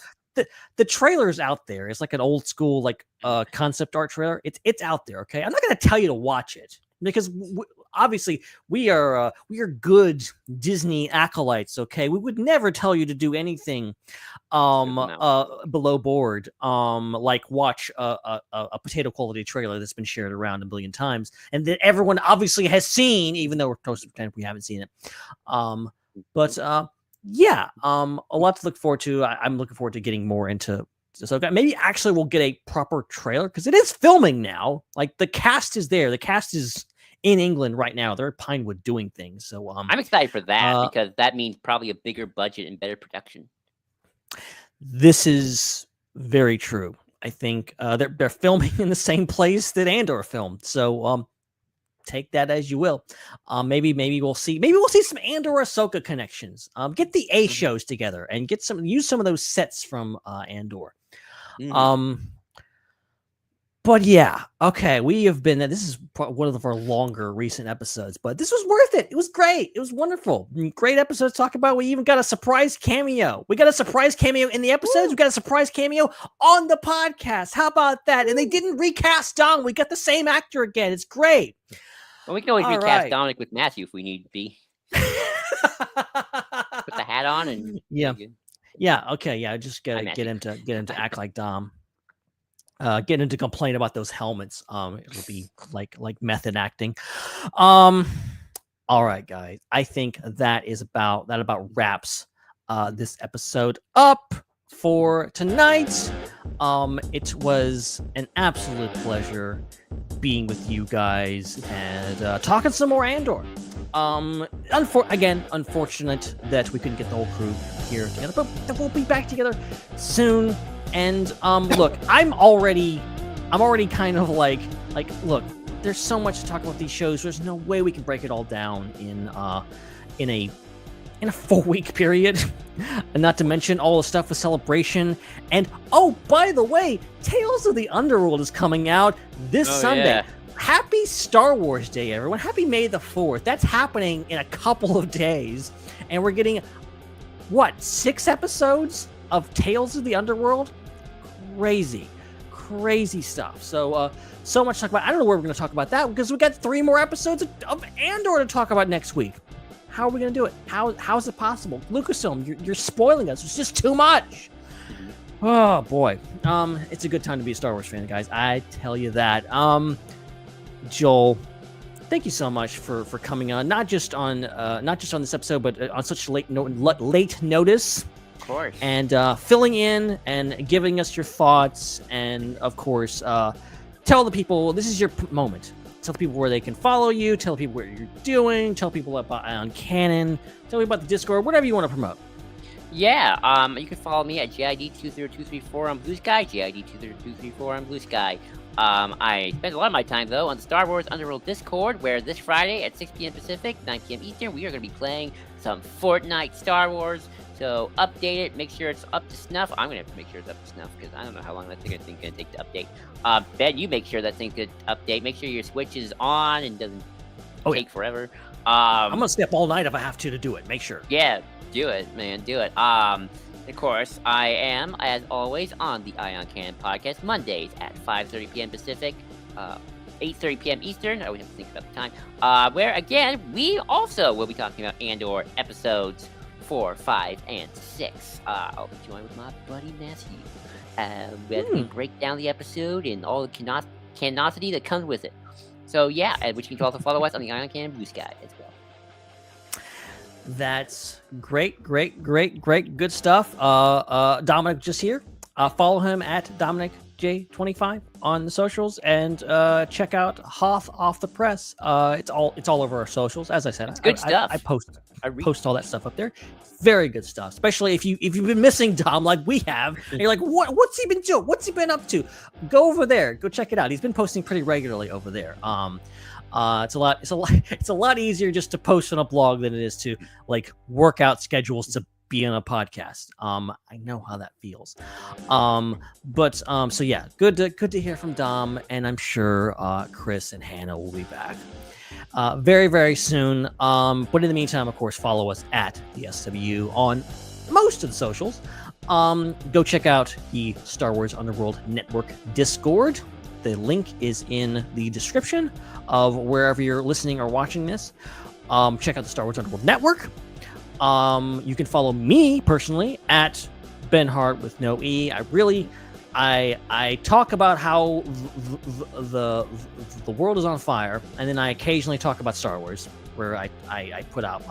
The trailer's out there. It's like an old school like concept art trailer. It's out there. Okay, I'm not gonna tell you to watch it because obviously we are good Disney acolytes. Okay, we would never tell you to do anything below board. Like watch a potato quality trailer that's been shared around a billion times and that everyone obviously has seen, even though we're supposed to pretend we haven't seen it. Yeah, a lot to look forward to. I'm looking forward to getting more into. So maybe actually we'll get a proper trailer because it is filming now. Like the cast is there. The cast is in England right now. They're at Pinewood doing things. So I'm excited for that because that means probably a bigger budget and better production. This is very true. I think they're filming in the same place that Andor filmed. So take that as you will. Maybe we'll see some Andor Ahsoka connections. Get the A shows together and use some of those sets from Andor. But yeah, okay, this is one of our longer recent episodes, but this was worth it. It was great. It was wonderful. Great episodes to talk about. We even got a surprise cameo. We got a surprise cameo in the episodes. We got a surprise cameo on the podcast. How about that? And they didn't recast Dom. We got the same actor again. It's great. Well, we can always recast Dominic with Matthew if we need to be. Put the hat on and just get him to act like Dom. Get him to complain about those helmets. It'll be like method acting. All right, guys. I think that about wraps this episode up for tonight. It was an absolute pleasure being with you guys and talking some more Andor. Unfortunate that we couldn't get the whole crew here together, but we'll be back together soon. And look, I'm already kind of like look, there's so much to talk about these shows. There's no way we can break it all down in a in a 4-week period. And not to mention all the stuff with Celebration. And, oh, by the way, Tales of the Underworld is coming out this Sunday. Yeah. Happy Star Wars Day, everyone. Happy May the 4th. That's happening in a couple of days. And we're getting, 6 episodes of Tales of the Underworld? Crazy stuff. So, so much to talk about. I don't know where we're going to talk about that because we got 3 more episodes of Andor to talk about next week. How are we going to do it? How is it possible? Lucasfilm, you're spoiling us. It's just too much. Oh boy. It's a good time to be a Star Wars fan, guys. I tell you that. Joel, thank you so much for coming on. Not just on this episode, but on such late notice. Of course. And filling in and giving us your thoughts, and of course, tell the people this is your moment. Tell people where they can follow you. Tell people what you're doing. Tell people about Ion Cannon. Tell me about the Discord. Whatever you want to promote. Yeah, you can follow me at JID20234 on Blue Sky. JID20234 on Blue Sky. I spend a lot of my time, though, on the Star Wars Underworld Discord, where this Friday at 6 p.m. Pacific, 9 p.m. Eastern, we are going to be playing some Fortnite Star Wars. So update it, make sure it's up to snuff. I'm going to have to make sure it's up to snuff, because I don't know how long that thing is going to take to update. Ben, you make sure that thing could update. Make sure your Switch is on and doesn't take forever. I'm going to stay up all night if I have to do it. Make sure. Yeah, do it, man. Do it. Of course, I am, as always, on the Ion Cannon podcast Mondays at 5:30 p.m. Pacific, 8:30 p.m. Eastern. I always have to think about the time. Where, again, we also will be talking about Andor episodes 4, 5, and 6. I'll be joined with my buddy Matthew. We can break down the episode and all the canosity that comes with it. So, yeah, which you can also follow us on the Ion Cannon Blue Sky as well. That's great. Good stuff. Dominic just here. Follow him at DominicJ25 on the socials, and check out Hoth Off the Press. It's all over our socials. As I said, it's good stuff. I post all that stuff up there. Very good stuff. Especially if you've been missing Dom like we have, and you're like, what's he been doing? What's he been up to? Go over there. Go check it out. He's been posting pretty regularly over there. It's a lot easier just to post on a blog than it is to like work out schedules to be on a podcast. I know how that feels. So yeah, good to hear from Dom, and I'm sure Chris and Hannah will be back very, very soon. But in the meantime, of course, follow us at the SWU on most of the socials. Go check out the Star Wars Underworld Network Discord. The link is in the description of wherever you're listening or watching this. Check out the Star Wars Underworld Network. You can follow me personally at Ben Hart with no E. I talk about how the world is on fire, and then I occasionally talk about Star Wars, where I put out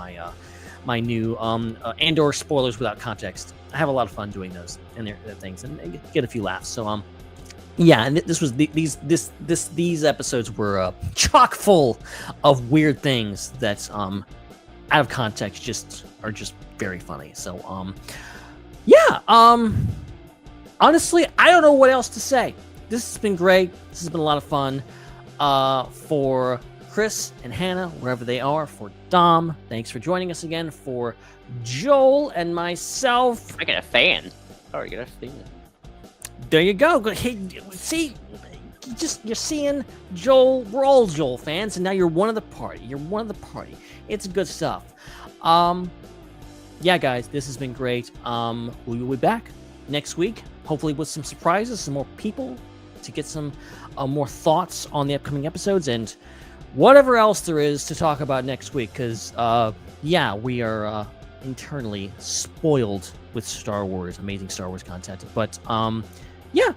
my new Andor spoilers without context. I have a lot of fun doing those and their things, and get a few laughs. So yeah, and these episodes were chock full of weird things that out of context are just very funny. So yeah, honestly, I don't know what else to say. This has been great. This has been a lot of fun. For Chris and Hannah, wherever they are, for Dom, thanks for joining us again. For Joel and myself, I got a fan. Sorry, got a fan. There you go. Hey, see, you're seeing Joel. We're all Joel fans, and now you're one of the party. It's good stuff. Yeah, guys, this has been great. We will be back next week, hopefully with some surprises, some more people to get some more thoughts on the upcoming episodes and whatever else there is to talk about next week. Because yeah, we are internally spoiled with Star Wars, amazing Star Wars content. But yeah,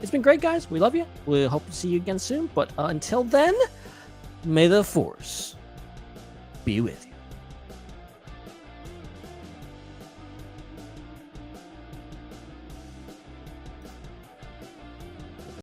it's been great, guys. We love you. We hope to see you again soon. But until then, may the Force be with you.